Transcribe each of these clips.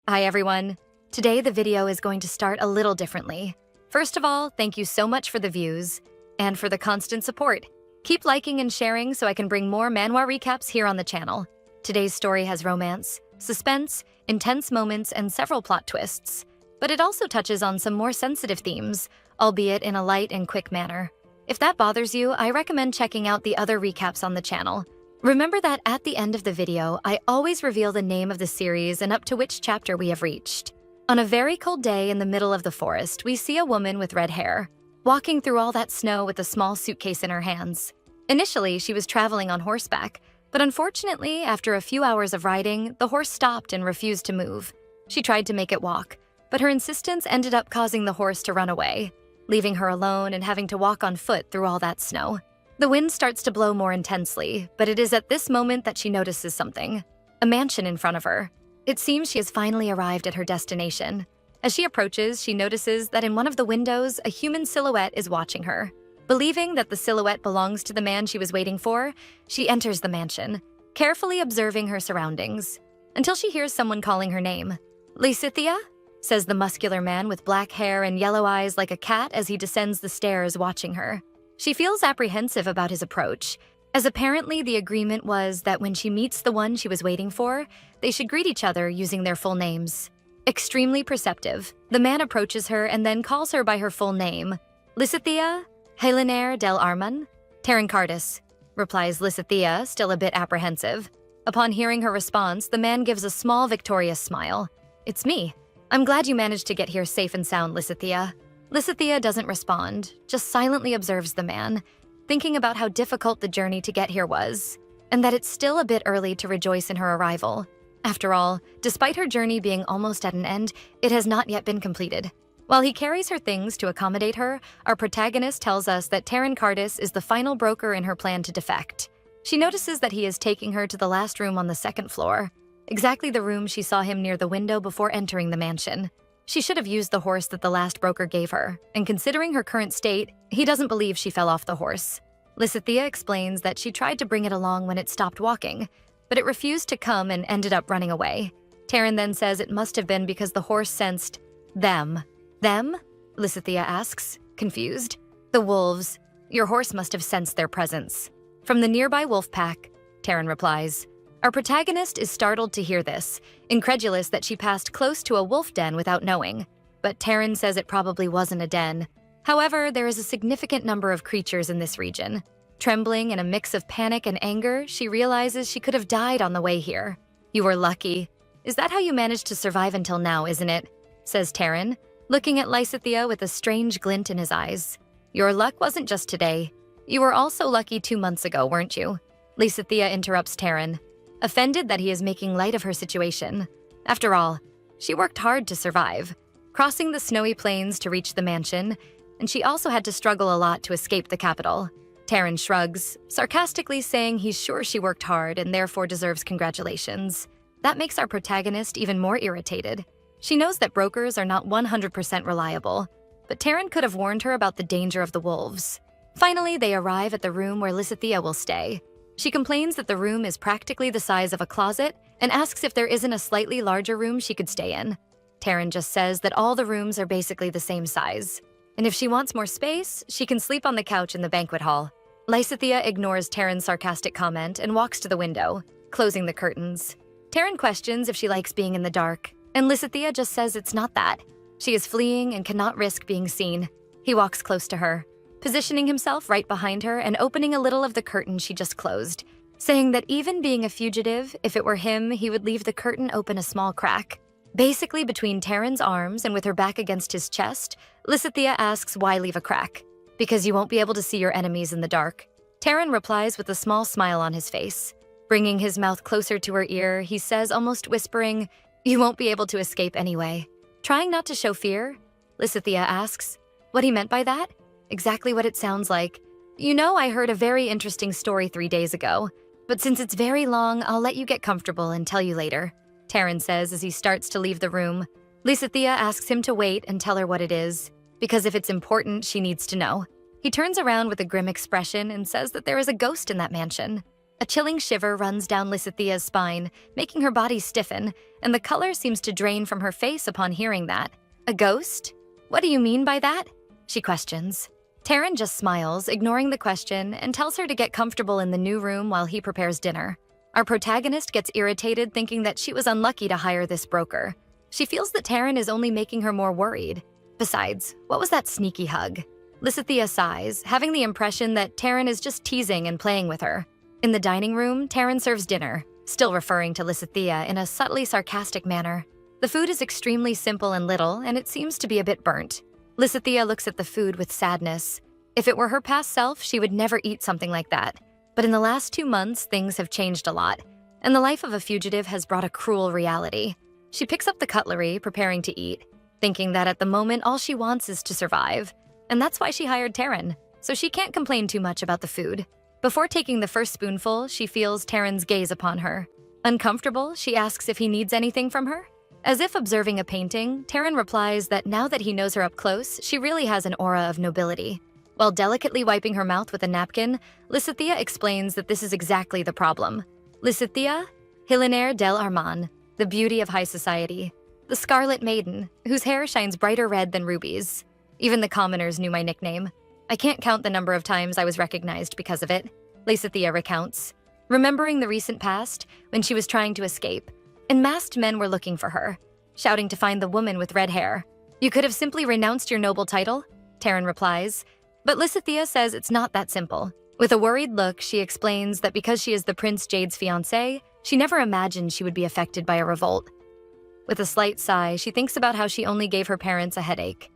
Hi everyone. Today the video is going to start a little differently. First of all, thank you so much for the views and for the constant support. Keep liking and sharing so I can bring more manhwa recaps here on the channel. Today's story has romance, suspense, intense moments, and several plot twists. But it also touches on some more sensitive themes, albeit in a light and quick manner. If that bothers you, I recommend checking out the other recaps on the channel. Remember that at the end of the video, I always reveal the name of the series and up to which chapter we have reached. On a very cold day in the middle of the forest, we see a woman with red hair, walking through all that snow with a small suitcase in her hands. Initially, she was traveling on horseback, but unfortunately, after a few hours of riding, the horse stopped and refused to move. She tried to make it walk, but her insistence ended up causing the horse to run away, leaving her alone and having to walk on foot through all that snow. The wind starts to blow more intensely, but it is at this moment that she notices something: a mansion in front of her. It seems she has finally arrived at her destination. As she approaches, she notices that in one of the windows, a human silhouette is watching her. Believing that the silhouette belongs to the man she was waiting for, she enters the mansion, carefully observing her surroundings, until she hears someone calling her name. "Lissa," says the muscular man with black hair and yellow eyes like a cat as he descends the stairs watching her. She feels apprehensive about his approach, as apparently the agreement was that when she meets the one she was waiting for, they should greet each other using their full names. Extremely perceptive, the man approaches her and then calls her by her full name. "Lissa, Helena del Arman?" "Taran Cardis," replies Lissa, still a bit apprehensive. Upon hearing her response, the man gives a small victorious smile. "It's me. I'm glad you managed to get here safe and sound, Lissa." Lissa doesn't respond, just silently observes the man, thinking about how difficult the journey to get here was, and that it's still a bit early to rejoice in her arrival. After all, despite her journey being almost at an end, it has not yet been completed. While he carries her things to accommodate her, our protagonist tells us that Taran Cardis is the final broker in her plan to defect. She notices that he is taking her to the last room on the second floor, exactly the room she saw him near the window before entering the mansion. She should have used the horse that the last broker gave her, and considering her current state, he doesn't believe she fell off the horse. Lissa explains that she tried to bring it along when it stopped walking, but it refused to come and ended up running away. Taran then says it must have been because the horse sensed them. "Them?" Lissa asks, confused. "The wolves. Your horse must have sensed their presence." "From the nearby wolf pack," Taran replies. Our protagonist is startled to hear this, incredulous that she passed close to a wolf den without knowing. But Taran says it probably wasn't a den. However, there is a significant number of creatures in this region. Trembling in a mix of panic and anger, she realizes she could have died on the way here. "You were lucky. Is that how you managed to survive until now, isn't it?" says Taran, looking at Lissa with a strange glint in his eyes. "Your luck wasn't just today. You were also lucky 2 months ago, weren't you?" Lissa interrupts Taran, offended that he is making light of her situation. After all, she worked hard to survive, crossing the snowy plains to reach the mansion, and she also had to struggle a lot to escape the capital. Taran shrugs, sarcastically saying he's sure she worked hard and therefore deserves congratulations. That makes our protagonist even more irritated. She knows that brokers are not 100% reliable, but Taran could have warned her about the danger of the wolves. Finally, they arrive at the room where Lissa will stay. She complains that the room is practically the size of a closet and asks if there isn't a slightly larger room she could stay in. Taran just says that all the rooms are basically the same size, and if she wants more space, she can sleep on the couch in the banquet hall. Lissa ignores Taran's sarcastic comment and walks to the window, closing the curtains. Taran questions if she likes being in the dark, and Lissa just says it's not that. She is fleeing and cannot risk being seen. He walks close to her, positioning himself right behind her and opening a little of the curtain she just closed, saying that even being a fugitive, if it were him, he would leave the curtain open a small crack. Basically between Taran's arms and with her back against his chest, Lissa asks why leave a crack. "Because you won't be able to see your enemies in the dark." Taran replies with a small smile on his face. Bringing his mouth closer to her ear, he says, almost whispering, "You won't be able to escape anyway." Trying not to show fear, Lissa asks what he meant by that. Exactly what it sounds like. "You know, I heard a very interesting story 3 days ago, but since it's very long, I'll let you get comfortable and tell you later," Taran says as he starts to leave the room. Lissa asks him to wait and tell her what it is, because if it's important, she needs to know. He turns around with a grim expression and says that there is a ghost in that mansion. A chilling shiver runs down Lysithia's spine, making her body stiffen, and the color seems to drain from her face upon hearing that. A ghost? What do you mean by that? She questions. Taran just smiles, ignoring the question, and tells her to get comfortable in the new room while he prepares dinner. Our protagonist gets irritated, thinking that she was unlucky to hire this broker. She feels that Taran is only making her more worried. Besides, what was that sneaky hug? Lysithia sighs, having the impression that Taran is just teasing and playing with her. In the dining room, Taran serves dinner, still referring to Lysithia in a subtly sarcastic manner. The food is extremely simple and little, and it seems to be a bit burnt. Lysithia looks at the food with sadness. If it were her past self, she would never eat something like that. But in the last 2 months, things have changed a lot, and the life of a fugitive has brought a cruel reality. She picks up the cutlery, preparing to eat, thinking that at the moment all she wants is to survive. And that's why she hired Taran, so she can't complain too much about the food. Before taking the first spoonful, she feels Taran's gaze upon her. Uncomfortable, she asks if he needs anything from her. As if observing a painting, Taran replies that now that he knows her up close, she really has an aura of nobility. While delicately wiping her mouth with a napkin, Lysithia explains that this is exactly the problem. Lysithia, Hilinaire del Arman, the beauty of high society, the Scarlet Maiden, whose hair shines brighter red than rubies. Even the commoners knew my nickname. I can't count the number of times I was recognized because of it, Lysithia recounts. Remembering the recent past, when she was trying to escape, and masked men were looking for her, shouting to find the woman with red hair. You could have simply renounced your noble title, Taran replies. But Lysithia says it's not that simple. With a worried look, she explains that because she is the Prince Jade's fiancée, she never imagined she would be affected by a revolt. With a slight sigh, she thinks about how she only gave her parents a headache.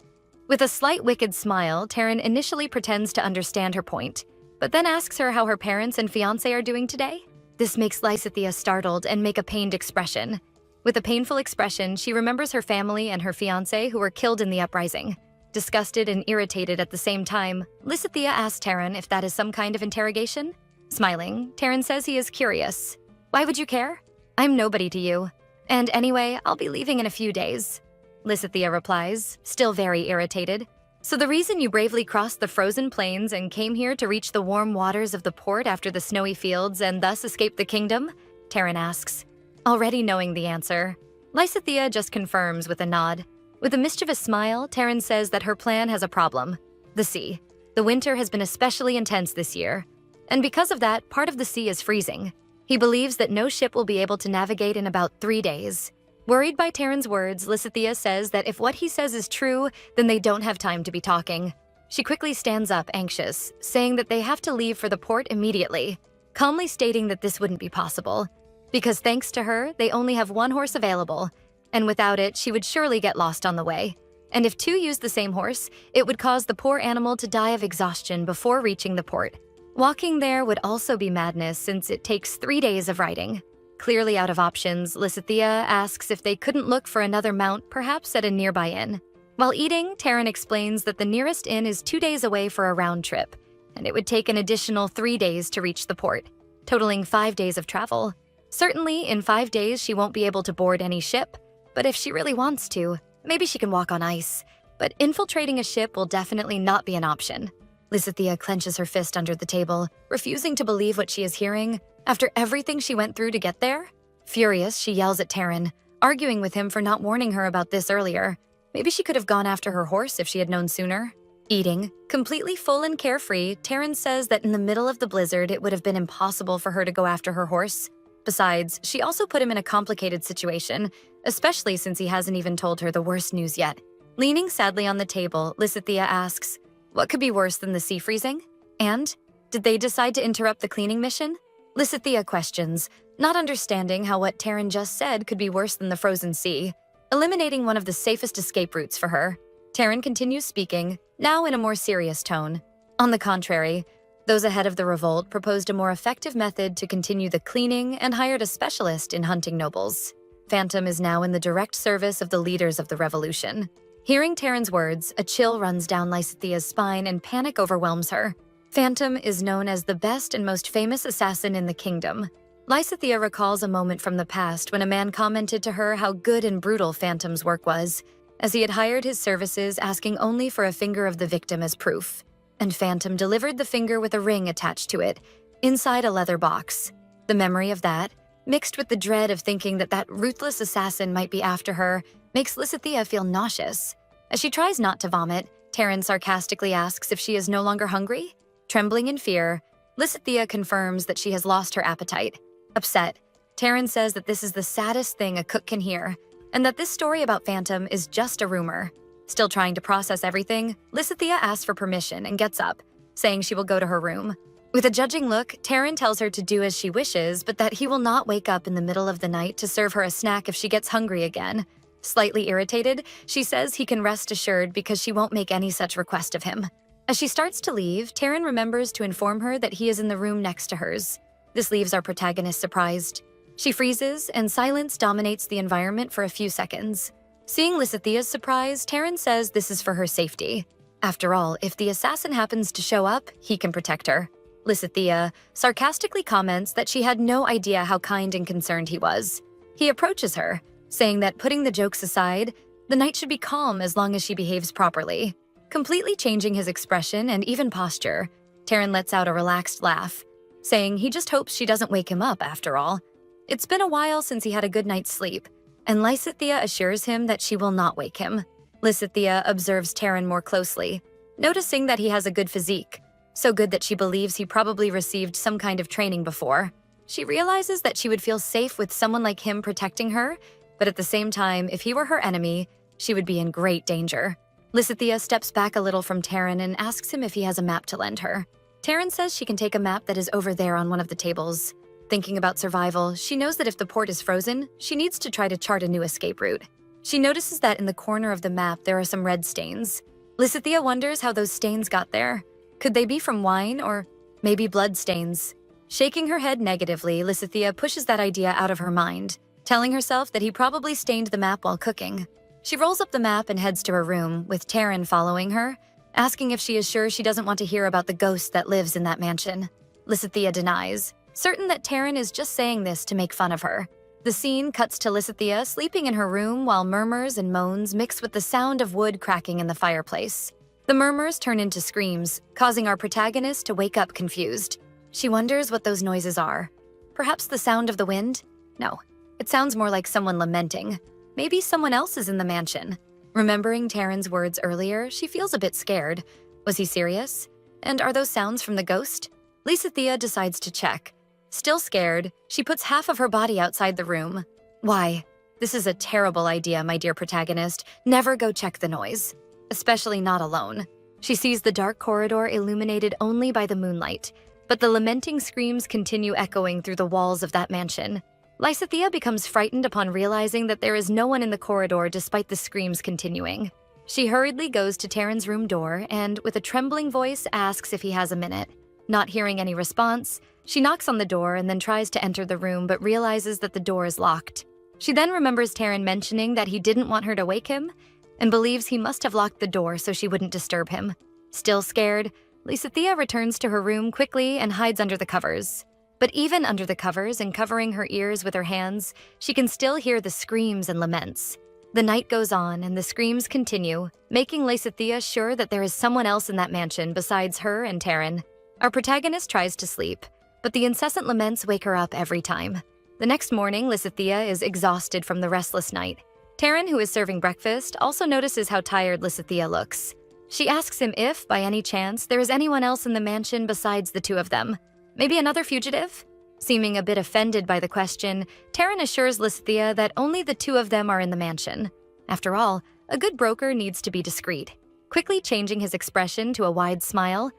With a slight wicked smile, Taran initially pretends to understand her point, but then asks her how her parents and fiancé are doing today. This makes Lysithia startled and make a pained expression. With a painful expression, she remembers her family and her fiancé who were killed in the uprising. Disgusted and irritated at the same time, Lysithia asks Taran if that is some kind of interrogation. Smiling, Taran says he is curious. Why would you care? I'm nobody to you. And anyway, I'll be leaving in a few days. Lysithia replies, still very irritated. So the reason you bravely crossed the frozen plains and came here to reach the warm waters of the port after the snowy fields and thus escape the kingdom? Taran asks. Already knowing the answer, Lysithia just confirms with a nod. With a mischievous smile, Taran says that her plan has a problem. The sea. The winter has been especially intense this year. And because of that, part of the sea is freezing. He believes that no ship will be able to navigate in about 3 days. Worried by Taran's words, Lysithia says that if what he says is true, then they don't have time to be talking. She quickly stands up, anxious, saying that they have to leave for the port immediately, calmly stating that this wouldn't be possible, because thanks to her, they only have 1 horse available, and without it, she would surely get lost on the way. And if 2 used the same horse, it would cause the poor animal to die of exhaustion before reaching the port. Walking there would also be madness since it takes 3 days of riding. Clearly out of options, Lysithia asks if they couldn't look for another mount, perhaps at a nearby inn. While eating, Taran explains that the nearest inn is 2 days away for a round trip, and it would take an additional 3 days to reach the port, totaling 5 days of travel. Certainly, in 5 days, she won't be able to board any ship, but if she really wants to, maybe she can walk on ice. But infiltrating a ship will definitely not be an option. Lysithia clenches her fist under the table, refusing to believe what she is hearing. After everything she went through to get there? Furious, she yells at Taran, arguing with him for not warning her about this earlier. Maybe she could have gone after her horse if she had known sooner. Eating, completely full and carefree, Taran says that in the middle of the blizzard, it would have been impossible for her to go after her horse. Besides, she also put him in a complicated situation, especially since he hasn't even told her the worst news yet. Leaning sadly on the table, Lysithia asks, what could be worse than the sea freezing? And, did they decide to interrupt the cleaning mission? Lysithia questions, not understanding how what Taran just said could be worse than the frozen sea, eliminating one of the safest escape routes for her. Taran continues speaking, now in a more serious tone. On the contrary, those ahead of the revolt proposed a more effective method to continue the cleaning and hired a specialist in hunting nobles. Phantom is now in the direct service of the leaders of the revolution. Hearing Taran's words, a chill runs down Lysithia's spine and panic overwhelms her. Phantom is known as the best and most famous assassin in the kingdom. Lysithia recalls a moment from the past when a man commented to her how good and brutal Phantom's work was, as he had hired his services asking only for a finger of the victim as proof. And Phantom delivered the finger with a ring attached to it, inside a leather box. The memory of that, mixed with the dread of thinking that that ruthless assassin might be after her, makes Lysithea feel nauseous. As she tries not to vomit, Taran sarcastically asks if she is no longer hungry. Trembling in fear, Lysithea confirms that she has lost her appetite. Upset, Taran says that this is the saddest thing a cook can hear, and that this story about Phantom is just a rumor. Still trying to process everything, Lysithea asks for permission and gets up, saying she will go to her room. With a judging look, Taran tells her to do as she wishes, but that he will not wake up in the middle of the night to serve her a snack if she gets hungry again. Slightly irritated, she says he can rest assured because she won't make any such request of him. As she starts to leave, Taran remembers to inform her that he is in the room next to hers. This leaves our protagonist surprised. She freezes, and silence dominates the environment for a few seconds. Seeing Lysithea's surprise, Taran says this is for her safety. After all, if the assassin happens to show up, he can protect her. Lysithea sarcastically comments that she had no idea how kind and concerned he was. He approaches her, saying that putting the jokes aside, the night should be calm as long as she behaves properly. Completely changing his expression and even posture, Taran lets out a relaxed laugh, saying he just hopes she doesn't wake him up after all. It's been a while since he had a good night's sleep, and Lysithea assures him that she will not wake him. Lysithea observes Taran more closely, noticing that he has a good physique, so good that she believes he probably received some kind of training before. She realizes that she would feel safe with someone like him protecting her, but at the same time, if he were her enemy, she would be in great danger. Lysithea steps back a little from Taran and asks him if he has a map to lend her. Taran says she can take a map that is over there on one of the tables. Thinking about survival, she knows that if the port is frozen, she needs to try to chart a new escape route. She notices that in the corner of the map there are some red stains. Lysithea wonders how those stains got there. Could they be from wine or maybe blood stains? Shaking her head negatively, Lysithea pushes that idea out of her mind, telling herself that he probably stained the map while cooking. She rolls up the map and heads to her room, with Taran following her, asking if she is sure she doesn't want to hear about the ghost that lives in that mansion. Lysithea denies, certain that Taran is just saying this to make fun of her. The scene cuts to Lysithea sleeping in her room while murmurs and moans mix with the sound of wood cracking in the fireplace. The murmurs turn into screams, causing our protagonist to wake up confused. She wonders what those noises are. Perhaps the sound of the wind? No, it sounds more like someone lamenting. Maybe someone else is in the mansion. Remembering Taran's words earlier, she feels a bit scared. Was he serious? And are those sounds from the ghost? Lysithea decides to check. Still scared, she puts half of her body outside the room. Why? This is a terrible idea, my dear protagonist. Never go check the noise. Especially not alone. She sees the dark corridor illuminated only by the moonlight, but the lamenting screams continue echoing through the walls of that mansion. Lysithea becomes frightened upon realizing that there is no one in the corridor despite the screams continuing. She hurriedly goes to Taran's room door and, with a trembling voice, asks if he has a minute. Not hearing any response, she knocks on the door and then tries to enter the room but realizes that the door is locked. She then remembers Taran mentioning that he didn't want her to wake him and believes he must have locked the door so she wouldn't disturb him. Still scared, Lysithea returns to her room quickly and hides under the covers. But even under the covers and covering her ears with her hands, she can still hear the screams and laments. The night goes on and the screams continue, making Lysithea sure that there is someone else in that mansion besides her and Taran. Our protagonist tries to sleep, but the incessant laments wake her up every time. The next morning, Lysithea is exhausted from the restless night. Taran, who is serving breakfast, also notices how tired Lysithea looks. She asks him if, by any chance, there is anyone else in the mansion besides the two of them. Maybe another fugitive? Seeming a bit offended by the question, Taran assures Lysithea that only the two of them are in the mansion. After all, a good broker needs to be discreet. Quickly changing his expression to a wide smile,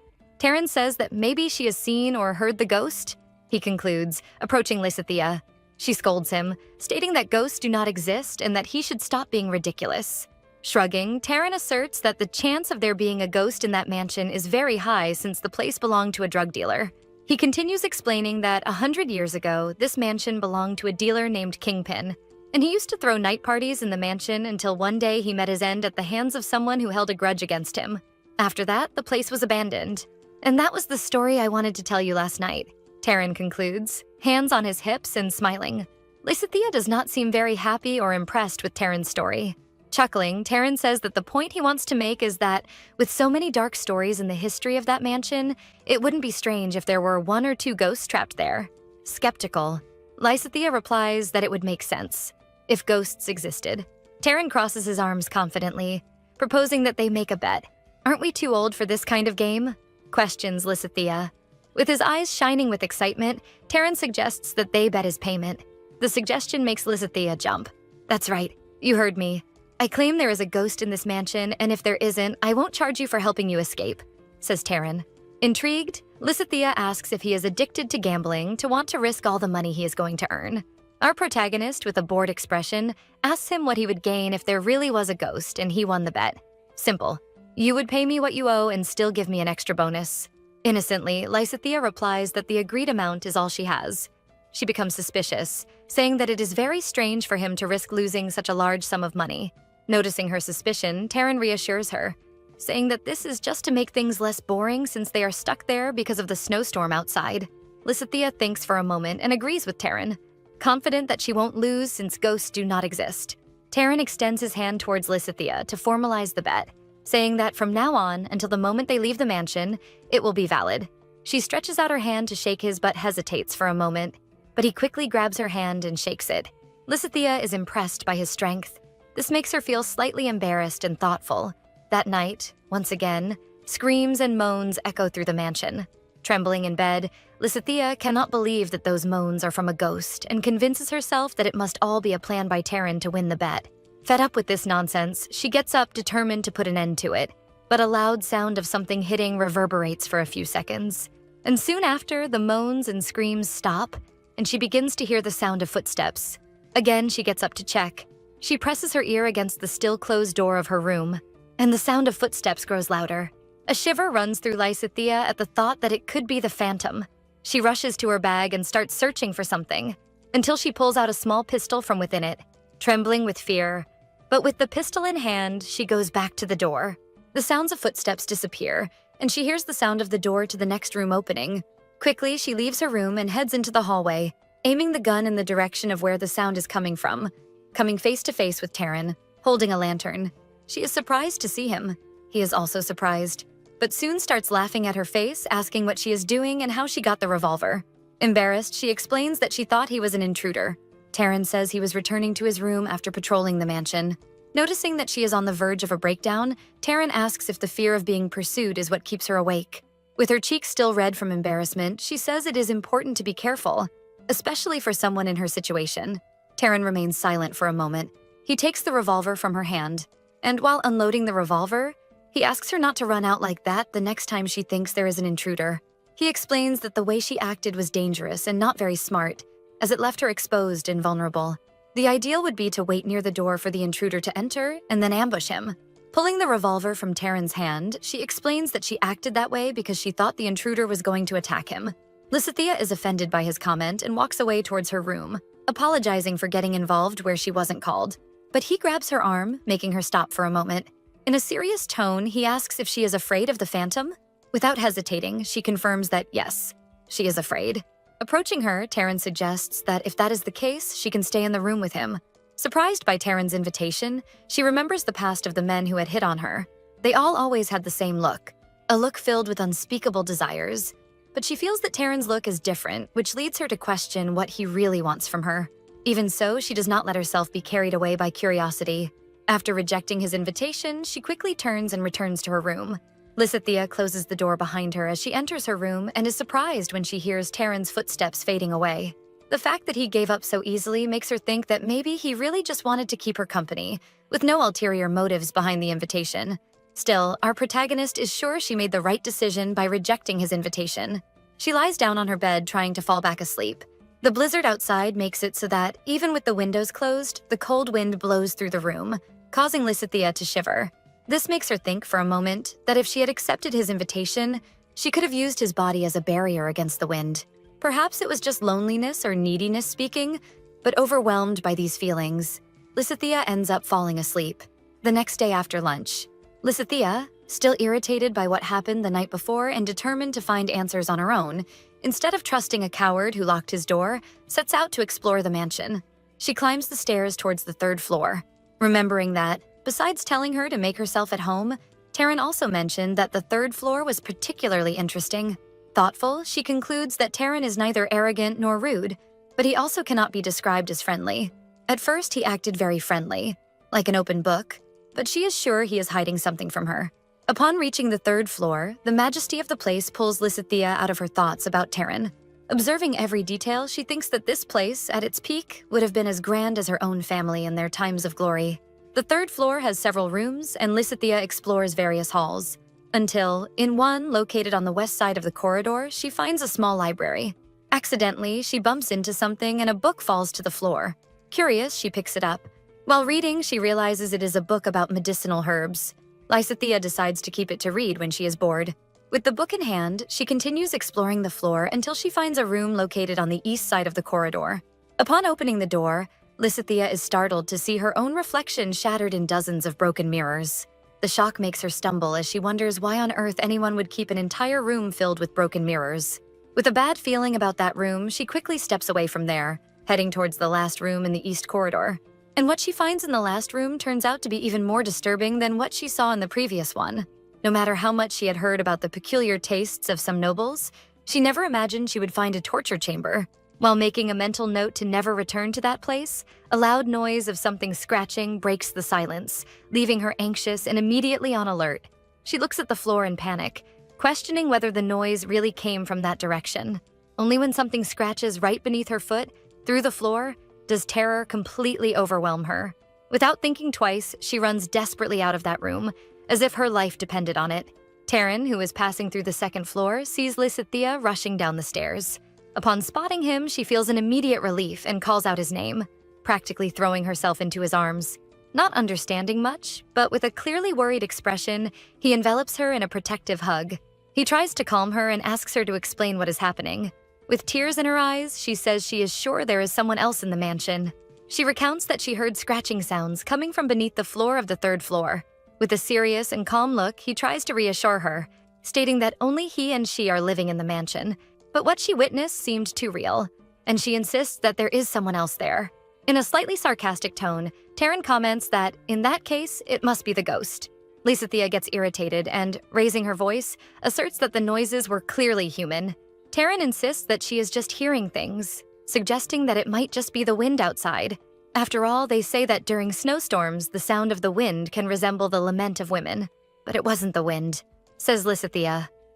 Taran says that maybe she has seen or heard the ghost. He concludes, approaching Lysithea. She scolds him, stating that ghosts do not exist and that he should stop being ridiculous. Shrugging, Taran asserts that the chance of there being a ghost in that mansion is very high since the place belonged to a drug dealer. He continues explaining that 100 years ago, this mansion belonged to a dealer named Kingpin, and he used to throw night parties in the mansion until one day he met his end at the hands of someone who held a grudge against him. After that, the place was abandoned. And that was the story I wanted to tell you last night, Taran concludes, hands on his hips and smiling. Lysithea does not seem very happy or impressed with Taran's story. Chuckling, Taran says that the point he wants to make is that, with so many dark stories in the history of that mansion, it wouldn't be strange if there were 1 or 2 ghosts trapped there. Skeptical, Lysithea replies that it would make sense if ghosts existed. Taran crosses his arms confidently, proposing that they make a bet. "Aren't we too old for this kind of game?" questions Lysithea. With his eyes shining with excitement, Taran suggests that they bet his payment. The suggestion makes Lysithea jump. "That's right, you heard me. I claim there is a ghost in this mansion, and if there isn't, I won't charge you for helping you escape," says Taran. Intrigued, Lysithea asks if he is addicted to gambling to want to risk all the money he is going to earn. Our protagonist, with a bored expression, asks him what he would gain if there really was a ghost and he won the bet. Simple. "You would pay me what you owe and still give me an extra bonus." Innocently, Lysithea replies that the agreed amount is all she has. She becomes suspicious, saying that it is very strange for him to risk losing such a large sum of money. Noticing her suspicion, Taran reassures her, saying that this is just to make things less boring since they are stuck there because of the snowstorm outside. Lysithea thinks for a moment and agrees with Taran, confident that she won't lose since ghosts do not exist. Taran extends his hand towards Lysithea to formalize the bet, saying that from now on, until the moment they leave the mansion, it will be valid. She stretches out her hand to shake his but hesitates for a moment, but he quickly grabs her hand and shakes it. Lysithea is impressed by his strength. This makes her feel slightly embarrassed and thoughtful. That night, once again, screams and moans echo through the mansion. Trembling in bed, Lysithea cannot believe that those moans are from a ghost and convinces herself that it must all be a plan by Taran to win the bet. Fed up with this nonsense, she gets up determined to put an end to it, but a loud sound of something hitting reverberates for a few seconds. And soon after, the moans and screams stop, and she begins to hear the sound of footsteps. Again, she gets up to check. She presses her ear against the still-closed door of her room, and the sound of footsteps grows louder. A shiver runs through Lysithea at the thought that it could be the phantom. She rushes to her bag and starts searching for something, until she pulls out a small pistol from within it, trembling with fear. But with the pistol in hand, she goes back to the door. The sounds of footsteps disappear, and she hears the sound of the door to the next room opening. Quickly, she leaves her room and heads into the hallway, aiming the gun in the direction of where the sound is coming from, coming face to face with Taran, holding a lantern. She is surprised to see him. He is also surprised, but soon starts laughing at her face, asking what she is doing and how she got the revolver. Embarrassed, she explains that she thought he was an intruder. Taran says he was returning to his room after patrolling the mansion. Noticing that she is on the verge of a breakdown, Taran asks if the fear of being pursued is what keeps her awake. With her cheeks still red from embarrassment, she says it is important to be careful, especially for someone in her situation. Taran remains silent for a moment. He takes the revolver from her hand, and while unloading the revolver, he asks her not to run out like that the next time she thinks there is an intruder. He explains that the way she acted was dangerous and not very smart, as it left her exposed and vulnerable. The ideal would be to wait near the door for the intruder to enter and then ambush him. Pulling the revolver from Taran's hand, she explains that she acted that way because she thought the intruder was going to attack him. Lysithea is offended by his comment and walks away towards her room, apologizing for getting involved where she wasn't called. But he grabs her arm, making her stop for a moment. In a serious tone, he asks if she is afraid of the phantom. Without hesitating, she confirms that yes, she is afraid. Approaching her, Taran suggests that if that is the case, she can stay in the room with him. Surprised by Taran's invitation, she remembers the past of the men who had hit on her. They all always had the same look, a look filled with unspeakable desires. But she feels that Taran's look is different, which leads her to question what he really wants from her. Even so, she does not let herself be carried away by curiosity. After rejecting his invitation, she quickly turns and returns to her room. Lysithea closes the door behind her as she enters her room and is surprised when she hears Taran's footsteps fading away. The fact that he gave up so easily makes her think that maybe he really just wanted to keep her company, with no ulterior motives behind the invitation. Still, our protagonist is sure she made the right decision by rejecting his invitation. She lies down on her bed trying to fall back asleep. The blizzard outside makes it so that, even with the windows closed, the cold wind blows through the room, causing Lysithea to shiver. This makes her think for a moment that if she had accepted his invitation, she could have used his body as a barrier against the wind. Perhaps it was just loneliness or neediness speaking, but overwhelmed by these feelings, Lysithea ends up falling asleep. The next day after lunch, Lysithea, still irritated by what happened the night before and determined to find answers on her own, instead of trusting a coward who locked his door, sets out to explore the mansion. She climbs the stairs towards the 3rd floor, remembering that, Besides telling her to make herself at home, Taran also mentioned that the third floor was particularly interesting. Thoughtful, she concludes that Taran is neither arrogant nor rude, but he also cannot be described as friendly. At first, he acted very friendly, like an open book, but she is sure he is hiding something from her. Upon reaching the third floor, the majesty of the place pulls Lissa out of her thoughts about Taran. Observing every detail, she thinks that this place, at its peak, would have been as grand as her own family in their times of glory. The third floor has several rooms, and Lissa explores various halls. Until, in one located on the west side of the corridor, she finds a small library. Accidentally, she bumps into something and a book falls to the floor. Curious, she picks it up. While reading, she realizes it is a book about medicinal herbs. Lissa decides to keep it to read when she is bored. With the book in hand, she continues exploring the floor until she finds a room located on the east side of the corridor. Upon opening the door, Lissa is startled to see her own reflection shattered in dozens of broken mirrors. The shock makes her stumble as she wonders why on earth anyone would keep an entire room filled with broken mirrors. With a bad feeling about that room, she quickly steps away from there, heading towards the last room in the east corridor. And what she finds in the last room turns out to be even more disturbing than what she saw in the previous one. No matter how much she had heard about the peculiar tastes of some nobles, she never imagined she would find a torture chamber. While making a mental note to never return to that place, a loud noise of something scratching breaks the silence, leaving her anxious and immediately on alert. She looks at the floor in panic, questioning whether the noise really came from that direction. Only when something scratches right beneath her foot, through the floor, does terror completely overwhelm her. Without thinking twice, she runs desperately out of that room, as if her life depended on it. Taran, who is passing through the second floor, sees Lissa rushing down the stairs. Upon spotting him, she feels an immediate relief and calls out his name, practically throwing herself into his arms. Not understanding much, but with a clearly worried expression, he envelops her in a protective hug. He tries to calm her and asks her to explain what is happening. With tears in her eyes, she says she is sure there is someone else in the mansion. She recounts that she heard scratching sounds coming from beneath the floor of the third floor. With a serious and calm look, he tries to reassure her, stating that only he and she are living in the mansion. But what she witnessed seemed too real, and she insists that there is someone else there. In a slightly sarcastic tone, Taran comments that, in that case, it must be the ghost. Lissa gets irritated and, raising her voice, asserts that the noises were clearly human. Taran insists that she is just hearing things, suggesting that it might just be the wind outside. After all, they say that during snowstorms, the sound of the wind can resemble the lament of women. But it wasn't the wind, says Lissa,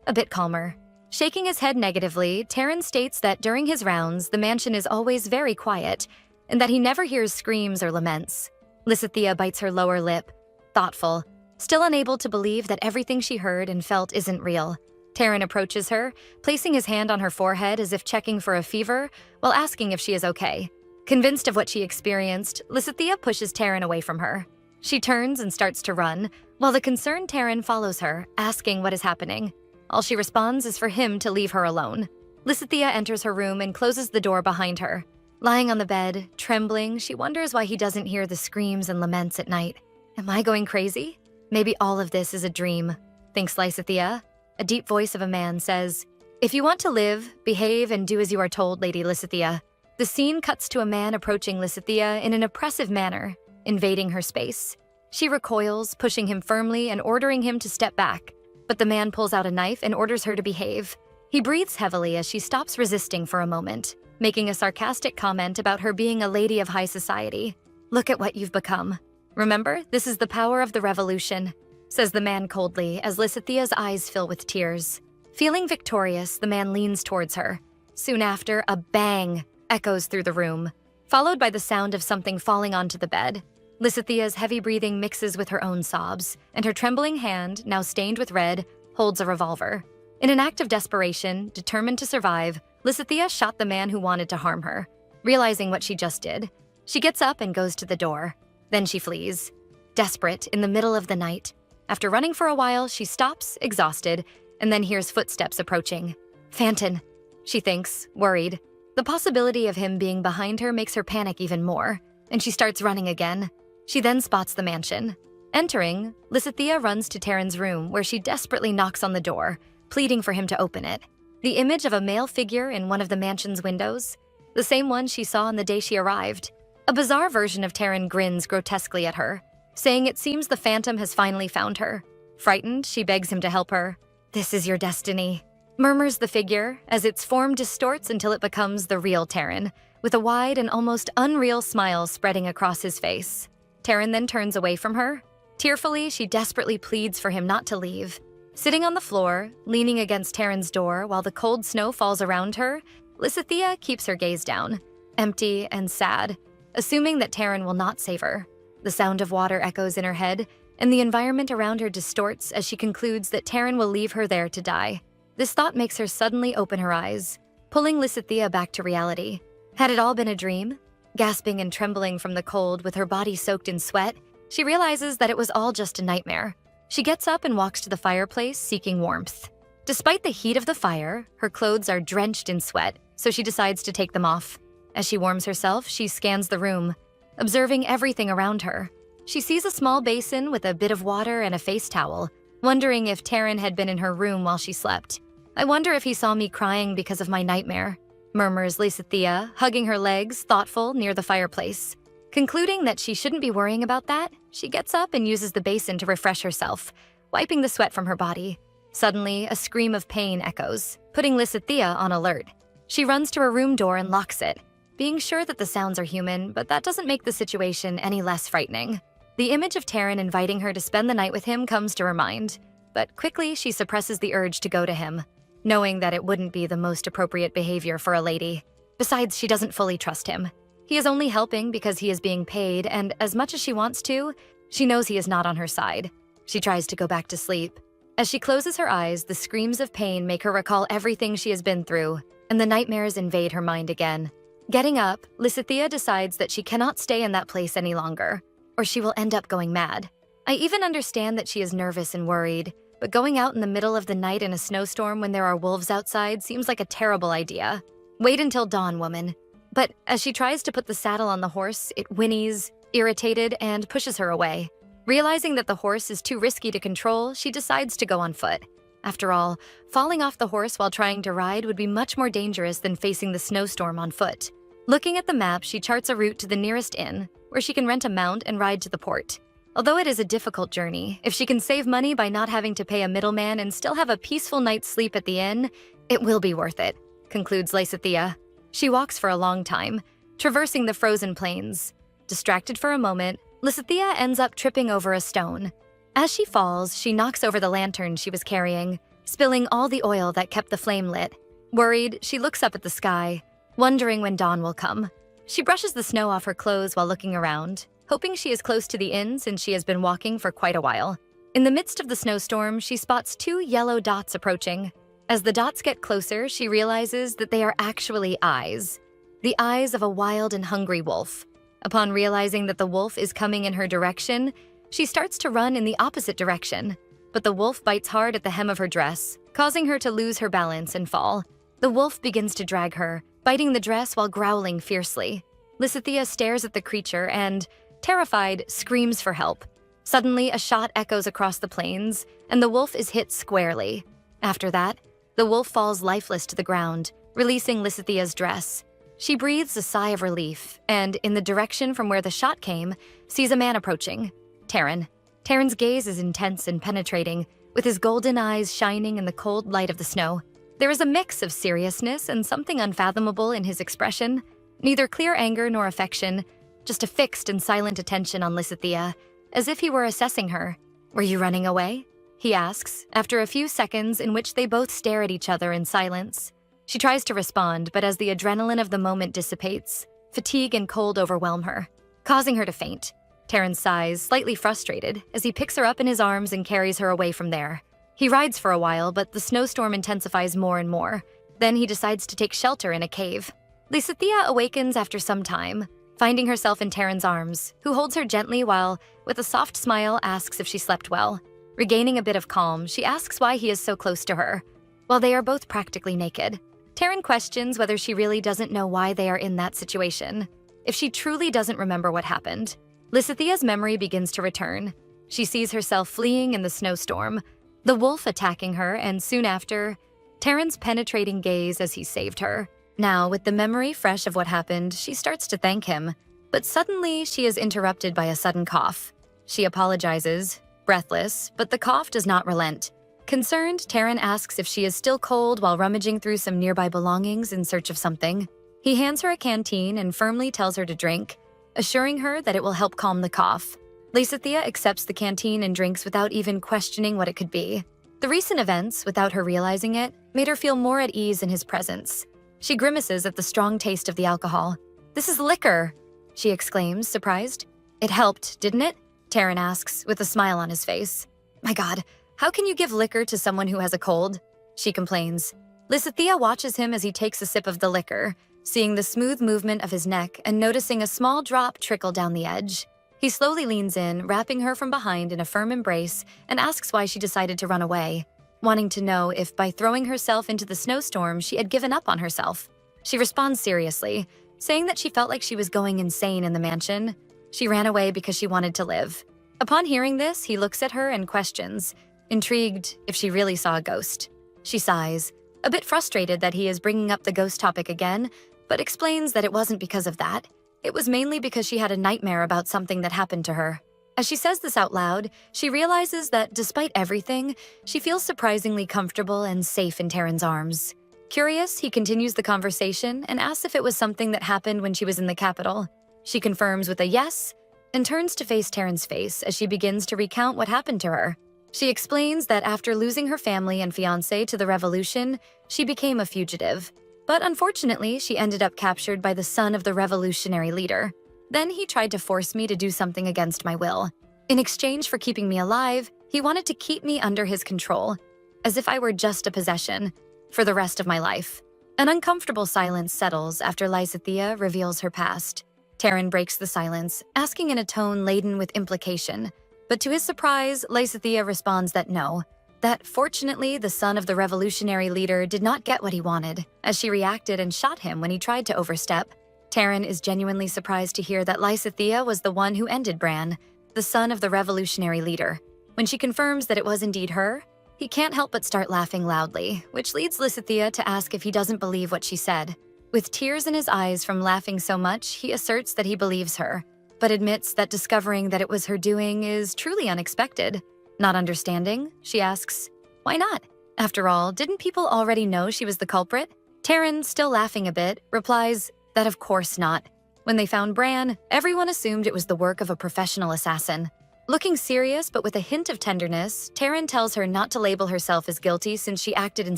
a bit calmer. Shaking his head negatively, Taran states that during his rounds, the mansion is always very quiet, and that he never hears screams or laments. Lissa bites her lower lip, thoughtful, still unable to believe that everything she heard and felt isn't real. Taran approaches her, placing his hand on her forehead as if checking for a fever, while asking if she is okay. Convinced of what she experienced, Lissa pushes Taran away from her. She turns and starts to run, while the concerned Taran follows her, asking what is happening. All she responds is for him to leave her alone. Lissa enters her room and closes the door behind her. Lying on the bed, trembling, she wonders why he doesn't hear the screams and laments at night. Am I going crazy? Maybe all of this is a dream, thinks Lissa. A deep voice of a man says, "If you want to live, behave and do as you are told, Lady Lissa." The scene cuts to a man approaching Lissa in an oppressive manner, invading her space. She recoils, pushing him firmly and ordering him to step back. But the man pulls out a knife and orders her to behave. He breathes heavily as she stops resisting for a moment, making a sarcastic comment about her being a lady of high society. "Look at what you've become. Remember, this is the power of the revolution," says the man coldly as Lissa eyes fill with tears. Feeling victorious, the man leans towards her. Soon after, a bang echoes through the room, followed by the sound of something falling onto the bed. Lissa's heavy breathing mixes with her own sobs, and her trembling hand, now stained with red, holds a revolver. In an act of desperation, determined to survive, Lissa shot the man who wanted to harm her. Realizing what she just did, she gets up and goes to the door. Then she flees. Desperate, in the middle of the night. After running for a while, she stops, exhausted, and then hears footsteps approaching. Phantom, she thinks, worried. The possibility of him being behind her makes her panic even more, and she starts running again. She then spots the mansion. Entering, Lissa runs to Taran's room, where she desperately knocks on the door, pleading for him to open it. The image of a male figure in one of the mansion's windows, the same one she saw on the day she arrived. A bizarre version of Taran grins grotesquely at her. saying it seems the phantom has finally found her. Frightened, she begs him to help her. "This is your destiny," murmurs the figure as its form distorts until it becomes the real Taran, with a wide and almost unreal smile spreading across his face. Taran then turns away from her. Tearfully, she desperately pleads for him not to leave. Sitting on the floor, leaning against Taran's door while the cold snow falls around her, Lissa keeps her gaze down, empty and sad, assuming that Taran will not save her. The sound of water echoes in her head, and the environment around her distorts as she concludes that Taran will leave her there to die. This thought makes her suddenly open her eyes, pulling Lissa back to reality. Had it all been a dream? Gasping and trembling from the cold with her body soaked in sweat, she realizes that it was all just a nightmare. She gets up and walks to the fireplace, seeking warmth. Despite the heat of the fire, her clothes are drenched in sweat, so she decides to take them off. As she warms herself, she scans the room, observing everything around her. She sees a small basin with a bit of water and a face towel, wondering if Taran had been in her room while she slept. "I wonder if he saw me crying because of my nightmare," murmurs Lissa, hugging her legs, thoughtful, near the fireplace. Concluding that she shouldn't be worrying about that, she gets up and uses the basin to refresh herself, wiping the sweat from her body. Suddenly, a scream of pain echoes, putting Lissa on alert. She runs to her room door and locks it, being sure that the sounds are human, but that doesn't make the situation any less frightening. The image of Taran inviting her to spend the night with him comes to her mind, but quickly she suppresses the urge to go to him, knowing that it wouldn't be the most appropriate behavior for a lady. Besides, she doesn't fully trust him. He is only helping because he is being paid, and as much as she wants to, she knows he is not on her side. She tries to go back to sleep. As she closes her eyes, the screams of pain make her recall everything she has been through, and the nightmares invade her mind again. Getting up, Lissa decides that she cannot stay in that place any longer, or she will end up going mad. I even understand that she is nervous and worried, but going out in the middle of the night in a snowstorm when there are wolves outside seems like a terrible idea. Wait until dawn, woman. But as she tries to put the saddle on the horse, it whinnies, irritated, and pushes her away. Realizing that the horse is too risky to control, she decides to go on foot. After all, falling off the horse while trying to ride would be much more dangerous than facing the snowstorm on foot. Looking at the map, she charts a route to the nearest inn, where she can rent a mount and ride to the port. Although it is a difficult journey, if she can save money by not having to pay a middleman and still have a peaceful night's sleep at the inn, it will be worth it, concludes Lissa. She walks for a long time, traversing the frozen plains. Distracted for a moment, Lissa ends up tripping over a stone. As she falls, she knocks over the lantern she was carrying, spilling all the oil that kept the flame lit. Worried, she looks up at the sky, wondering when dawn will come. She brushes the snow off her clothes while looking around, hoping she is close to the inn since she has been walking for quite a while. In the midst of the snowstorm, she spots two yellow dots approaching. As the dots get closer, she realizes that they are actually eyes. The eyes of a wild and hungry wolf. Upon realizing that the wolf is coming in her direction, she starts to run in the opposite direction. But the wolf bites hard at the hem of her dress, causing her to lose her balance and fall. The wolf begins to drag her, biting the dress while growling fiercely. Lissa stares at the creature and, terrified, screams for help. Suddenly, a shot echoes across the plains, and the wolf is hit squarely. After that, the wolf falls lifeless to the ground, releasing Lissa's dress. She breathes a sigh of relief, and in the direction from where the shot came, sees a man approaching. Taran. Taran's gaze is intense and penetrating, with his golden eyes shining in the cold light of the snow. There is a mix of seriousness and something unfathomable in his expression, neither clear anger nor affection, just a fixed and silent attention on Lissa, as if he were assessing her. "Were you running away?" he asks, after a few seconds in which they both stare at each other in silence. She tries to respond, but as the adrenaline of the moment dissipates, fatigue and cold overwhelm her, causing her to faint. Taran sighs, slightly frustrated, as he picks her up in his arms and carries her away from there. He rides for a while, but the snowstorm intensifies more and more. Then he decides to take shelter in a cave. Lissa awakens after some time, finding herself in Taran's arms, who holds her gently while, with a soft smile, asks if she slept well. Regaining a bit of calm, she asks why he is so close to her, while they are both practically naked. Taran questions whether she really doesn't know why they are in that situation, if she truly doesn't remember what happened. Lissa's memory begins to return. She sees herself fleeing in the snowstorm, the wolf attacking her, and soon after, Taran's penetrating gaze as he saved her. Now, with the memory fresh of what happened, she starts to thank him, but suddenly she is interrupted by a sudden cough. She apologizes, breathless, but the cough does not relent. Concerned, Taran asks if she is still cold while rummaging through some nearby belongings in search of something. He hands her a canteen and firmly tells her to drink, assuring her that it will help calm the cough. Lissa accepts the canteen and drinks without even questioning what it could be. The recent events, without her realizing it, made her feel more at ease in his presence. She grimaces at the strong taste of the alcohol. "This is liquor," she exclaims, surprised. "It helped, didn't it?" Taran asks, with a smile on his face. "My God, how can you give liquor to someone who has a cold?" she complains. Lissa watches him as he takes a sip of the liquor, seeing the smooth movement of his neck and noticing a small drop trickle down the edge. He slowly leans in, wrapping her from behind in a firm embrace, and asks why she decided to run away, wanting to know if by throwing herself into the snowstorm she had given up on herself. She responds seriously, saying that she felt like she was going insane in the mansion. She ran away because she wanted to live. Upon hearing this, he looks at her and questions, intrigued if she really saw a ghost. She sighs, a bit frustrated that he is bringing up the ghost topic again, but explains that it wasn't because of that. It was mainly because she had a nightmare about something that happened to her. As she says this out loud, she realizes that despite everything, she feels surprisingly comfortable and safe in Taran's arms. Curious, he continues the conversation and asks if it was something that happened when she was in the capital. She confirms with a yes and turns to face Taran's face as she begins to recount what happened to her. She explains that after losing her family and fiancé to the revolution, she became a fugitive. But unfortunately, she ended up captured by the son of the revolutionary leader. Then he tried to force me to do something against my will. In exchange for keeping me alive, he wanted to keep me under his control, as if I were just a possession, for the rest of my life. An uncomfortable silence settles after Lissa reveals her past. Taran breaks the silence, asking in a tone laden with implication. But to his surprise, Lissa responds that no, that fortunately the son of the revolutionary leader did not get what he wanted, as she reacted and shot him when he tried to overstep. Taran is genuinely surprised to hear that Lissa was the one who ended Bran, the son of the revolutionary leader. When she confirms that it was indeed her, he can't help but start laughing loudly, which leads Lissa to ask if he doesn't believe what she said. With tears in his eyes from laughing so much, he asserts that he believes her, but admits that discovering that it was her doing is truly unexpected. Not understanding, she asks, "Why not? After all, didn't people already know she was the culprit?" Taran, still laughing a bit, replies that of course not. When they found Bran, everyone assumed it was the work of a professional assassin. Looking serious but with a hint of tenderness, Taran tells her not to label herself as guilty since she acted in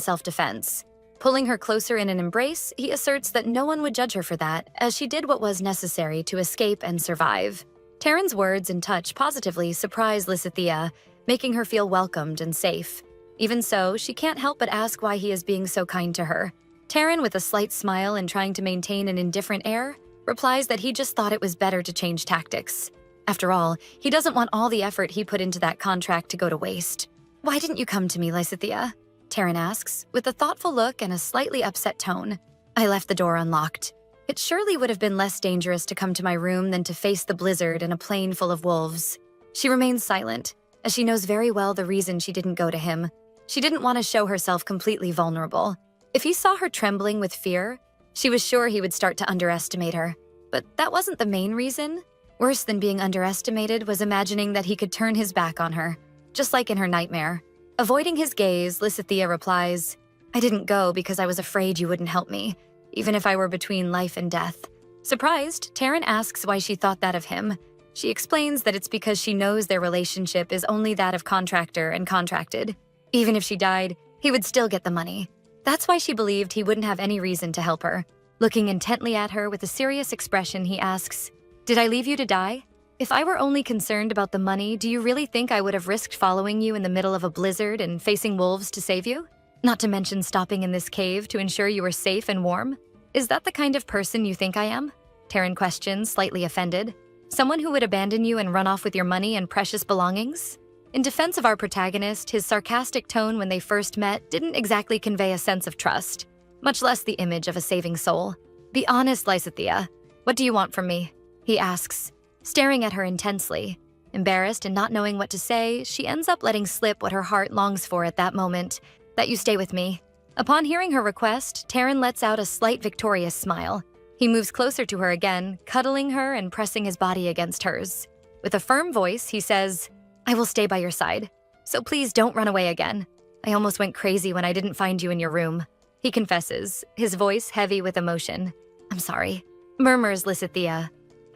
self-defense. Pulling her closer in an embrace, he asserts that no one would judge her for that, as she did what was necessary to escape and survive. Taran's words and touch positively surprise Lissa, making her feel welcomed and safe. Even so, she can't help but ask why he is being so kind to her. Taran, with a slight smile and trying to maintain an indifferent air, replies that he just thought it was better to change tactics. After all, he doesn't want all the effort he put into that contract to go to waste. "Why didn't you come to me, Lissa?" Taran asks, with a thoughtful look and a slightly upset tone. "I left the door unlocked. It surely would have been less dangerous to come to my room than to face the blizzard and a plane full of wolves." She remains silent, as she knows very well the reason she didn't go to him. She didn't want to show herself completely vulnerable. If he saw her trembling with fear, she was sure he would start to underestimate her. But that wasn't the main reason. Worse than being underestimated was imagining that he could turn his back on her, just like in her nightmare. Avoiding his gaze, Lissa replies, "I didn't go because I was afraid you wouldn't help me, even if I were between life and death." Surprised, Taran asks why she thought that of him. She explains that it's because she knows their relationship is only that of contractor and contracted. Even if she died, he would still get the money. That's why she believed he wouldn't have any reason to help her. Looking intently at her with a serious expression, he asks, "Did I leave you to die? If I were only concerned about the money, do you really think I would have risked following you in the middle of a blizzard and facing wolves to save you? Not to mention stopping in this cave to ensure you were safe and warm? Is that the kind of person you think I am?" Taran questions, slightly offended. "Someone who would abandon you and run off with your money and precious belongings?" In defense of our protagonist, his sarcastic tone when they first met didn't exactly convey a sense of trust, much less the image of a saving soul. "Be honest, Lissa. What do you want from me?" he asks, staring at her intensely. Embarrassed and not knowing what to say, she ends up letting slip what her heart longs for at that moment, that you stay with me. Upon hearing her request, Taran lets out a slight victorious smile. He moves closer to her again, cuddling her and pressing his body against hers. With a firm voice, he says, "I will stay by your side, so please don't run away again. I almost went crazy when I didn't find you in your room." He confesses, his voice heavy with emotion. "I'm sorry," murmurs Lissa,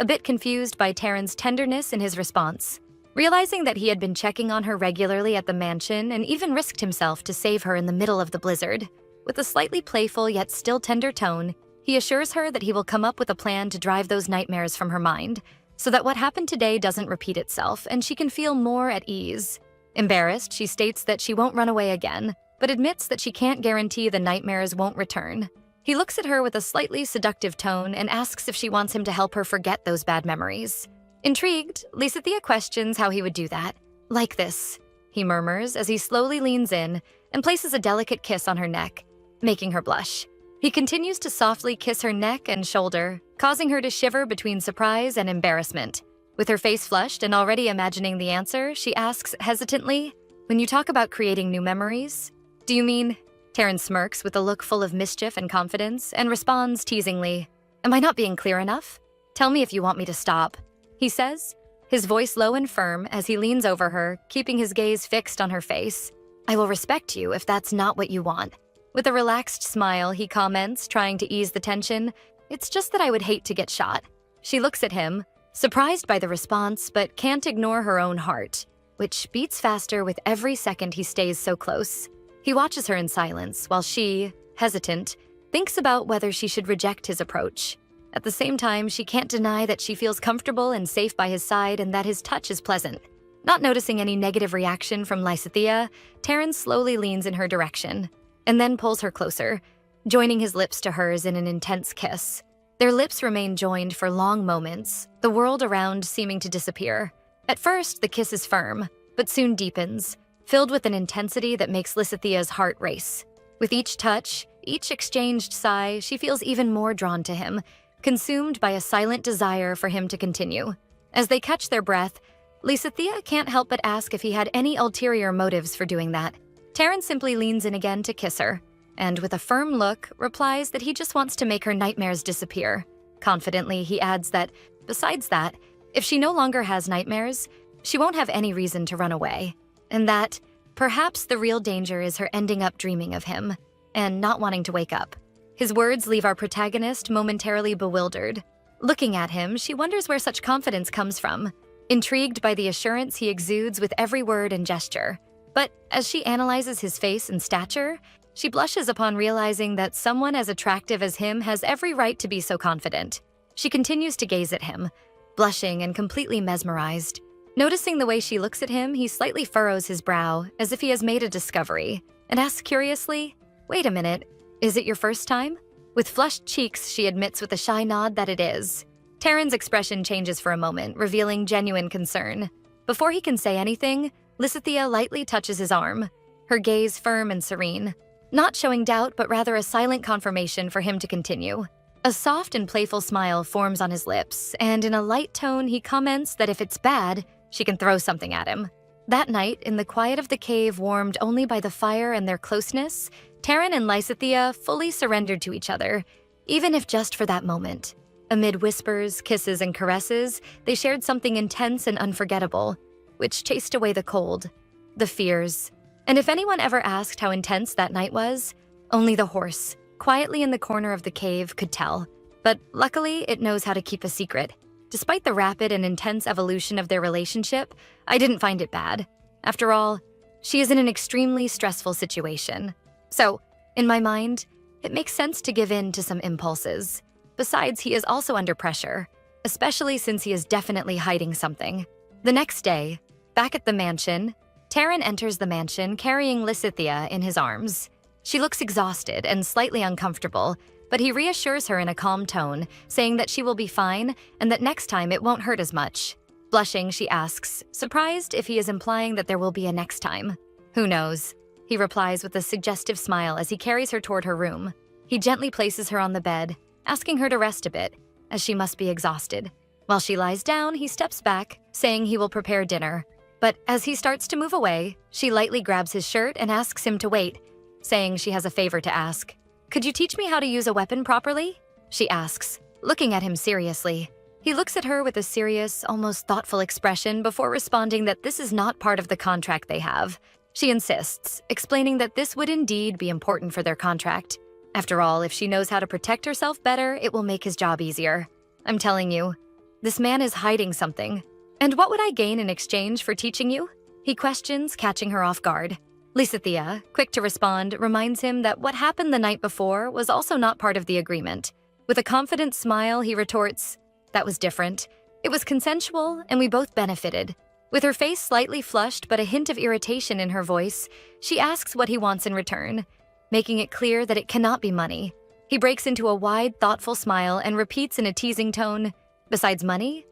a bit confused by Taran's tenderness in his response. Realizing that he had been checking on her regularly at the mansion and even risked himself to save her in the middle of the blizzard. With a slightly playful yet still tender tone, he assures her that he will come up with a plan to drive those nightmares from her mind, so that what happened today doesn't repeat itself and she can feel more at ease. Embarrassed, she states that she won't run away again, but admits that she can't guarantee the nightmares won't return. He looks at her with a slightly seductive tone and asks if she wants him to help her forget those bad memories. Intrigued, Lissa questions how he would do that. "Like this," he murmurs as he slowly leans in and places a delicate kiss on her neck, making her blush. He continues to softly kiss her neck and shoulder, causing her to shiver between surprise and embarrassment. With her face flushed and already imagining the answer, she asks hesitantly, "When you talk about creating new memories, do you mean?" Taran smirks with a look full of mischief and confidence and responds teasingly, "Am I not being clear enough? Tell me if you want me to stop," he says, his voice low and firm as he leans over her, keeping his gaze fixed on her face. "I will respect you if that's not what you want." With a relaxed smile, he comments, trying to ease the tension, "It's just that I would hate to get shot." She looks at him, surprised by the response, but can't ignore her own heart, which beats faster with every second he stays so close. He watches her in silence while she, hesitant, thinks about whether she should reject his approach. At the same time, she can't deny that she feels comfortable and safe by his side and that his touch is pleasant. Not noticing any negative reaction from Lissa, Taran slowly leans in her direction and then pulls her closer, joining his lips to hers in an intense kiss. Their lips remain joined for long moments, the world around seeming to disappear. At first, the kiss is firm, but soon deepens, filled with an intensity that makes Lissa's heart race. With each touch, each exchanged sigh, she feels even more drawn to him, consumed by a silent desire for him to continue. As they catch their breath, Lissa can't help but ask if he had any ulterior motives for doing that. Taran simply leans in again to kiss her, and with a firm look, replies that he just wants to make her nightmares disappear. Confidently, he adds that, besides that, if she no longer has nightmares, she won't have any reason to run away, and that perhaps the real danger is her ending up dreaming of him and not wanting to wake up. His words leave our protagonist momentarily bewildered. Looking at him, she wonders where such confidence comes from, intrigued by the assurance he exudes with every word and gesture. But as she analyzes his face and stature, she blushes upon realizing that someone as attractive as him has every right to be so confident. She continues to gaze at him, blushing and completely mesmerized. Noticing the way she looks at him, he slightly furrows his brow as if he has made a discovery, and asks curiously, "Wait a minute, is it your first time?" With flushed cheeks, she admits with a shy nod that it is. Taran's expression changes for a moment, revealing genuine concern. Before he can say anything, Lissa lightly touches his arm, her gaze firm and serene, not showing doubt but rather a silent confirmation for him to continue. A soft and playful smile forms on his lips, and in a light tone he comments that if it's bad, she can throw something at him. That night, in the quiet of the cave warmed only by the fire and their closeness, Taran and Lissa fully surrendered to each other, even if just for that moment. Amid whispers, kisses, and caresses, they shared something intense and unforgettable, which chased away the cold, the fears. And if anyone ever asked how intense that night was, only the horse, quietly in the corner of the cave, could tell. But luckily, it knows how to keep a secret. Despite the rapid and intense evolution of their relationship, I didn't find it bad. After all, she is in an extremely stressful situation. So, in my mind, it makes sense to give in to some impulses. Besides, he is also under pressure, especially since he is definitely hiding something. The next day, back at the mansion, Taran enters the mansion carrying Lissa in his arms. She looks exhausted and slightly uncomfortable, but he reassures her in a calm tone, saying that she will be fine and that next time it won't hurt as much. Blushing, she asks, surprised if he is implying that there will be a next time. "Who knows?" he replies with a suggestive smile as he carries her toward her room. He gently places her on the bed, asking her to rest a bit, as she must be exhausted. While she lies down, he steps back, saying he will prepare dinner. But as he starts to move away, she lightly grabs his shirt and asks him to wait, saying she has a favor to ask. "Could you teach me how to use a weapon properly?" she asks, looking at him seriously. He looks at her with a serious, almost thoughtful expression before responding that this is not part of the contract they have. She insists, explaining that this would indeed be important for their contract. After all, if she knows how to protect herself better, it will make his job easier. I'm telling you, this man is hiding something. And what would I gain in exchange for teaching you? He questions, catching her off guard. Lissa, quick to respond, reminds him that what happened the night before was also not part of the agreement. With a confident smile, he retorts, "That was different. It was consensual, and we both benefited." With her face slightly flushed but a hint of irritation in her voice, she asks what he wants in return, making it clear that it cannot be money. He breaks into a wide, thoughtful smile and repeats in a teasing tone, "Besides money?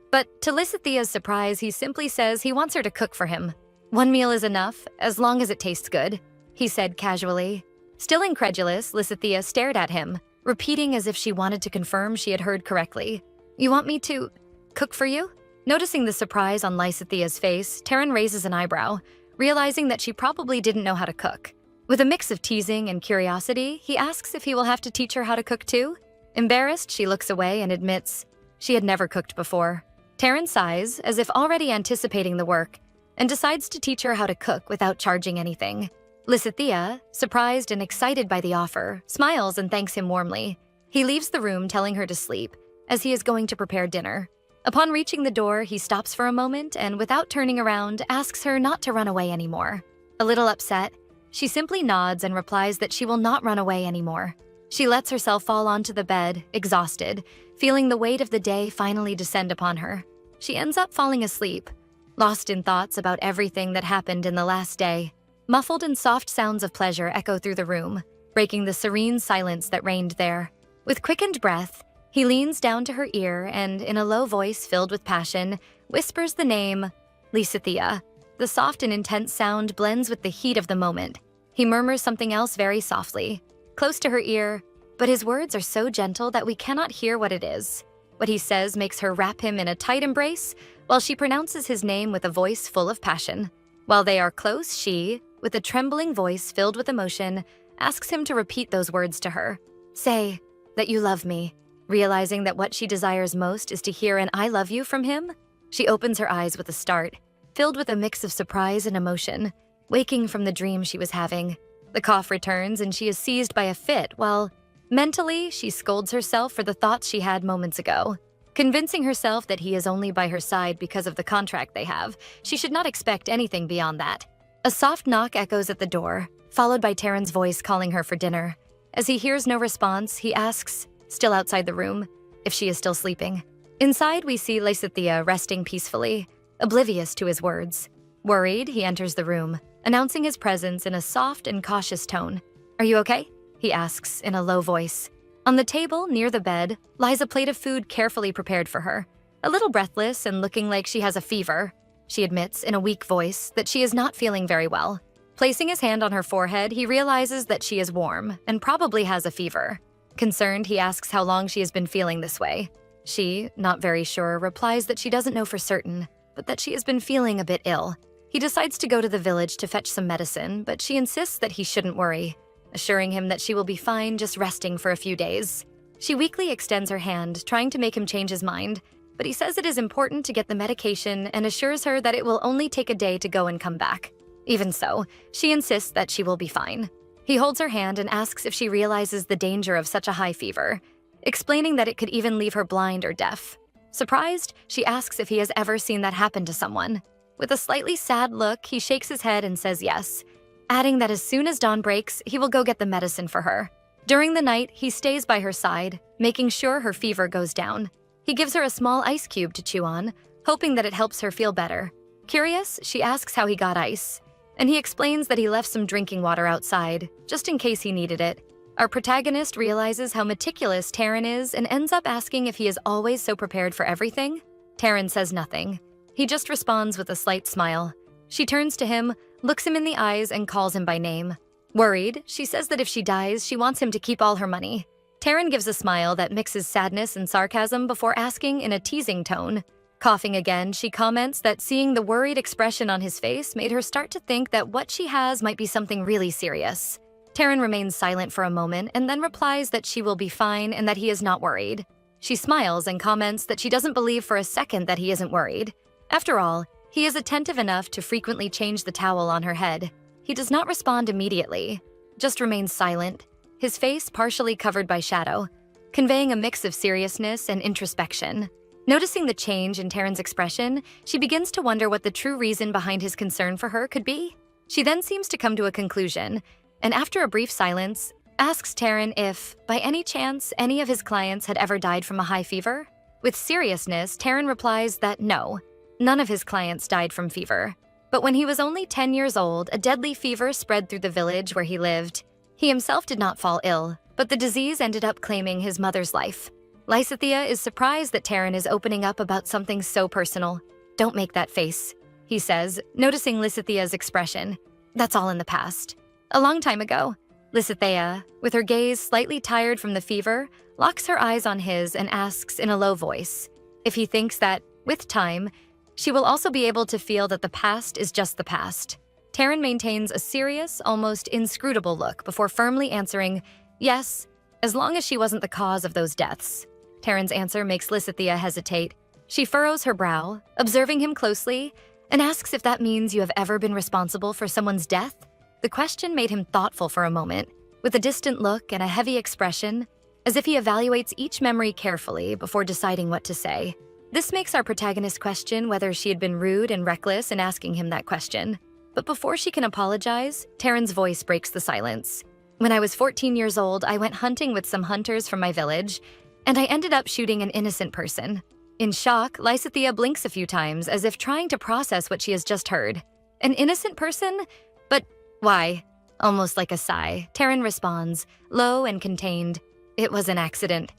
But to Lissa's surprise, he simply says he wants her to cook for him. "One meal is enough, as long as it tastes good," he said casually. Still incredulous, Lissa stared at him, repeating as if she wanted to confirm she had heard correctly. "You want me to cook for you?" Noticing the surprise on Lissa's face, Taran raises an eyebrow, realizing that she probably didn't know how to cook. With a mix of teasing and curiosity, he asks if he will have to teach her how to cook too. Embarrassed, she looks away and admits she had never cooked before. Taran sighs, as if already anticipating the work, and decides to teach her how to cook without charging anything. Lissa, surprised and excited by the offer, smiles and thanks him warmly. He leaves the room telling her to sleep, as he is going to prepare dinner. Upon reaching the door, he stops for a moment and, without turning around, asks her not to run away anymore. A little upset, she simply nods and replies that she will not run away anymore. She lets herself fall onto the bed, exhausted, feeling the weight of the day finally descend upon her. She ends up falling asleep, lost in thoughts about everything that happened in the last day. Muffled and soft sounds of pleasure echo through the room, breaking the serene silence that reigned there. With quickened breath, he leans down to her ear and, in a low voice filled with passion, whispers the name, Lissa. The soft and intense sound blends with the heat of the moment. He murmurs something else very softly, close to her ear, but his words are so gentle that we cannot hear what it is. What he says makes her wrap him in a tight embrace, while she pronounces his name with a voice full of passion. While they are close, she, with a trembling voice filled with emotion, asks him to repeat those words to her. "Say that you love me." Realizing that what she desires most is to hear an "I love you" from him, she opens her eyes with a start, filled with a mix of surprise and emotion, waking from the dream she was having. The cough returns and she is seized by a fit while, mentally, she scolds herself for the thoughts she had moments ago. Convincing herself that he is only by her side because of the contract they have, she should not expect anything beyond that. A soft knock echoes at the door, followed by Taran's voice calling her for dinner. As he hears no response, he asks, still outside the room, if she is still sleeping. Inside, we see Lissa resting peacefully, oblivious to his words. Worried, he enters the room, announcing his presence in a soft and cautious tone. "Are you okay?" he asks in a low voice. On the table, near the bed, lies a plate of food carefully prepared for her. A little breathless and looking like she has a fever, she admits in a weak voice that she is not feeling very well. Placing his hand on her forehead, he realizes that she is warm and probably has a fever. Concerned, he asks how long she has been feeling this way. She, not very sure, replies that she doesn't know for certain, but that she has been feeling a bit ill. He decides to go to the village to fetch some medicine, but she insists that he shouldn't worry, assuring him that she will be fine just resting for a few days. She weakly extends her hand, trying to make him change his mind, but he says it is important to get the medication and assures her that it will only take a day to go and come back. Even so, she insists that she will be fine. He holds her hand and asks if she realizes the danger of such a high fever, explaining that it could even leave her blind or deaf. Surprised, she asks if he has ever seen that happen to someone. With a slightly sad look, he shakes his head and says yes, adding that as soon as dawn breaks, he will go get the medicine for her. During the night, he stays by her side, making sure her fever goes down. He gives her a small ice cube to chew on, hoping that it helps her feel better. Curious, she asks how he got ice, and he explains that he left some drinking water outside, just in case he needed it. Our protagonist realizes how meticulous Taran is and ends up asking if he is always so prepared for everything. Taran says nothing. He just responds with a slight smile. She turns to him, looks him in the eyes, and calls him by name. Worried, she says that if she dies, she wants him to keep all her money. Taran gives a smile that mixes sadness and sarcasm before asking in a teasing tone. Coughing again, she comments that seeing the worried expression on his face made her start to think that what she has might be something really serious. Taran remains silent for a moment and then replies that she will be fine and that he is not worried. She smiles and comments that she doesn't believe for a second that he isn't worried. After all, he is attentive enough to frequently change the towel on her head. He does not respond immediately, just remains silent, his face partially covered by shadow, conveying a mix of seriousness and introspection. Noticing the change in Taran's expression, she begins to wonder what the true reason behind his concern for her could be. She then seems to come to a conclusion, and after a brief silence, asks Taran if, by any chance, any of his clients had ever died from a high fever. With seriousness, Taran replies that no, none of his clients died from fever. But when he was only 10 years old, a deadly fever spread through the village where he lived. He himself did not fall ill, but the disease ended up claiming his mother's life. Lissa is surprised that Taran is opening up about something so personal. "Don't make that face," he says, noticing Lissa's expression. "That's all in the past. A long time ago." Lissa, with her gaze slightly tired from the fever, locks her eyes on his and asks in a low voice if he thinks that, with time, she will also be able to feel that the past is just the past. Taran maintains a serious, almost inscrutable look before firmly answering, yes, as long as she wasn't the cause of those deaths. Taran's answer makes Lissa hesitate. She furrows her brow, observing him closely, and asks if that means you have ever been responsible for someone's death. The question made him thoughtful for a moment, with a distant look and a heavy expression, as if he evaluates each memory carefully before deciding what to say. This makes our protagonist question whether she had been rude and reckless in asking him that question. But before she can apologize, Taran's voice breaks the silence. "When I was 14 years old, I went hunting with some hunters from my village, and I ended up shooting an innocent person." In shock, Lissa blinks a few times as if trying to process what she has just heard. "An innocent person? But why?" Almost like a sigh, Taran responds, low and contained. "It was an accident."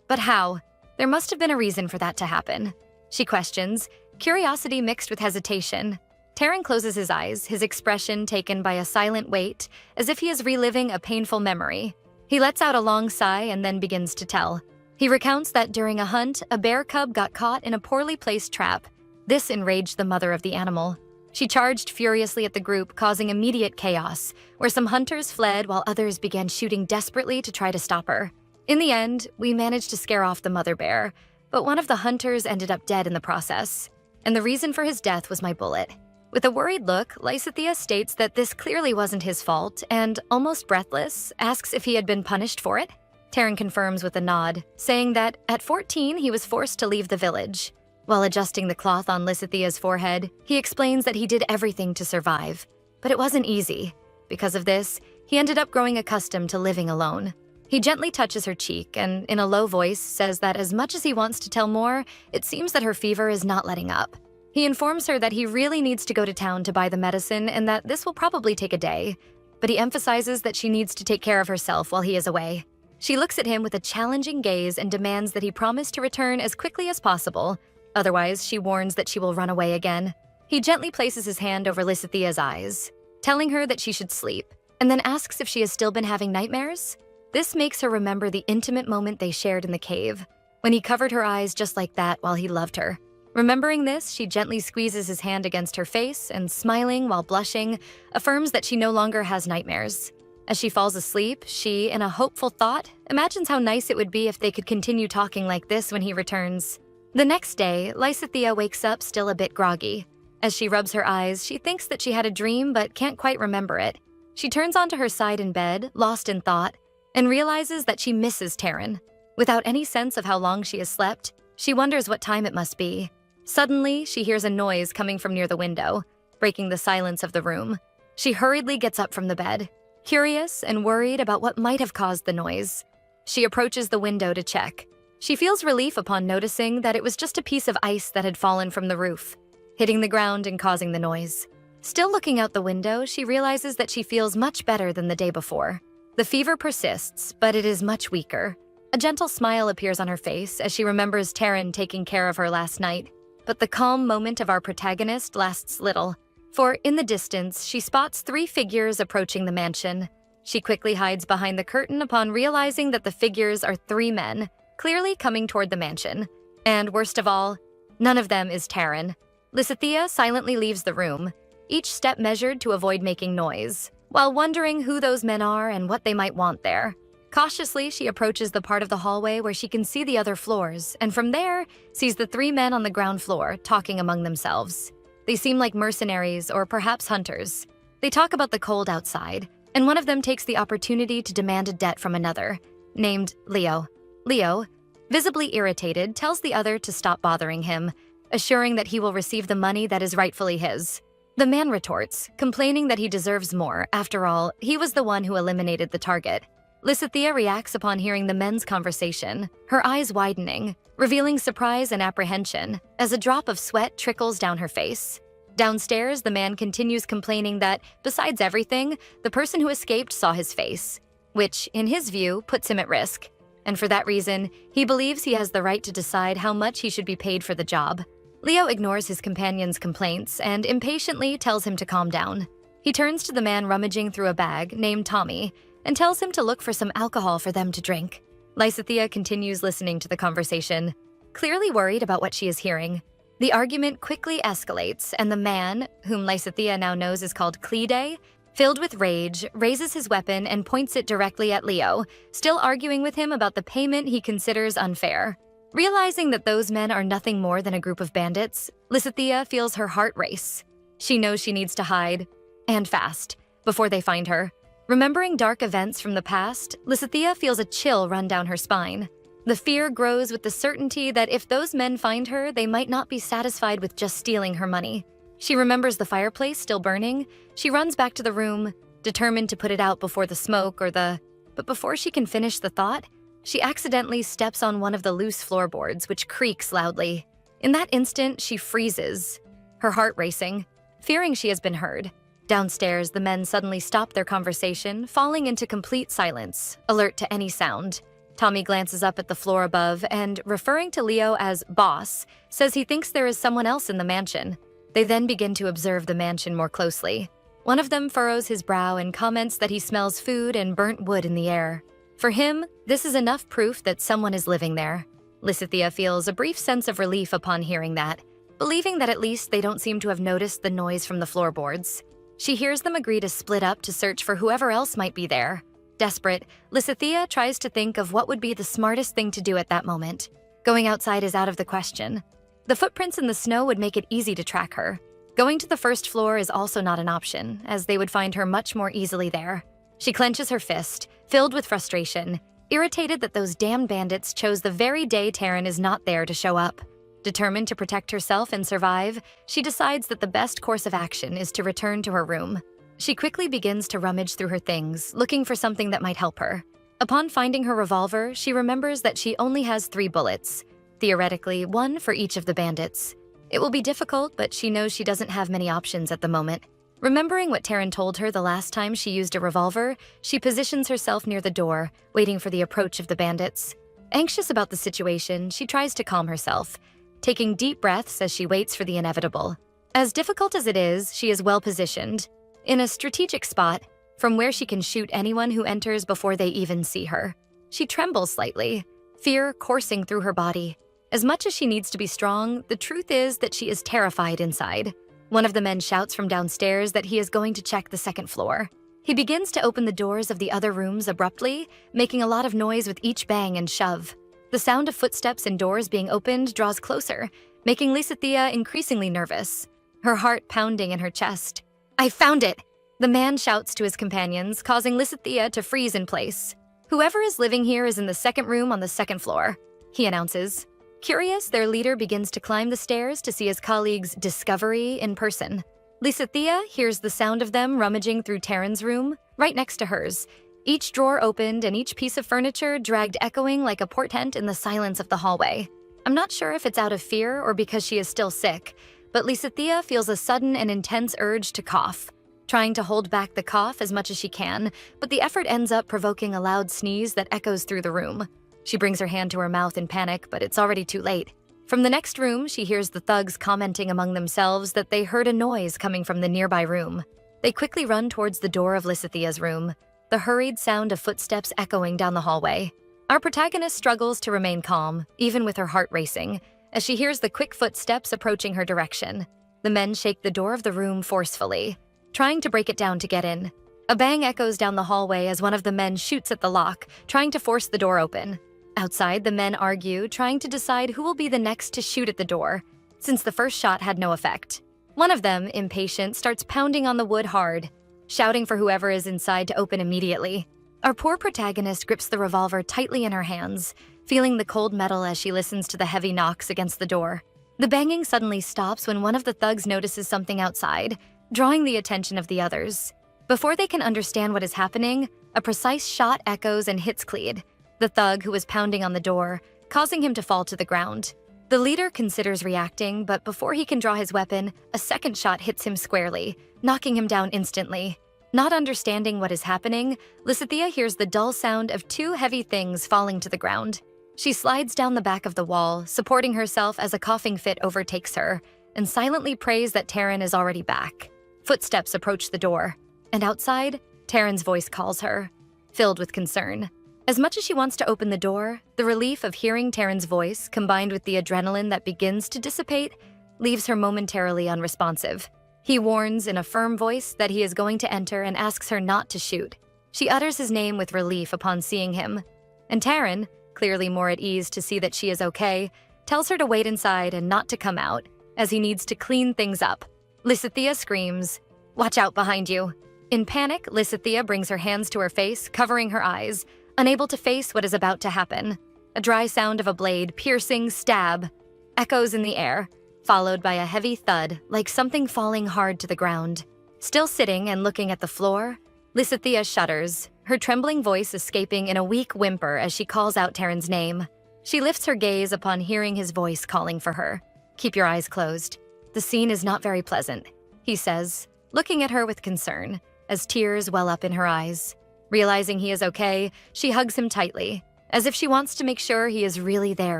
"But how? There must have been a reason for that to happen." She questions, curiosity mixed with hesitation. Taran closes his eyes, his expression taken by a silent weight, as if he is reliving a painful memory. He lets out a long sigh and then begins to tell. He recounts that during a hunt, a bear cub got caught in a poorly placed trap. This enraged the mother of the animal. She charged furiously at the group, causing immediate chaos, where some hunters fled while others began shooting desperately to try to stop her. In the end, we managed to scare off the mother bear, but one of the hunters ended up dead in the process, and the reason for his death was my bullet. With a worried look, Lissa states that this clearly wasn't his fault and, almost breathless, asks if he had been punished for it. Taran confirms with a nod, saying that at 14 he was forced to leave the village. While adjusting the cloth on Lissa's forehead, he explains that he did everything to survive. But it wasn't easy. Because of this, he ended up growing accustomed to living alone. He gently touches her cheek and, in a low voice, says that as much as he wants to tell more, it seems that her fever is not letting up. He informs her that he really needs to go to town to buy the medicine and that this will probably take a day, but he emphasizes that she needs to take care of herself while he is away. She looks at him with a challenging gaze and demands that he promise to return as quickly as possible. Otherwise, she warns that she will run away again. He gently places his hand over Lissa's eyes, telling her that she should sleep, and then asks if she has still been having nightmares. This makes her remember the intimate moment they shared in the cave, when he covered her eyes just like that while he loved her. Remembering this, she gently squeezes his hand against her face and, smiling while blushing, affirms that she no longer has nightmares. As she falls asleep, she, in a hopeful thought, imagines how nice it would be if they could continue talking like this when he returns. The next day, Lissa wakes up still a bit groggy. As she rubs her eyes, she thinks that she had a dream but can't quite remember it. She turns onto her side in bed, lost in thought, and realizes that she misses Taran. Without any sense of how long she has slept, she wonders what time it must be. Suddenly, she hears a noise coming from near the window, breaking the silence of the room. She hurriedly gets up from the bed, curious and worried about what might have caused the noise. She approaches the window to check. She feels relief upon noticing that it was just a piece of ice that had fallen from the roof, hitting the ground and causing the noise. Still looking out the window, she realizes that she feels much better than the day before. The fever persists, but it is much weaker. A gentle smile appears on her face as she remembers Taran taking care of her last night. But the calm moment of our protagonist lasts little, for in the distance, she spots 3 figures approaching the mansion. She quickly hides behind the curtain upon realizing that the figures are 3 men, clearly coming toward the mansion. And worst of all, none of them is Taran. Lissa silently leaves the room, each step measured to avoid making noise, while wondering who those men are and what they might want there. Cautiously, she approaches the part of the hallway where she can see the other floors, and from there, sees the three men on the ground floor talking among themselves. They seem like mercenaries or perhaps hunters. They talk about the cold outside, and one of them takes the opportunity to demand a debt from another, named Leo. Leo, visibly irritated, tells the other to stop bothering him, assuring that he will receive the money that is rightfully his. The man retorts, complaining that he deserves more. After all, he was the one who eliminated the target. Lissa reacts upon hearing the men's conversation, her eyes widening, revealing surprise and apprehension as a drop of sweat trickles down her face. Downstairs, the man continues complaining that, besides everything, the person who escaped saw his face, which, in his view, puts him at risk. And for that reason, he believes he has the right to decide how much he should be paid for the job. Leo ignores his companion's complaints and impatiently tells him to calm down. He turns to the man rummaging through a bag, named Tommy, and tells him to look for some alcohol for them to drink. Lissa continues listening to the conversation, clearly worried about what she is hearing. The argument quickly escalates, and the man, whom Lissa now knows is called Clede, filled with rage, raises his weapon and points it directly at Leo, still arguing with him about the payment he considers unfair. Realizing that those men are nothing more than a group of bandits, Lissa feels her heart race. She knows she needs to hide, and fast, before they find her. Remembering dark events from the past, Lissa feels a chill run down her spine. The fear grows with the certainty that if those men find her, they might not be satisfied with just stealing her money. She remembers the fireplace still burning. She runs back to the room, determined to put it out before the smoke or the... But before she can finish the thought, she accidentally steps on one of the loose floorboards, which creaks loudly. In that instant, she freezes, her heart racing, fearing she has been heard. Downstairs, the men suddenly stop their conversation, falling into complete silence, alert to any sound. Tommy glances up at the floor above and, referring to Leo as boss, says he thinks there is someone else in the mansion. They then begin to observe the mansion more closely. One of them furrows his brow and comments that he smells food and burnt wood in the air. For him, this is enough proof that someone is living there. Lissa feels a brief sense of relief upon hearing that, believing that at least they don't seem to have noticed the noise from the floorboards. She hears them agree to split up to search for whoever else might be there. Desperate, Lissa tries to think of what would be the smartest thing to do at that moment. Going outside is out of the question. The footprints in the snow would make it easy to track her. Going to the first floor is also not an option, as they would find her much more easily there. She clenches her fist, filled with frustration, irritated that those damned bandits chose the very day Taran is not there to show up. Determined to protect herself and survive, she decides that the best course of action is to return to her room. She quickly begins to rummage through her things, looking for something that might help her. Upon finding her revolver, she remembers that she only has 3 bullets, theoretically 1 for each of the bandits. It will be difficult, but she knows she doesn't have many options at the moment. Remembering what Taran told her the last time she used a revolver, she positions herself near the door, waiting for the approach of the bandits. Anxious about the situation, she tries to calm herself, taking deep breaths as she waits for the inevitable. As difficult as it is, she is well positioned, in a strategic spot, from where she can shoot anyone who enters before they even see her. She trembles slightly, fear coursing through her body. As much as she needs to be strong, the truth is that she is terrified inside. One of the men shouts from downstairs that he is going to check the second floor. He begins to open the doors of the other rooms abruptly, making a lot of noise with each bang and shove. The sound of footsteps and doors being opened draws closer, making Lissa increasingly nervous, her heart pounding in her chest. "I found it!" The man shouts to his companions, causing Lissa to freeze in place. "Whoever is living here is in the second room on the second floor," he announces. Curious, their leader begins to climb the stairs to see his colleague's discovery in person. Lissa hears the sound of them rummaging through Taran's room, right next to hers. Each drawer opened and each piece of furniture dragged echoing like a portent in the silence of the hallway. I'm not sure if it's out of fear or because she is still sick, but Lissa feels a sudden and intense urge to cough, trying to hold back the cough as much as she can, but the effort ends up provoking a loud sneeze that echoes through the room. She brings her hand to her mouth in panic, but it's already too late. From the next room, she hears the thugs commenting among themselves that they heard a noise coming from the nearby room. They quickly run towards the door of Lissa room, the hurried sound of footsteps echoing down the hallway. Our protagonist struggles to remain calm, even with her heart racing, as she hears the quick footsteps approaching her direction. The men shake the door of the room forcefully, trying to break it down to get in. A bang echoes down the hallway as one of the men shoots at the lock, trying to force the door open. Outside, the men argue, trying to decide who will be the next to shoot at the door, since the first shot had no effect. One of them, impatient, starts pounding on the wood hard, shouting for whoever is inside to open immediately. Our poor protagonist grips the revolver tightly in her hands, feeling the cold metal as she listens to the heavy knocks against the door. The banging suddenly stops when one of the thugs notices something outside, drawing the attention of the others. Before they can understand what is happening, a precise shot echoes and hits Cleed, the thug who was pounding on the door, causing him to fall to the ground. The leader considers reacting, but before he can draw his weapon, a second shot hits him squarely, knocking him down instantly. Not understanding what is happening, Lissa hears the dull sound of two heavy things falling to the ground. She slides down the back of the wall, supporting herself as a coughing fit overtakes her, and silently prays that Taran is already back. Footsteps approach the door, and outside, Taran's voice calls her, filled with concern. As much as she wants to open the door, the relief of hearing Taran's voice, combined with the adrenaline that begins to dissipate, leaves her momentarily unresponsive. He warns in a firm voice that he is going to enter and asks her not to shoot. She utters his name with relief upon seeing him, and Taran, clearly more at ease to see that she is okay, tells her to wait inside and not to come out, as he needs to clean things up. Lissa screams, "Watch out behind you." In panic, Lissa brings her hands to her face, covering her eyes, unable to face what is about to happen. A dry sound of a blade piercing stab echoes in the air, followed by a heavy thud, like something falling hard to the ground. Still sitting and looking at the floor, Lissa shudders, her trembling voice escaping in a weak whimper as she calls out Taran's name. She lifts her gaze upon hearing his voice calling for her. "Keep your eyes closed. The scene is not very pleasant," he says, looking at her with concern, as tears well up in her eyes. Realizing he is okay, she hugs him tightly, as if she wants to make sure he is really there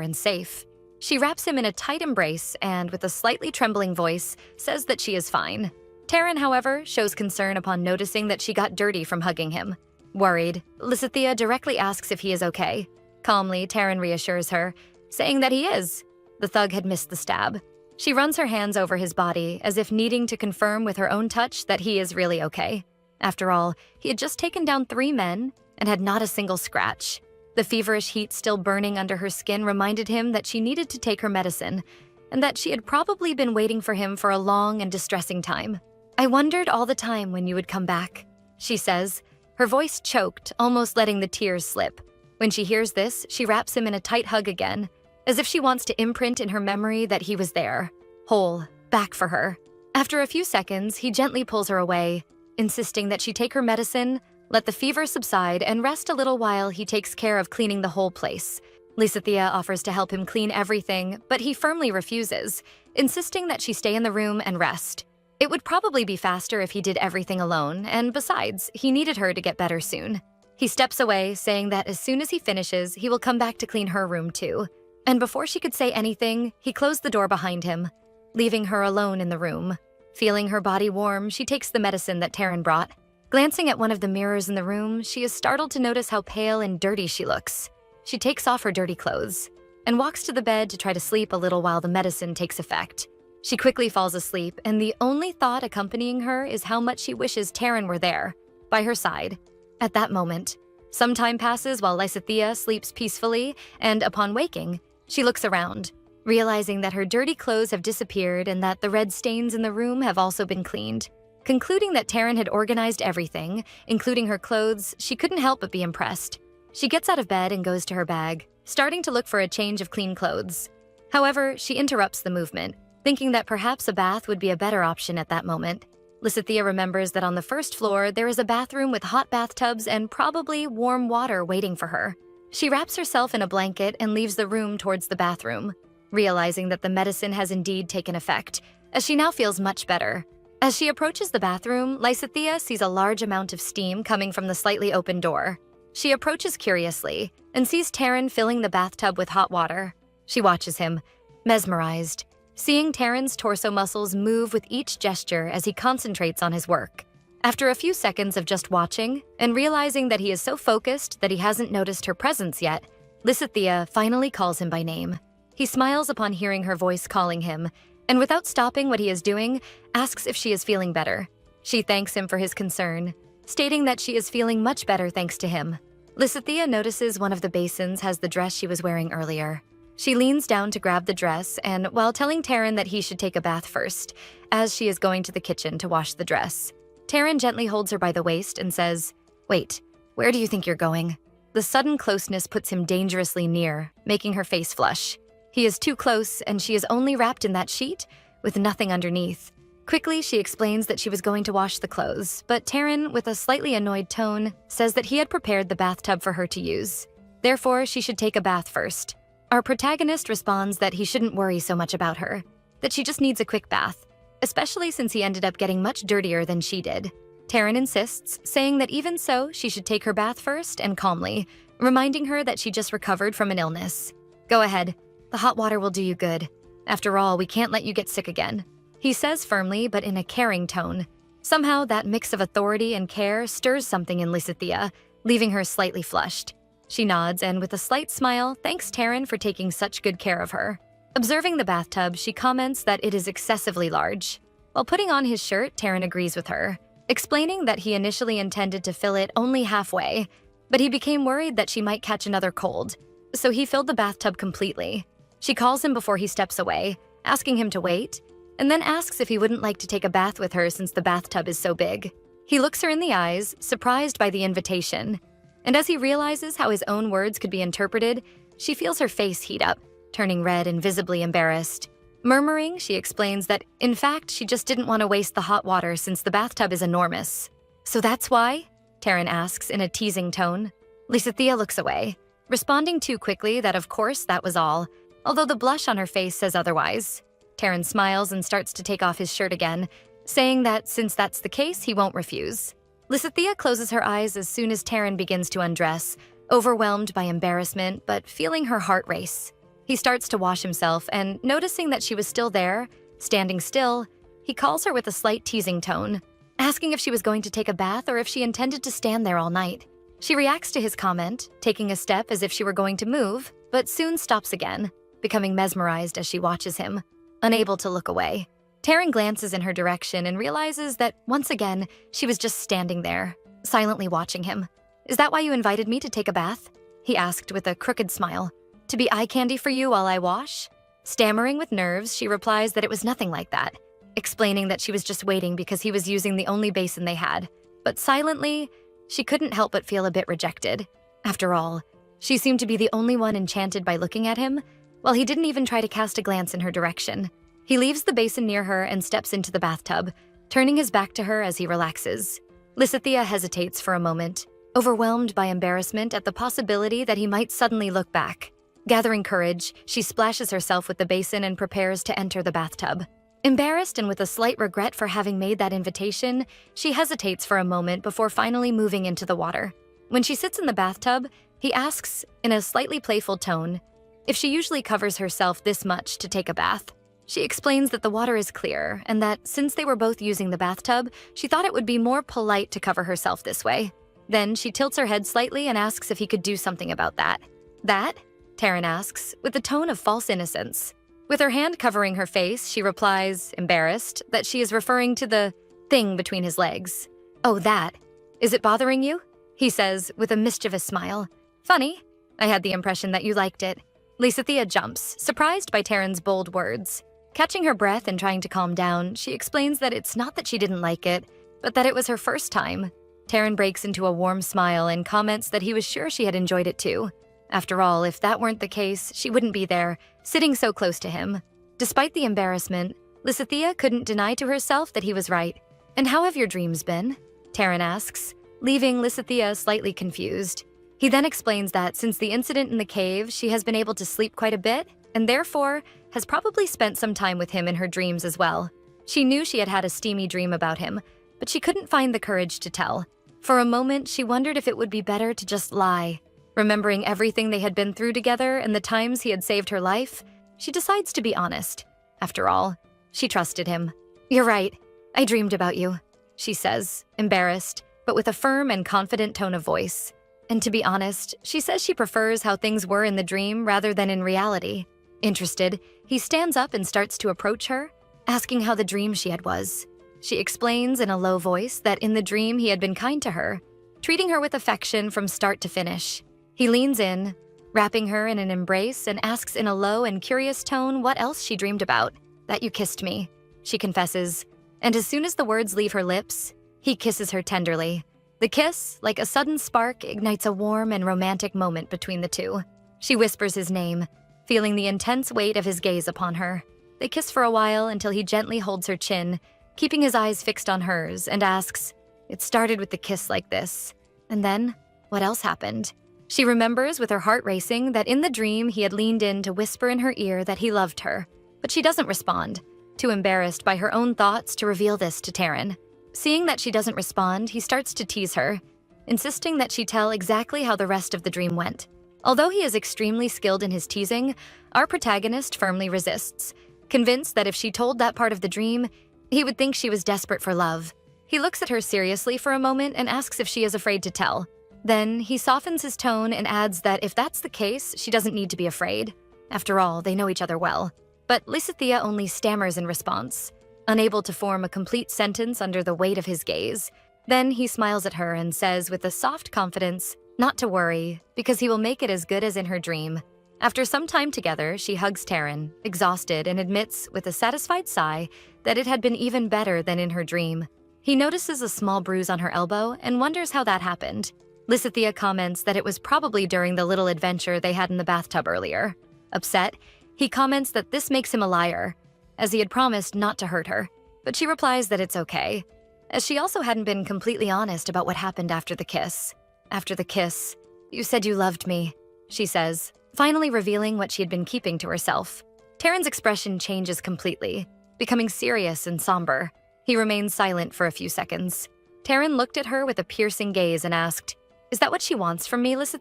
and safe. She wraps him in a tight embrace and, with a slightly trembling voice, says that she is fine. Taran, however, shows concern upon noticing that she got dirty from hugging him. Worried, Lissa directly asks if he is okay. Calmly, Taran reassures her, saying that he is. The thug had missed the stab. She runs her hands over his body, as if needing to confirm with her own touch that he is really okay. After all, he had just taken down 3 men and had not a single scratch. The feverish heat still burning under her skin reminded him that she needed to take her medicine, and that she had probably been waiting for him for a long and distressing time. "I wondered all the time when you would come back," she says, her voice choked, almost letting the tears slip. When she hears this, she wraps him in a tight hug again, as if she wants to imprint in her memory that he was there, whole, back for her. After a few seconds, he gently pulls her away, insisting that she take her medicine, let the fever subside, and rest a little while he takes care of cleaning the whole place. Lissa offers to help him clean everything, but he firmly refuses, insisting that she stay in the room and rest. It would probably be faster if he did everything alone, and besides, he needed her to get better soon. He steps away, saying that as soon as he finishes, he will come back to clean her room too. And before she could say anything, he closed the door behind him, leaving her alone in the room. Feeling her body warm, she takes the medicine that Taran brought. Glancing at one of the mirrors in the room, she is startled to notice how pale and dirty she looks. She takes off her dirty clothes and walks to the bed to try to sleep a little while the medicine takes effect. She quickly falls asleep, and the only thought accompanying her is how much she wishes Taran were there, by her side, at that moment. Some time passes while Lissa sleeps peacefully, and upon waking, she looks around, realizing that her dirty clothes have disappeared and that the red stains in the room have also been cleaned. Concluding that Taran had organized everything, including her clothes, she couldn't help but be impressed. She gets out of bed and goes to her bag, starting to look for a change of clean clothes. However, she interrupts the movement, thinking that perhaps a bath would be a better option at that moment. Lissa remembers that on the first floor, there is a bathroom with hot bathtubs and probably warm water waiting for her. She wraps herself in a blanket and leaves the room towards the bathroom, realizing that the medicine has indeed taken effect, as she now feels much better. As she approaches the bathroom, Lissa sees a large amount of steam coming from the slightly open door. She approaches curiously and sees Taran filling the bathtub with hot water. She watches him, mesmerized, seeing Taran's torso muscles move with each gesture as he concentrates on his work. After a few seconds of just watching, and realizing that he is so focused that he hasn't noticed her presence yet, Lissa finally calls him by name. He smiles upon hearing her voice calling him, and without stopping what he is doing, asks if she is feeling better. She thanks him for his concern, stating that she is feeling much better thanks to him. Lissa notices one of the basins has the dress she was wearing earlier. She leans down to grab the dress, and while telling Taran that he should take a bath first, as she is going to the kitchen to wash the dress, Taran gently holds her by the waist and says, "Wait, where do you think you're going?" The sudden closeness puts him dangerously near, making her face flush. He is too close, and she is only wrapped in that sheet, with nothing underneath. Quickly, she explains that she was going to wash the clothes, but Taran, with a slightly annoyed tone, says that he had prepared the bathtub for her to use. Therefore, she should take a bath first. Our protagonist responds that he shouldn't worry so much about her, that she just needs a quick bath, especially since he ended up getting much dirtier than she did. Taran insists, saying that even so, she should take her bath first and calmly, reminding her that she just recovered from an illness. "Go ahead. The hot water will do you good. After all, we can't let you get sick again," he says firmly but in a caring tone. Somehow, that mix of authority and care stirs something in Lissa, leaving her slightly flushed. She nods and, with a slight smile, thanks Taran for taking such good care of her. Observing the bathtub, she comments that it is excessively large. While putting on his shirt, Taran agrees with her, explaining that he initially intended to fill it only halfway, but he became worried that she might catch another cold, so he filled the bathtub completely. She calls him before he steps away, asking him to wait, and then asks if he wouldn't like to take a bath with her since the bathtub is so big. He looks her in the eyes, surprised by the invitation, and as he realizes how his own words could be interpreted, she feels her face heat up, turning red and visibly embarrassed. Murmuring, she explains that, in fact, she just didn't want to waste the hot water since the bathtub is enormous. "So that's why?" Taran asks in a teasing tone. Lissa looks away, responding too quickly that of course that was all, although the blush on her face says otherwise. Taran smiles and starts to take off his shirt again, saying that since that's the case, he won't refuse. Lissa closes her eyes as soon as Taran begins to undress, overwhelmed by embarrassment but feeling her heart race. He starts to wash himself, and noticing that she was still there, standing still, he calls her with a slight teasing tone, asking if she was going to take a bath or if she intended to stand there all night. She reacts to his comment, taking a step as if she were going to move, but soon stops again, becoming mesmerized as she watches him, unable to look away. Taran glances in her direction and realizes that, once again, she was just standing there, silently watching him. "Is that why you invited me to take a bath?" he asked with a crooked smile. "To be eye candy for you while I wash?" Stammering with nerves, she replies that it was nothing like that, explaining that she was just waiting because he was using the only basin they had. But silently, she couldn't help but feel a bit rejected. After all, she seemed to be the only one enchanted by looking at him, while he didn't even try to cast a glance in her direction. He leaves the basin near her and steps into the bathtub, turning his back to her as he relaxes. Lissa hesitates for a moment, overwhelmed by embarrassment at the possibility that he might suddenly look back. Gathering courage, she splashes herself with the basin and prepares to enter the bathtub. Embarrassed and with a slight regret for having made that invitation, she hesitates for a moment before finally moving into the water. When she sits in the bathtub, he asks, in a slightly playful tone, if she usually covers herself this much to take a bath. She explains that the water is clear and that since they were both using the bathtub, she thought it would be more polite to cover herself this way. Then she tilts her head slightly and asks if he could do something about that. "That?" Taran asks, with a tone of false innocence. With her hand covering her face, she replies, embarrassed, that she is referring to the thing between his legs. "Oh, that. Is it bothering you?" he says with a mischievous smile. "Funny. I had the impression that you liked it." Lissa jumps, surprised by Taran's bold words. Catching her breath and trying to calm down, she explains that it's not that she didn't like it, but that it was her first time. Taran breaks into a warm smile and comments that he was sure she had enjoyed it too. After all, if that weren't the case, she wouldn't be there, sitting so close to him. Despite the embarrassment, Lissa couldn't deny to herself that he was right. "And how have your dreams been?" Taran asks, leaving Lissa slightly confused. He then explains that since the incident in the cave, she has been able to sleep quite a bit, and therefore has probably spent some time with him in her dreams as well. She knew she had had a steamy dream about him, but she couldn't find the courage to tell. For a moment, she wondered if it would be better to just lie. Remembering everything they had been through together and the times he had saved her life, she decides to be honest. After all, she trusted him. "You're right. I dreamed about you," she says, embarrassed, but with a firm and confident tone of voice. And to be honest, she says she prefers how things were in the dream rather than in reality. Interested, he stands up and starts to approach her, asking how the dream she had was. she explains in a low voice that in the dream he had been kind to her, treating her with affection from start to finish. He leans in, wrapping her in an embrace, and asks in a low and curious tone what else she dreamed about. "That you kissed me," she confesses, and as soon as the words leave her lips, he kisses her tenderly. The kiss, like a sudden spark, ignites a warm and romantic moment between the two. She whispers his name, feeling the intense weight of his gaze upon her. They kiss for a while until he gently holds her chin, keeping his eyes fixed on hers, and asks, "It started with the kiss like this. And then, what else happened?" She remembers with her heart racing that in the dream he had leaned in to whisper in her ear that he loved her, but she doesn't respond, too embarrassed by her own thoughts to reveal this to Taran. Seeing that she doesn't respond, he starts to tease her, insisting that she tell exactly how the rest of the dream went. Although he is extremely skilled in his teasing, our protagonist firmly resists, convinced that if she told that part of the dream, he would think she was desperate for love. He looks at her seriously for a moment and asks if she is afraid to tell. Then, he softens his tone and adds that if that's the case, she doesn't need to be afraid. After all, they know each other well. But Lissa only stammers in response, unable to form a complete sentence under the weight of his gaze. Then he smiles at her and says with a soft confidence, not to worry, because he will make it as good as in her dream. After some time together, she hugs Taran, exhausted, and admits, with a satisfied sigh, that it had been even better than in her dream. He notices a small bruise on her elbow and wonders how that happened. Lissa comments that it was probably during the little adventure they had in the bathtub earlier. Upset, he comments that this makes him a liar, as he had promised not to hurt her, but she replies that it's okay, as she also hadn't been completely honest about what happened after the kiss. "After the kiss, you said you loved me," she says, finally revealing what she had been keeping to herself. Taran's expression changes completely, becoming serious and somber. He remains silent for a few seconds. Taran looked at her with a piercing gaze and asked, "Is that what she wants from me, Lissa?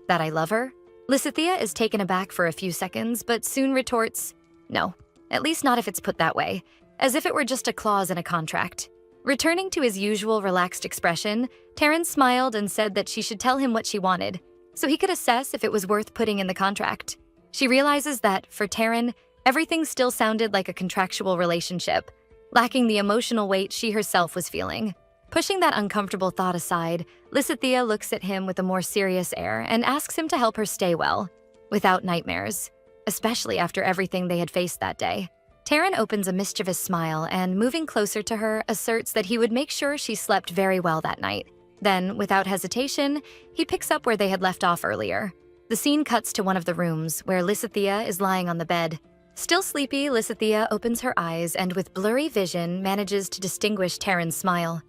That I love her?" Lissa is taken aback for a few seconds, but soon retorts, "No, at least not if it's put that way, as if it were just a clause in a contract." Returning to his usual relaxed expression, Taran smiled and said that she should tell him what she wanted, so he could assess if it was worth putting in the contract. She realizes that, for Taran, everything still sounded like a contractual relationship, lacking the emotional weight she herself was feeling. Pushing that uncomfortable thought aside, Lissa looks at him with a more serious air and asks him to help her stay well, without nightmares, especially after everything they had faced that day. Taran opens a mischievous smile and, moving closer to her, asserts that he would make sure she slept very well that night. Then, without hesitation, he picks up where they had left off earlier. The scene cuts to one of the rooms, where Lissa is lying on the bed. Still sleepy, Lissa opens her eyes and, with blurry vision, manages to distinguish Taran's smile.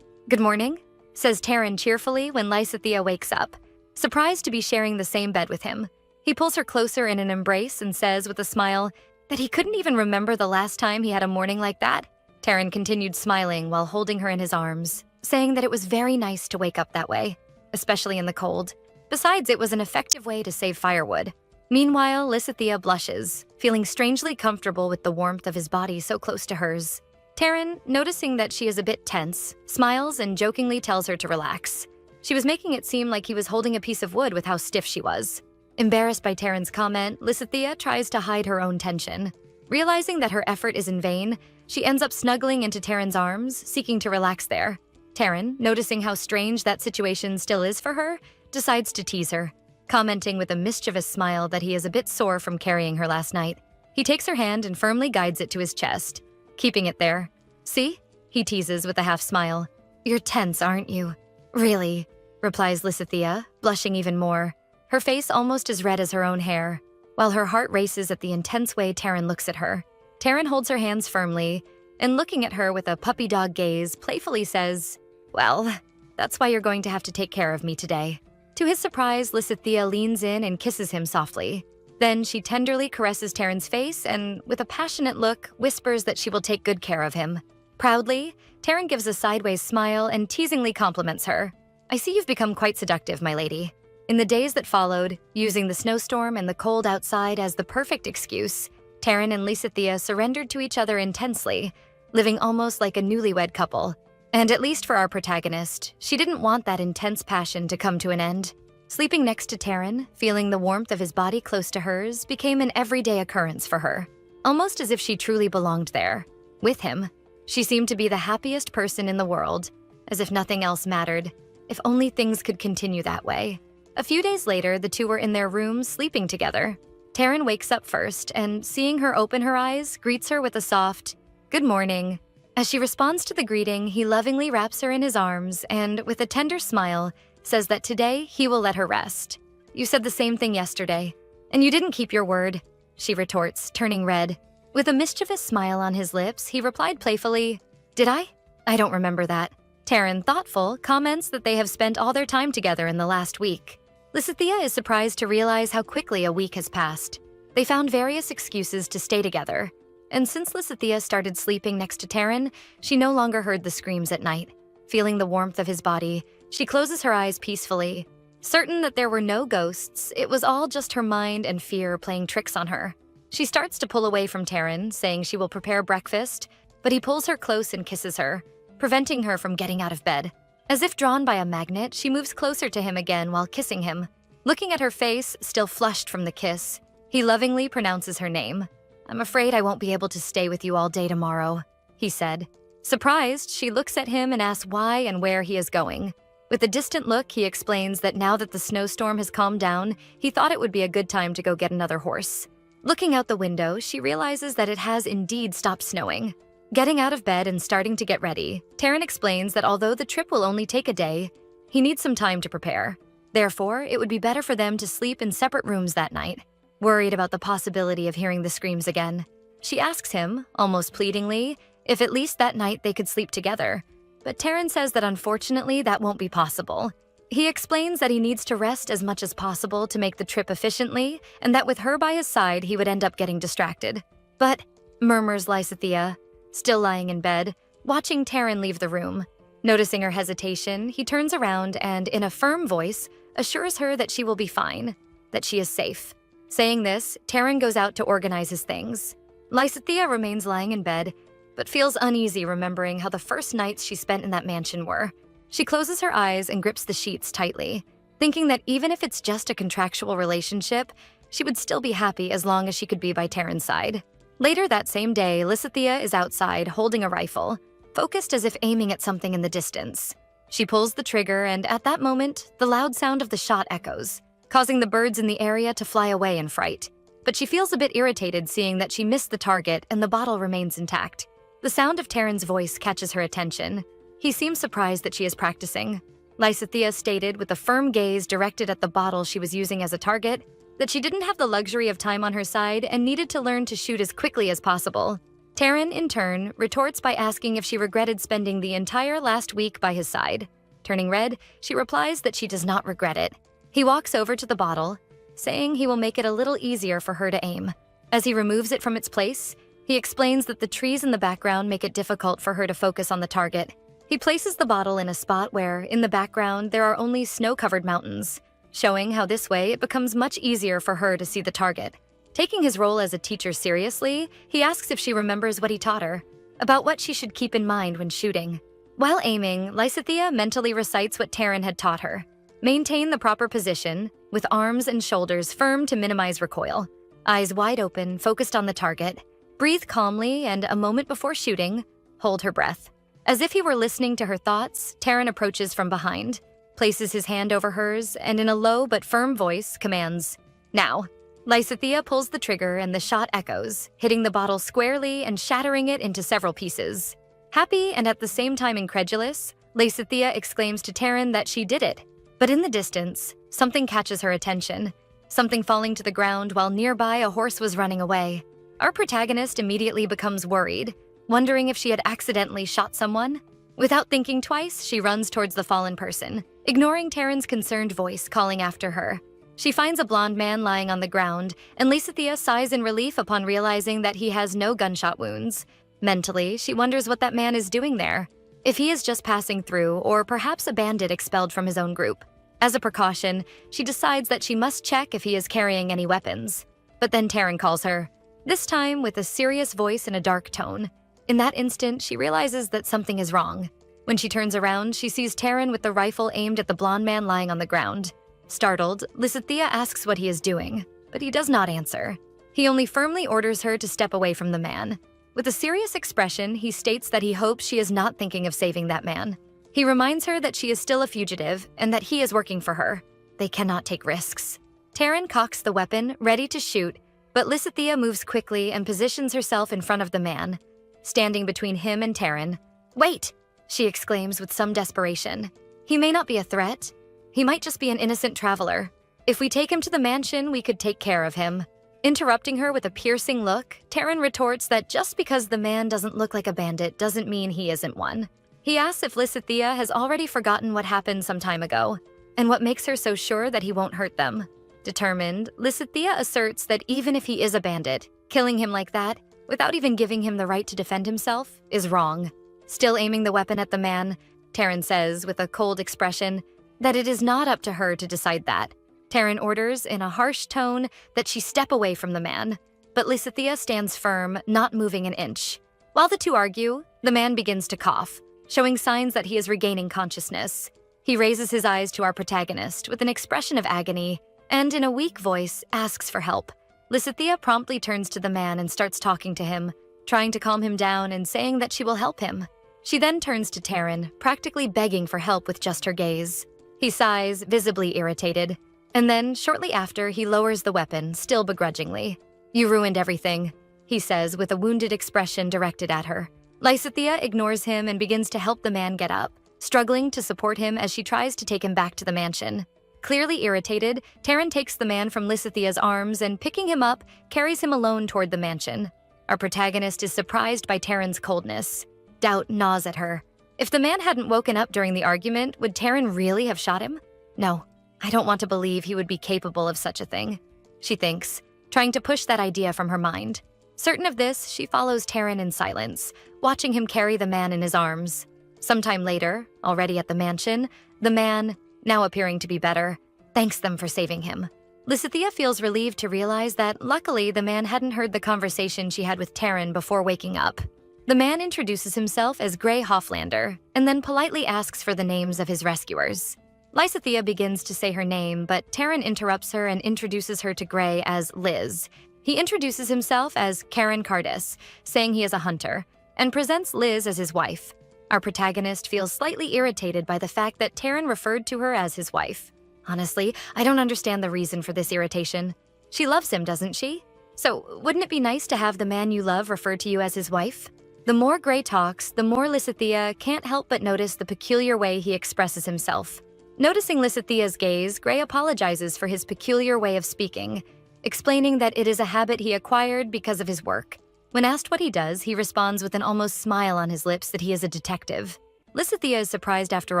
"Good morning," says Taran cheerfully when Lissa wakes up, surprised to be sharing the same bed with him. He pulls her closer in an embrace and says with a smile that he couldn't even remember the last time he had a morning like that. Taran continued smiling while holding her in his arms, saying that it was very nice to wake up that way, especially in the cold. Besides, it was an effective way to save firewood. Meanwhile, Lissa blushes, feeling strangely comfortable with the warmth of his body so close to hers. Taran, noticing that she is a bit tense, smiles and jokingly tells her to relax. She was making it seem like he was holding a piece of wood with how stiff she was. Embarrassed by Taran's comment, Lissa tries to hide her own tension. Realizing that her effort is in vain, she ends up snuggling into Taran's arms, seeking to relax there. Taran, noticing how strange that situation still is for her, decides to tease her, commenting with a mischievous smile that he is a bit sore from carrying her last night. He takes her hand and firmly guides it to his chest, keeping it there. "See?" he teases with a half smile. "You're tense, aren't you?" "Really?" replies Lissa, blushing even more, her face almost as red as her own hair, while her heart races at the intense way Taran looks at her. Taran holds her hands firmly, and looking at her with a puppy dog gaze, playfully says, "Well, that's why you're going to have to take care of me today." To his surprise, Lissa leans in and kisses him softly. Then she tenderly caresses Taran's face and, with a passionate look, whispers that she will take good care of him. Proudly, Taran gives a sideways smile and teasingly compliments her. "I see you've become quite seductive, my lady." In the days that followed, using the snowstorm and the cold outside as the perfect excuse, Taran and Lissa surrendered to each other intensely, living almost like a newlywed couple. And at least for our protagonist, she didn't want that intense passion to come to an end. Sleeping next to Taran, feeling the warmth of his body close to hers, became an everyday occurrence for her, almost as if she truly belonged there, with him. She seemed to be the happiest person in the world, as if nothing else mattered. If only things could continue that way. A few days later, the two were in their room sleeping together. Taran wakes up first and, seeing her open her eyes, greets her with a soft, "Good morning." As she responds to the greeting, he lovingly wraps her in his arms and, with a tender smile, says that today he will let her rest. "You said the same thing yesterday, and you didn't keep your word," she retorts, turning red. With a mischievous smile on his lips, he replied playfully, "Did I? I don't remember that." Taran, thoughtful, comments that they have spent all their time together in the last week. Lissa is surprised to realize how quickly a week has passed. They found various excuses to stay together, and since Lissa started sleeping next to Taran, she no longer heard the screams at night. Feeling the warmth of his body, she closes her eyes peacefully. Certain that there were no ghosts, it was all just her mind and fear playing tricks on her. She starts to pull away from Taran, saying she will prepare breakfast, but he pulls her close and kisses her, preventing her from getting out of bed. As if drawn by a magnet, she moves closer to him again while kissing him. Looking at her face, still flushed from the kiss, he lovingly pronounces her name. "I'm afraid I won't be able to stay with you all day tomorrow," he said. Surprised, she looks at him and asks why and where he is going. With a distant look, he explains that now that the snowstorm has calmed down, he thought it would be a good time to go get another horse. Looking out the window, she realizes that it has indeed stopped snowing. Getting out of bed and starting to get ready, Taran explains that although the trip will only take a day, he needs some time to prepare. Therefore, it would be better for them to sleep in separate rooms that night. Worried about the possibility of hearing the screams again, she asks him, almost pleadingly, if at least that night they could sleep together. But Taran says that unfortunately that won't be possible. He explains that he needs to rest as much as possible to make the trip efficiently, and that with her by his side, he would end up getting distracted. "But," murmurs Lissa, still lying in bed, watching Taran leave the room. Noticing her hesitation, he turns around and, in a firm voice, assures her that she will be fine, that she is safe. Saying this, Taran goes out to organize his things. Lissa remains lying in bed, but feels uneasy remembering how the first nights she spent in that mansion were. She closes her eyes and grips the sheets tightly, thinking that even if it's just a contractual relationship, she would still be happy as long as she could be by Taran's side. Later that same day, Lissa is outside holding a rifle, focused as if aiming at something in the distance. She pulls the trigger, and at that moment, the loud sound of the shot echoes, causing the birds in the area to fly away in fright. But she feels a bit irritated seeing that she missed the target and the bottle remains intact. The sound of Taran's voice catches her attention. He seems surprised that she is practicing. Lissa stated with a firm gaze directed at the bottle she was using as a target that she didn't have the luxury of time on her side and needed to learn to shoot as quickly as possible. Taran, in turn, retorts by asking if she regretted spending the entire last week by his side. Turning red, she replies that she does not regret it. He walks over to the bottle, saying he will make it a little easier for her to aim. As he removes it from its place, he explains that the trees in the background make it difficult for her to focus on the target. He places the bottle in a spot where, in the background, there are only snow-covered mountains, showing how this way it becomes much easier for her to see the target. Taking his role as a teacher seriously, he asks if she remembers what he taught her, about what she should keep in mind when shooting. While aiming, Lissa mentally recites what Taran had taught her. Maintain the proper position, with arms and shoulders firm to minimize recoil. Eyes wide open, focused on the target. Breathe calmly, and a moment before shooting, hold her breath. As if he were listening to her thoughts, Taran approaches from behind, places his hand over hers, and in a low but firm voice commands, "Now." Lissa pulls the trigger and the shot echoes, hitting the bottle squarely and shattering it into several pieces. Happy and at the same time incredulous, Lissa exclaims to Taran that she did it. But in the distance, something catches her attention, something falling to the ground while nearby a horse was running away. Our protagonist immediately becomes worried, wondering if she had accidentally shot someone. Without thinking twice, she runs towards the fallen person, ignoring Taran's concerned voice calling after her. She finds a blonde man lying on the ground, and Lissa sighs in relief upon realizing that he has no gunshot wounds. Mentally, she wonders what that man is doing there, if he is just passing through, or perhaps a bandit expelled from his own group. As a precaution, she decides that she must check if he is carrying any weapons. But then Taran calls her, this time with a serious voice and a dark tone. In that instant, she realizes that something is wrong. When she turns around, she sees Taran with the rifle aimed at the blonde man lying on the ground. Startled, Lissa asks what he is doing, but he does not answer. He only firmly orders her to step away from the man. With a serious expression, he states that he hopes she is not thinking of saving that man. He reminds her that she is still a fugitive and that he is working for her. They cannot take risks. Taran cocks the weapon, ready to shoot, but Lissa moves quickly and positions herself in front of the man, standing between him and Taran. "Wait!" she exclaims with some desperation. "He may not be a threat. He might just be an innocent traveler. If we take him to the mansion, we could take care of him." Interrupting her with a piercing look, Taran retorts that just because the man doesn't look like a bandit doesn't mean he isn't one. He asks if Lissa has already forgotten what happened some time ago, and what makes her so sure that he won't hurt them. Determined, Lissa asserts that even if he is a bandit, killing him like that, without even giving him the right to defend himself, is wrong. Still aiming the weapon at the man, Taran says, with a cold expression, that it is not up to her to decide that. Taran orders, in a harsh tone, that she step away from the man, but Lissa stands firm, not moving an inch. While the two argue, the man begins to cough, showing signs that he is regaining consciousness. He raises his eyes to our protagonist with an expression of agony, and in a weak voice, asks for help. Lissa promptly turns to the man and starts talking to him, trying to calm him down and saying that she will help him. She then turns to Taran, practically begging for help with just her gaze. He sighs, visibly irritated, and then, shortly after, he lowers the weapon, still begrudgingly. "You ruined everything," he says with a wounded expression directed at her. Lissa ignores him and begins to help the man get up, struggling to support him as she tries to take him back to the mansion. Clearly irritated, Taran takes the man from Lissa's arms and, picking him up, carries him alone toward the mansion. Our protagonist is surprised by Taran's coldness. Doubt gnaws at her. If the man hadn't woken up during the argument, would Taran really have shot him? No, I don't want to believe he would be capable of such a thing, she thinks, trying to push that idea from her mind. Certain of this, she follows Taran in silence, watching him carry the man in his arms. Sometime later, already at the mansion, the man, now appearing to be better, thanks them for saving him. Lissa feels relieved to realize that, luckily, the man hadn't heard the conversation she had with Taran before waking up. The man introduces himself as Gray Hofflander, and then politely asks for the names of his rescuers. Lissa begins to say her name, but Taran interrupts her and introduces her to Gray as Liz. He introduces himself as Karen Cardis, saying he is a hunter, and presents Liz as his wife. Our protagonist feels slightly irritated by the fact that Taran referred to her as his wife. Honestly, I don't understand the reason for this irritation. She loves him, doesn't she? So, wouldn't it be nice to have the man you love refer to you as his wife? The more Gray talks, the more Lissa can't help but notice the peculiar way he expresses himself. Noticing Lissa's gaze, Gray apologizes for his peculiar way of speaking, explaining that it is a habit he acquired because of his work. When asked what he does, he responds with an almost smile on his lips that he is a detective. Lissa is surprised after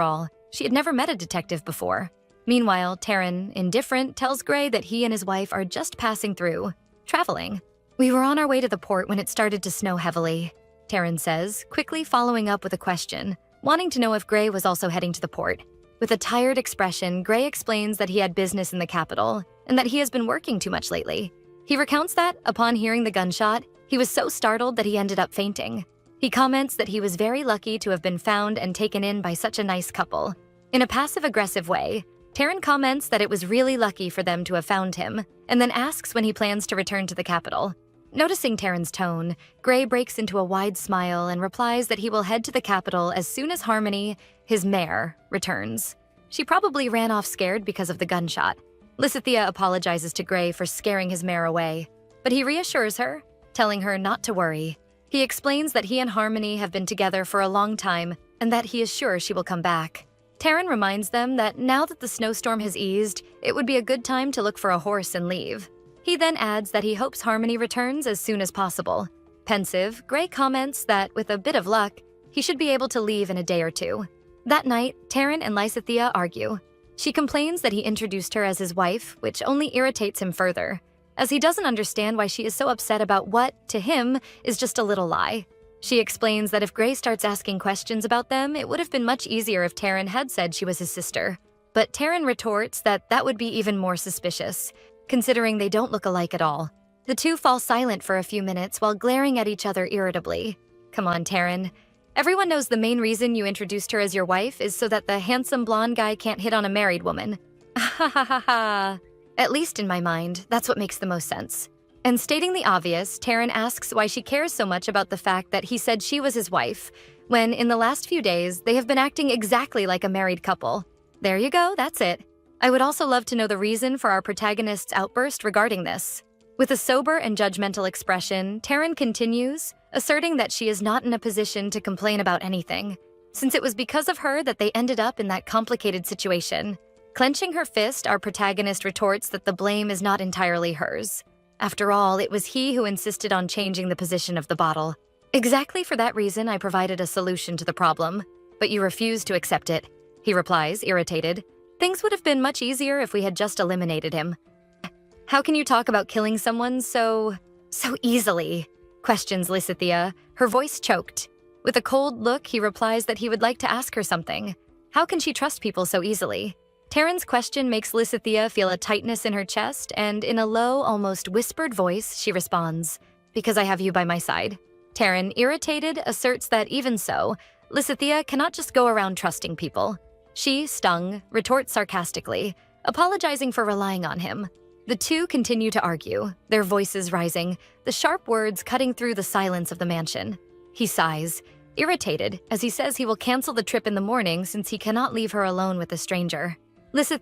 all. She had never met a detective before. Meanwhile, Taran, indifferent, tells Gray that he and his wife are just passing through, traveling. "We were on our way to the port when it started to snow heavily," Taran says, quickly following up with a question, wanting to know if Gray was also heading to the port. With a tired expression, Gray explains that he had business in the capital and that he has been working too much lately. He recounts that, upon hearing the gunshot, he was so startled that he ended up fainting. He comments that he was very lucky to have been found and taken in by such a nice couple. In a passive-aggressive way, Taran comments that it was really lucky for them to have found him, and then asks when he plans to return to the capital. Noticing Taran's tone, Gray breaks into a wide smile and replies that he will head to the capital as soon as Harmony, his mare, returns. She probably ran off scared because of the gunshot. Lissa apologizes to Gray for scaring his mare away, but he reassures her, telling her not to worry. He explains that he and Harmony have been together for a long time and that he is sure she will come back. Taran reminds them that now that the snowstorm has eased, it would be a good time to look for a horse and leave. He then adds that he hopes Harmony returns as soon as possible. Pensive, Gray comments that, with a bit of luck, he should be able to leave in a day or two. That night, Taran and Lissa argue. She complains that he introduced her as his wife, which only irritates him further, as he doesn't understand why she is so upset about what, to him, is just a little lie. She explains that if Gray starts asking questions about them, it would have been much easier if Taran had said she was his sister. But Taran retorts that that would be even more suspicious, considering they don't look alike at all. The two fall silent for a few minutes while glaring at each other irritably. Come on, Taran. Everyone knows the main reason you introduced her as your wife is so that the handsome blonde guy can't hit on a married woman. Ha ha ha ha. At least in my mind, that's what makes the most sense. And stating the obvious, Taran asks why she cares so much about the fact that he said she was his wife, when in the last few days, they have been acting exactly like a married couple. There you go, that's it. I would also love to know the reason for our protagonist's outburst regarding this. With a sober and judgmental expression, Taran continues, asserting that she is not in a position to complain about anything, since it was because of her that they ended up in that complicated situation. Clenching her fist, our protagonist retorts that the blame is not entirely hers. After all, it was he who insisted on changing the position of the bottle. Exactly for that reason, I provided a solution to the problem, but you refused to accept it, he replies, irritated. Things would have been much easier if we had just eliminated him. How can you talk about killing someone so easily? Questions Lissa, her voice choked. With a cold look, he replies that he would like to ask her something. How can she trust people so easily? Taran's question makes Lissa feel a tightness in her chest, and in a low, almost whispered voice, she responds, "Because I have you by my side." Taran, irritated, asserts that even so, Lissa cannot just go around trusting people. She, stung, retorts sarcastically, apologizing for relying on him. The two continue to argue, their voices rising, the sharp words cutting through the silence of the mansion. He sighs, irritated, as he says he will cancel the trip in the morning since he cannot leave her alone with a stranger. Lissa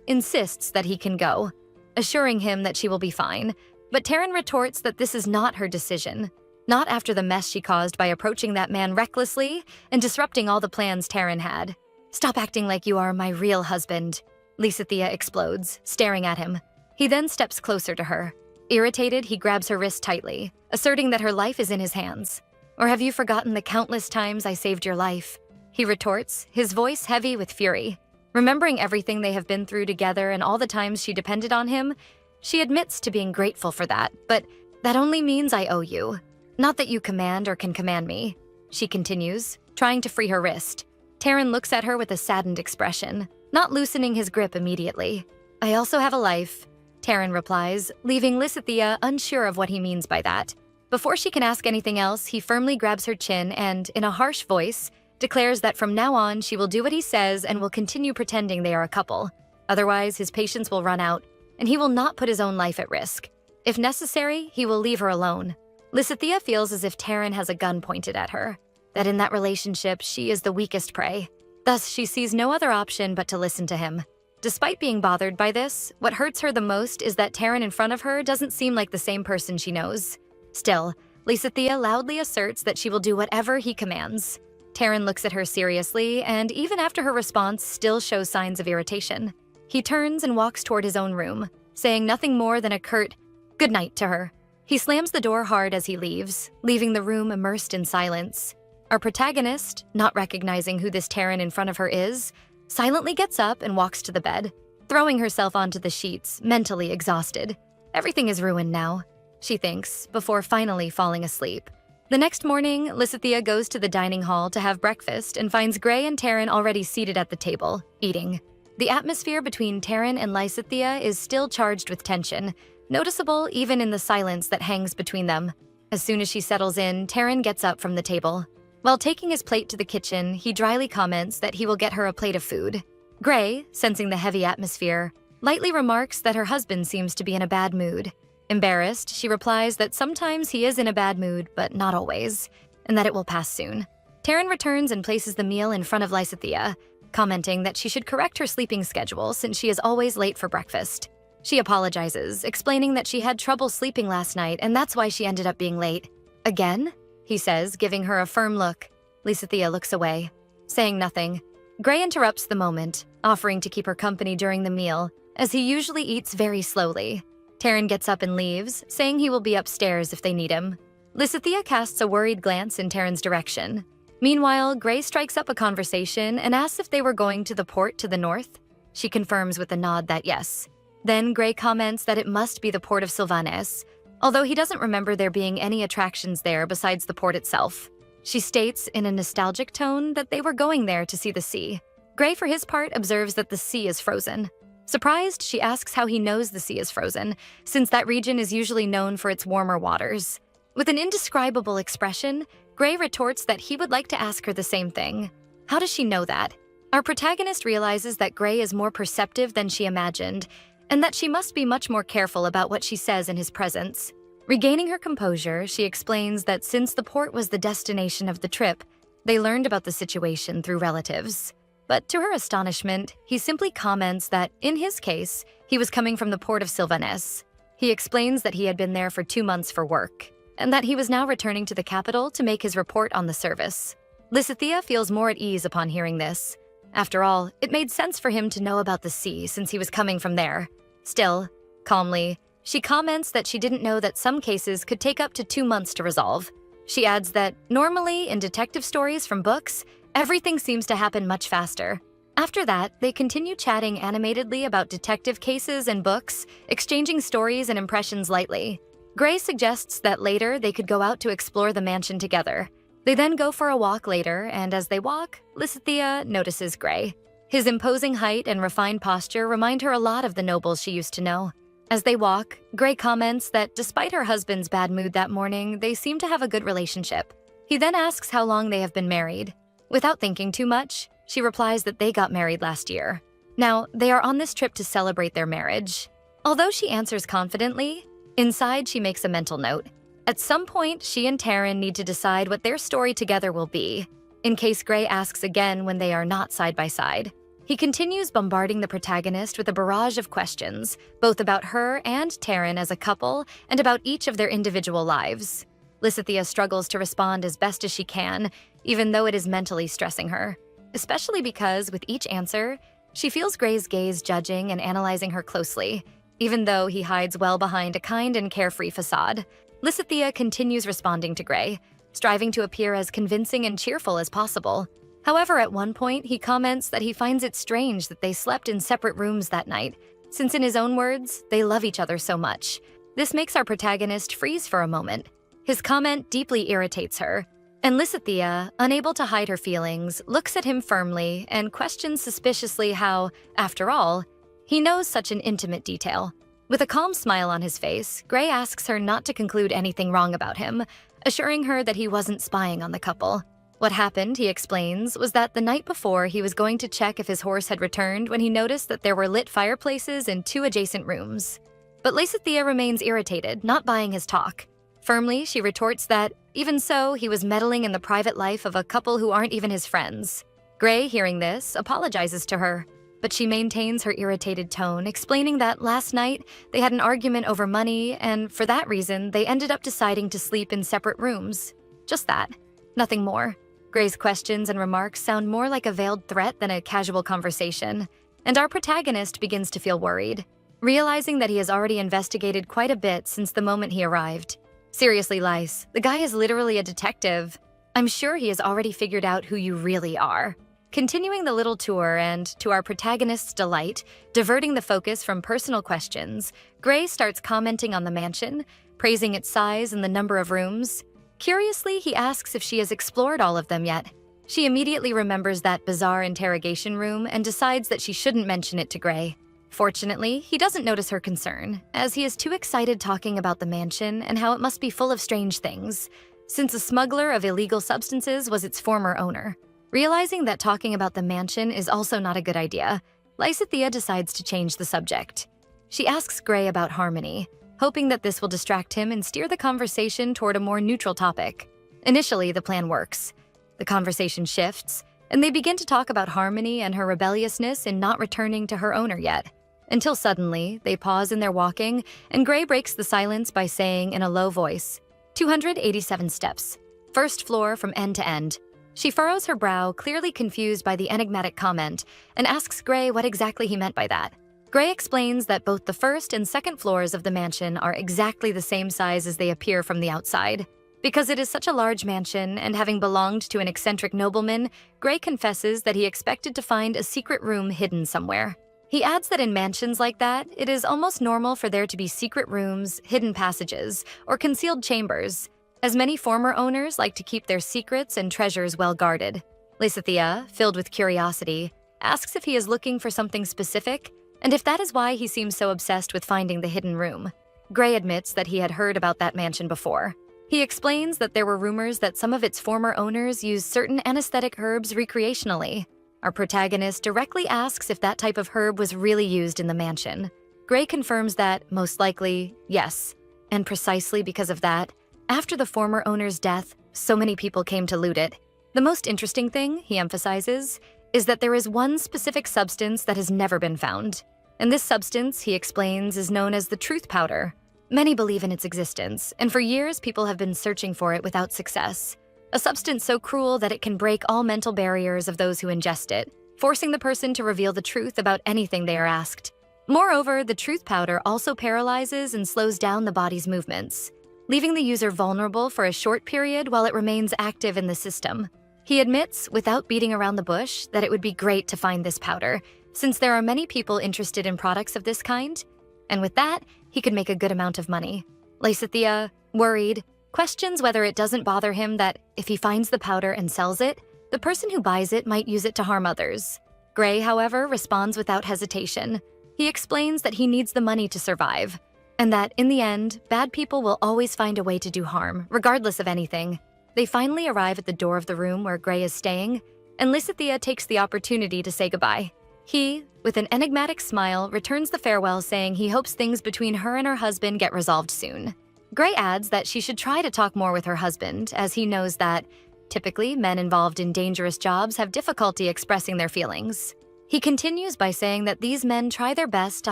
insists that he can go, assuring him that she will be fine, but Taran retorts that this is not her decision. Not after the mess she caused by approaching that man recklessly and disrupting all the plans Taran had. "Stop acting like you are my real husband," Lissa explodes, staring at him. He then steps closer to her. Irritated, he grabs her wrist tightly, asserting that her life is in his hands. "Or have you forgotten the countless times I saved your life?" He retorts, his voice heavy with fury. Remembering everything they have been through together and all the times she depended on him, she admits to being grateful for that, but that only means I owe you. Not that you command or can command me, she continues, trying to free her wrist. Taran looks at her with a saddened expression, not loosening his grip immediately. "I also have a life," Taran replies, leaving Lissa unsure of what he means by that. Before she can ask anything else, he firmly grabs her chin and, in a harsh voice, declares that from now on she will do what he says and will continue pretending they are a couple. Otherwise, his patience will run out, and he will not put his own life at risk. If necessary, he will leave her alone. Lissa feels as if Taran has a gun pointed at her, that in that relationship she is the weakest prey. Thus, she sees no other option but to listen to him. Despite being bothered by this, what hurts her the most is that Taran in front of her doesn't seem like the same person she knows. Still, Lissa loudly asserts that she will do whatever he commands. Taran looks at her seriously, and even after her response, still shows signs of irritation. He turns and walks toward his own room, saying nothing more than a curt "good night" to her. He slams the door hard as he leaves, leaving the room immersed in silence. Our protagonist, not recognizing who this Taran in front of her is, silently gets up and walks to the bed, throwing herself onto the sheets, mentally exhausted. Everything is ruined now, she thinks, before finally falling asleep. The next morning, Lissa goes to the dining hall to have breakfast and finds Gray and Taran already seated at the table, eating. The atmosphere between Taran and Lissa is still charged with tension, noticeable even in the silence that hangs between them. As soon as she settles in, Taran gets up from the table. While taking his plate to the kitchen, he dryly comments that he will get her a plate of food. Gray, sensing the heavy atmosphere, lightly remarks that her husband seems to be in a bad mood. Embarrassed, she replies that sometimes he is in a bad mood, but not always, and that it will pass soon. Taran returns and places the meal in front of Lissa, commenting that she should correct her sleeping schedule since she is always late for breakfast. She apologizes, explaining that she had trouble sleeping last night and that's why she ended up being late. "Again?" he says, giving her a firm look. Lissa looks away, saying nothing. Gray interrupts the moment, offering to keep her company during the meal, as he usually eats very slowly. Taran gets up and leaves, saying he will be upstairs if they need him. Lissa casts a worried glance in Taran's direction. Meanwhile, Gray strikes up a conversation and asks if they were going to the port to the north. She confirms with a nod that yes. Then Gray comments that it must be the port of Sylvanes, although he doesn't remember there being any attractions there besides the port itself. She states in a nostalgic tone that they were going there to see the sea. Gray, for his part, observes that the sea is frozen. Surprised, she asks how he knows the sea is frozen, since that region is usually known for its warmer waters. With an indescribable expression, Gray retorts that he would like to ask her the same thing. How does she know that? Our protagonist realizes that Gray is more perceptive than she imagined, and that she must be much more careful about what she says in his presence. Regaining her composure, she explains that since the port was the destination of the trip, they learned about the situation through relatives. But to her astonishment, he simply comments that, in his case, he was coming from the port of Sylvanus. He explains that he had been there for 2 months for work, and that he was now returning to the capital to make his report on the service. Lissa feels more at ease upon hearing this. After all, it made sense for him to know about the sea since he was coming from there. Still, calmly, she comments that she didn't know that some cases could take up to 2 months to resolve. She adds that, normally, in detective stories from books, everything seems to happen much faster. After that, they continue chatting animatedly about detective cases and books, exchanging stories and impressions lightly. Gray suggests that later they could go out to explore the mansion together. They then go for a walk later, and as they walk, Lissa notices Gray. His imposing height and refined posture remind her a lot of the nobles she used to know. As they walk, Gray comments that despite her husband's bad mood that morning, they seem to have a good relationship. He then asks how long they have been married. Without thinking too much, she replies that they got married last year. Now, they are on this trip to celebrate their marriage. Although she answers confidently, inside she makes a mental note. At some point, she and Taran need to decide what their story together will be, in case Gray asks again when they are not side by side. He continues bombarding the protagonist with a barrage of questions, both about her and Taran as a couple, and about each of their individual lives. Lissa struggles to respond as best as she can, even though it is mentally stressing her. Especially because, with each answer, she feels Gray's gaze judging and analyzing her closely, even though he hides well behind a kind and carefree facade. Lissa continues responding to Gray, striving to appear as convincing and cheerful as possible. However, at one point, he comments that he finds it strange that they slept in separate rooms that night, since in his own words, they love each other so much. This makes our protagonist freeze for a moment. His comment deeply irritates her, and Lissa, unable to hide her feelings, looks at him firmly and questions suspiciously how, after all, he knows such an intimate detail. With a calm smile on his face, Gray asks her not to conclude anything wrong about him, assuring her that he wasn't spying on the couple. What happened, he explains, was that the night before he was going to check if his horse had returned when he noticed that there were lit fireplaces in 2 adjacent rooms. But Lissa remains irritated, not buying his talk. Firmly, she retorts that, even so, he was meddling in the private life of a couple who aren't even his friends. Gray, hearing this, apologizes to her, but she maintains her irritated tone, explaining that last night they had an argument over money, and for that reason, they ended up deciding to sleep in separate rooms. Just that. Nothing more. Gray's questions and remarks sound more like a veiled threat than a casual conversation, and our protagonist begins to feel worried, realizing that he has already investigated quite a bit since the moment he arrived. Seriously, Lissa, the guy is literally a detective. I'm sure he has already figured out who you really are. Continuing the little tour and, to our protagonist's delight, diverting the focus from personal questions, Gray starts commenting on the mansion, praising its size and the number of rooms. Curiously, he asks if she has explored all of them yet. She immediately remembers that bizarre interrogation room and decides that she shouldn't mention it to Gray. Fortunately, he doesn't notice her concern, as he is too excited talking about the mansion and how it must be full of strange things, since a smuggler of illegal substances was its former owner. Realizing that talking about the mansion is also not a good idea, Lissa decides to change the subject. She asks Gray about Harmony, hoping that this will distract him and steer the conversation toward a more neutral topic. Initially, the plan works. The conversation shifts, and they begin to talk about Harmony and her rebelliousness in not returning to her owner yet. Until suddenly, they pause in their walking, and Gray breaks the silence by saying in a low voice, 287 steps, first floor from end to end. She furrows her brow, clearly confused by the enigmatic comment, and asks Gray what exactly he meant by that. Gray explains that both the first and second floors of the mansion are exactly the same size as they appear from the outside. Because it is such a large mansion, and having belonged to an eccentric nobleman, Gray confesses that he expected to find a secret room hidden somewhere. He adds that in mansions like that, it is almost normal for there to be secret rooms, hidden passages, or concealed chambers, as many former owners like to keep their secrets and treasures well guarded. Lissa, filled with curiosity, asks if he is looking for something specific, and if that is why he seems so obsessed with finding the hidden room. Gray admits that he had heard about that mansion before. He explains that there were rumors that some of its former owners used certain anesthetic herbs recreationally. Our protagonist directly asks if that type of herb was really used in the mansion. Gray confirms that, most likely, yes. And precisely because of that, after the former owner's death, so many people came to loot it. The most interesting thing, he emphasizes, is that there is one specific substance that has never been found. And this substance, he explains, is known as the truth powder. Many believe in its existence, and for years people have been searching for it without success. A substance so cruel that it can break all mental barriers of those who ingest it, forcing the person to reveal the truth about anything they are asked. Moreover, the truth powder also paralyzes and slows down the body's movements, leaving the user vulnerable for a short period while it remains active in the system. He admits, without beating around the bush, that it would be great to find this powder, since there are many people interested in products of this kind, and with that, he could make a good amount of money. Lissa, worried, questions whether it doesn't bother him that if he finds the powder and sells it, the person who buys it might use it to harm others. Gray, however, responds without hesitation. He explains that he needs the money to survive, and that, in the end, bad people will always find a way to do harm, regardless of anything. They finally arrive at the door of the room where Gray is staying, and Lissa takes the opportunity to say goodbye. He, with an enigmatic smile, returns the farewell, saying he hopes things between her and her husband get resolved soon. Gray adds that she should try to talk more with her husband, as he knows that, typically, men involved in dangerous jobs have difficulty expressing their feelings. He continues by saying that these men try their best to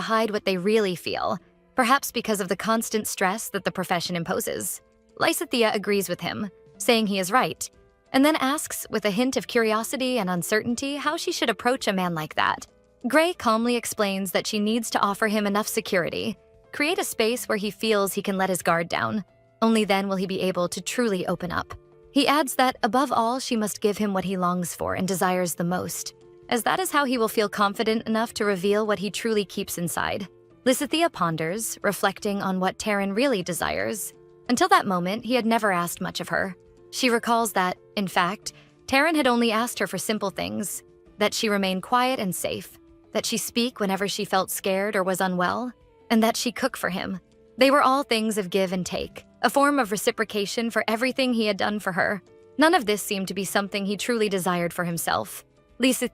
hide what they really feel, perhaps because of the constant stress that the profession imposes. Lissa agrees with him, saying he is right, and then asks, with a hint of curiosity and uncertainty, how she should approach a man like that. Gray calmly explains that she needs to offer him enough security, create a space where he feels he can let his guard down. Only then will he be able to truly open up. He adds that, above all, she must give him what he longs for and desires the most, as that is how he will feel confident enough to reveal what he truly keeps inside. Lissa ponders, reflecting on what Taran really desires. Until that moment, he had never asked much of her. She recalls that, in fact, Taran had only asked her for simple things, that she remain quiet and safe, that she speak whenever she felt scared or was unwell, and that she cook for him. They were all things of give and take, a form of reciprocation for everything he had done for her. None of this seemed to be something he truly desired for himself. Lissa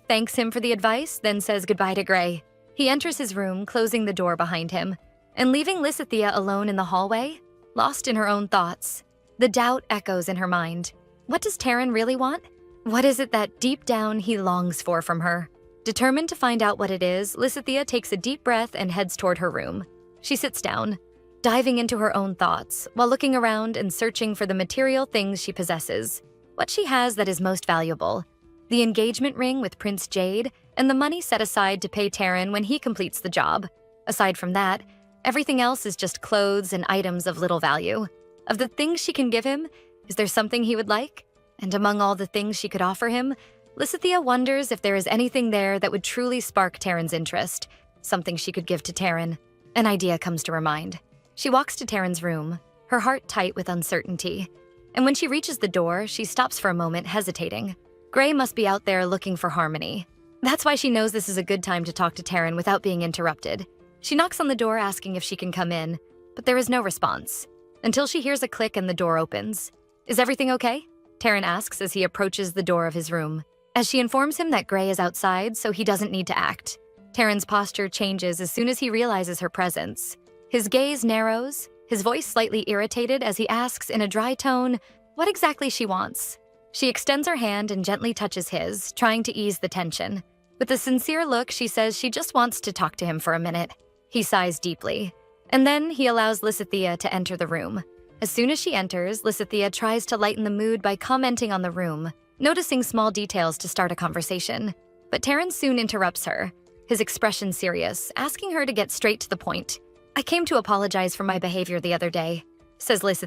thanks him for the advice, then says goodbye to Gray. He enters his room, closing the door behind him, and leaving Lissa alone in the hallway, lost in her own thoughts. The doubt echoes in her mind. What does Taran really want? What is it that deep down he longs for from her? Determined to find out what it is, Lissa takes a deep breath and heads toward her room. She sits down, diving into her own thoughts, while looking around and searching for the material things she possesses. What she has that is most valuable. The engagement ring with Prince Jade, and the money set aside to pay Taran when he completes the job. Aside from that, everything else is just clothes and items of little value. Of the things she can give him, is there something he would like? And among all the things she could offer him, Lissa wonders if there is anything there that would truly spark Taran's interest, something she could give to Taran. An idea comes to her mind. She walks to Taran's room, her heart tight with uncertainty. And when she reaches the door, she stops for a moment, hesitating. Gray must be out there looking for harmony. That's why she knows this is a good time to talk to Taran without being interrupted. She knocks on the door asking if she can come in, but there is no response, until she hears a click and the door opens. Is everything okay? Taran asks as he approaches the door of his room, as she informs him that Gray is outside, so he doesn't need to act. Taran's posture changes as soon as he realizes her presence. His gaze narrows, his voice slightly irritated as he asks in a dry tone what exactly she wants. She extends her hand and gently touches his, trying to ease the tension. With a sincere look, she says she just wants to talk to him for a minute. He sighs deeply, and then he allows Lissa to enter the room. As soon as she enters, Lissa tries to lighten the mood by commenting on the room, noticing small details to start a conversation. But Taran soon interrupts her, his expression serious, asking her to get straight to the point. I came to apologize for my behavior the other day, says Lissa.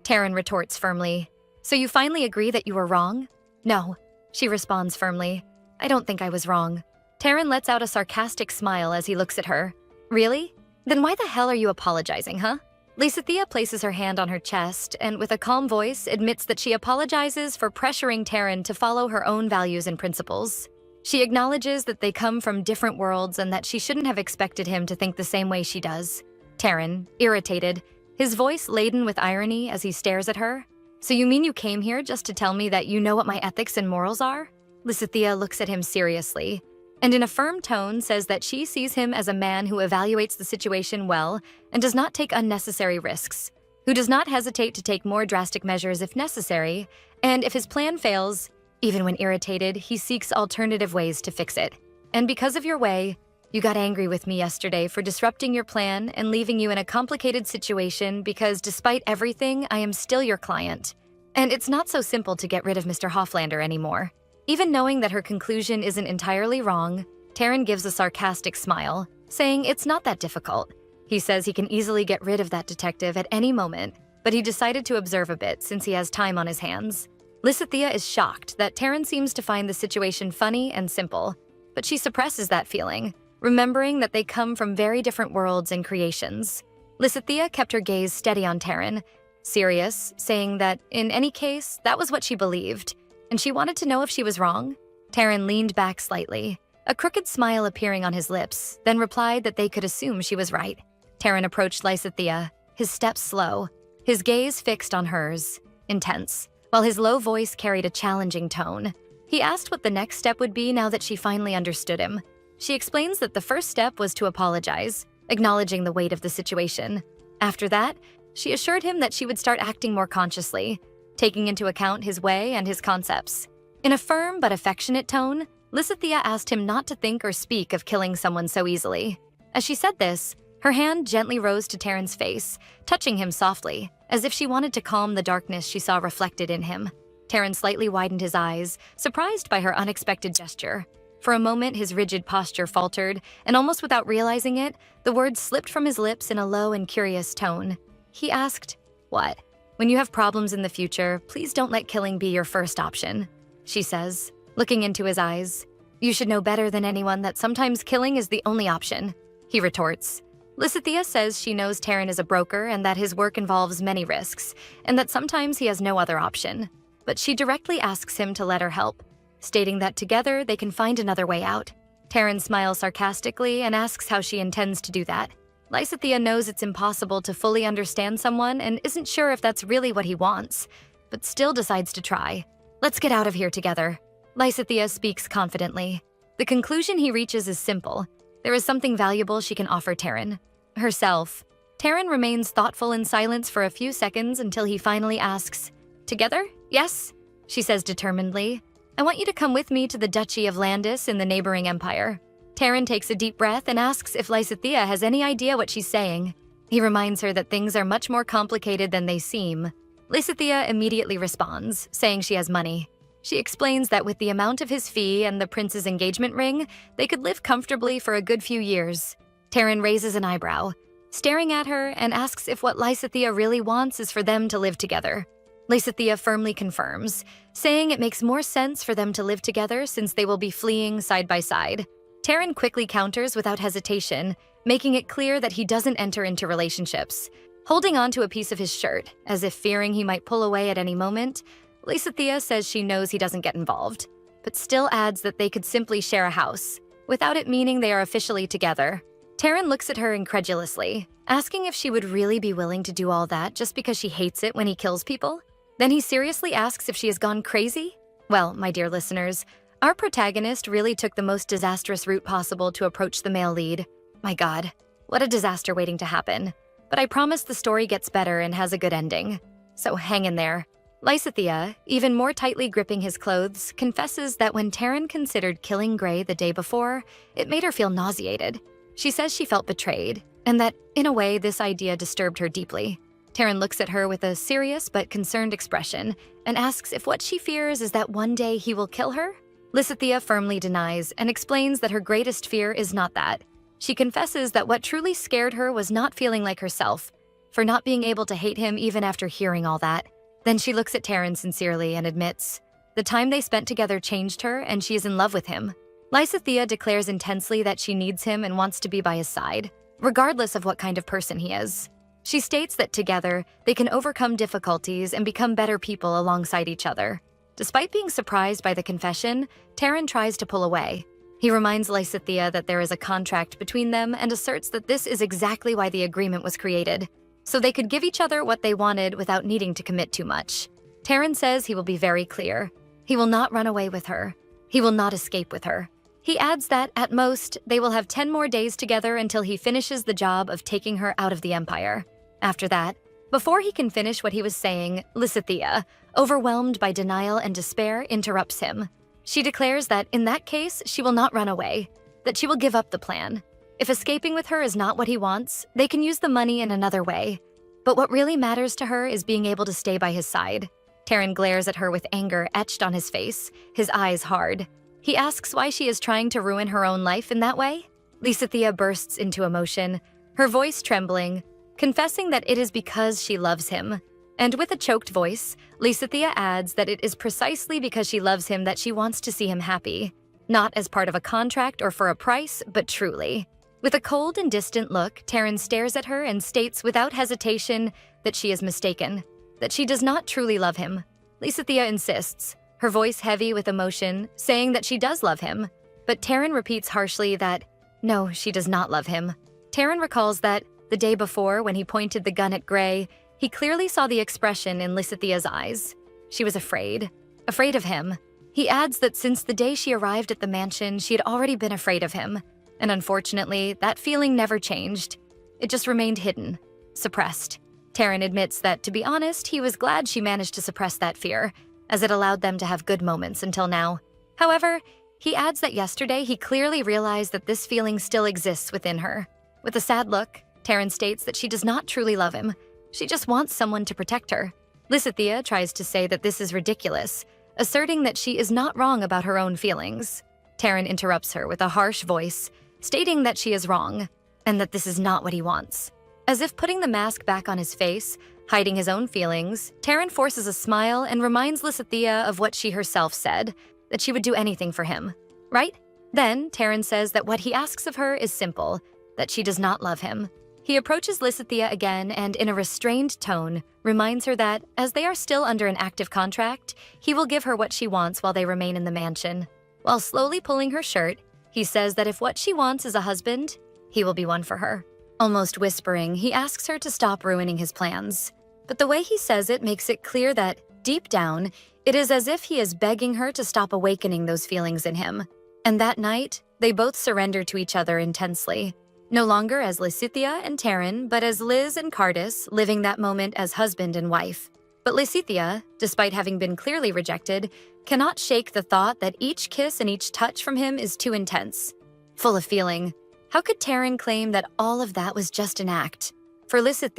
Taran retorts firmly. So you finally agree that you were wrong? No, she responds firmly. I don't think I was wrong. Taran lets out a sarcastic smile as he looks at her. Really? Then why the hell are you apologizing, huh? Lissa places her hand on her chest and with a calm voice admits that she apologizes for pressuring Taran to follow her own values and principles. She acknowledges that they come from different worlds and that she shouldn't have expected him to think the same way she does. Taran, irritated, his voice laden with irony as he stares at her. So you mean you came here just to tell me that you know what my ethics and morals are? Lissa looks at him seriously, and in a firm tone says that she sees him as a man who evaluates the situation well and does not take unnecessary risks, who does not hesitate to take more drastic measures if necessary, and if his plan fails, even when irritated, he seeks alternative ways to fix it. And because of your way, you got angry with me yesterday for disrupting your plan and leaving you in a complicated situation because despite everything, I am still your client. And it's not so simple to get rid of Mr. Hoflander anymore. Even knowing that her conclusion isn't entirely wrong, Taran gives a sarcastic smile, saying it's not that difficult. He says he can easily get rid of that detective at any moment, but he decided to observe a bit since he has time on his hands. Lissa is shocked that Taran seems to find the situation funny and simple, but she suppresses that feeling, remembering that they come from very different worlds and creations. Lissa kept her gaze steady on Taran, serious, saying that in any case, that was what she believed, and she wanted to know if she was wrong. Taran leaned back slightly, a crooked smile appearing on his lips, then replied that they could assume she was right. Taran approached Lissa, his steps slow, his gaze fixed on hers, intense, while his low voice carried a challenging tone. He asked what the next step would be now that she finally understood him. She explains that the first step was to apologize, acknowledging the weight of the situation. After that, she assured him that she would start acting more consciously, taking into account his way and his concepts. In a firm but affectionate tone, Lissa asked him not to think or speak of killing someone so easily. As she said this, her hand gently rose to Taran's face, touching him softly, as if she wanted to calm the darkness she saw reflected in him. Taran slightly widened his eyes, surprised by her unexpected gesture. For a moment, his rigid posture faltered, and almost without realizing it, the words slipped from his lips in a low and curious tone. He asked, "What? When you have problems in the future, please don't let killing be your first option," she says, looking into his eyes. "You should know better than anyone that sometimes killing is the only option," he retorts. Lissa says she knows Taran is a broker and that his work involves many risks, and that sometimes he has no other option. But she directly asks him to let her help, stating that together they can find another way out. Taran smiles sarcastically and asks how she intends to do that. Lissa knows it's impossible to fully understand someone and isn't sure if that's really what he wants, but still decides to try. "Let's get out of here together." Lissa speaks confidently. The conclusion he reaches is simple. There is something valuable she can offer Taran. Herself. Taran remains thoughtful in silence for a few seconds until he finally asks, "Together? Yes?" She says determinedly, "I want you to come with me to the Duchy of Landis in the neighboring empire." Taran takes a deep breath and asks if Lissa has any idea what she's saying. He reminds her that things are much more complicated than they seem. Lissa immediately responds, saying she has money. She explains that with the amount of his fee and the prince's engagement ring, they could live comfortably for a good few years. Taran raises an eyebrow, staring at her, and asks if what Lissa really wants is for them to live together. Lissa firmly confirms, saying it makes more sense for them to live together since they will be fleeing side by side. Taran quickly counters without hesitation, making it clear that he doesn't enter into relationships. Holding on to a piece of his shirt, as if fearing he might pull away at any moment, Lissa says she knows he doesn't get involved, but still adds that they could simply share a house, without it meaning they are officially together. Taran looks at her incredulously, asking if she would really be willing to do all that just because she hates it when he kills people. Then he seriously asks if she has gone crazy. Well, my dear listeners, our protagonist really took the most disastrous route possible to approach the male lead. My God, what a disaster waiting to happen. But I promise the story gets better and has a good ending. So hang in there. Lissa, even more tightly gripping his clothes, confesses that when Taran considered killing Gray the day before, it made her feel nauseated. She says she felt betrayed, and that, in a way, this idea disturbed her deeply. Taran looks at her with a serious but concerned expression and asks if what she fears is that one day he will kill her. Lissa firmly denies and explains that her greatest fear is not that. She confesses that what truly scared her was not feeling like herself, for not being able to hate him even after hearing all that. Then she looks at Taran sincerely and admits, the time they spent together changed her and she is in love with him. Lissa declares intensely that she needs him and wants to be by his side, regardless of what kind of person he is. She states that together, they can overcome difficulties and become better people alongside each other. Despite being surprised by the confession, Taran tries to pull away. He reminds Lissa that there is a contract between them and asserts that this is exactly why the agreement was created, so they could give each other what they wanted without needing to commit too much. Taran says he will be very clear. He will not run away with her. He will not escape with her. He adds that, at most, they will have 10 more days together until he finishes the job of taking her out of the Empire. After that, before he can finish what he was saying, Lissa, overwhelmed by denial and despair, interrupts him. She declares that, in that case, she will not run away, that she will give up the plan. If escaping with her is not what he wants, they can use the money in another way. But what really matters to her is being able to stay by his side. Taran glares at her with anger etched on his face, his eyes hard. He asks why she is trying to ruin her own life in that way. Lissa bursts into emotion, her voice trembling, confessing that it is because she loves him. And with a choked voice, Lissa adds that it is precisely because she loves him that she wants to see him happy. Not as part of a contract or for a price, but truly. With a cold and distant look, Taran stares at her and states without hesitation that she is mistaken, that she does not truly love him. Lissa insists, her voice heavy with emotion, saying that she does love him. But Taran repeats harshly that, no, she does not love him. Taran recalls that, the day before, when he pointed the gun at Gray, he clearly saw the expression in Lissa's eyes. She was afraid of him. He adds that since the day she arrived at the mansion, she had already been afraid of him. And unfortunately, that feeling never changed. It just remained hidden, suppressed. Taran admits that, to be honest, he was glad she managed to suppress that fear, as it allowed them to have good moments until now. However, he adds that yesterday he clearly realized that this feeling still exists within her. With a sad look, Taran states that she does not truly love him. She just wants someone to protect her. Lissa tries to say that this is ridiculous, asserting that she is not wrong about her own feelings. Taran interrupts her with a harsh voice, stating that she is wrong, and that this is not what he wants. As if putting the mask back on his face, hiding his own feelings, Taran forces a smile and reminds Lissa of what she herself said, that she would do anything for him, right? Then, Taran says that what he asks of her is simple, that she does not love him. He approaches Lissa again and, in a restrained tone, reminds her that, as they are still under an active contract, he will give her what she wants while they remain in the mansion. While slowly pulling her shirt, he says that if what she wants is a husband, he will be one for her. Almost whispering, he asks her to stop ruining his plans. But the way he says it makes it clear that, deep down, it is as if he is begging her to stop awakening those feelings in him. And that night, they both surrender to each other intensely. No longer as Lissa and Taran, but as Liz and Cardis, living that moment as husband and wife. But Lissa, despite having been clearly rejected, cannot shake the thought that each kiss and each touch from him is too intense. Full of feeling. How could Taran claim that all of that was just an act? For Lissa,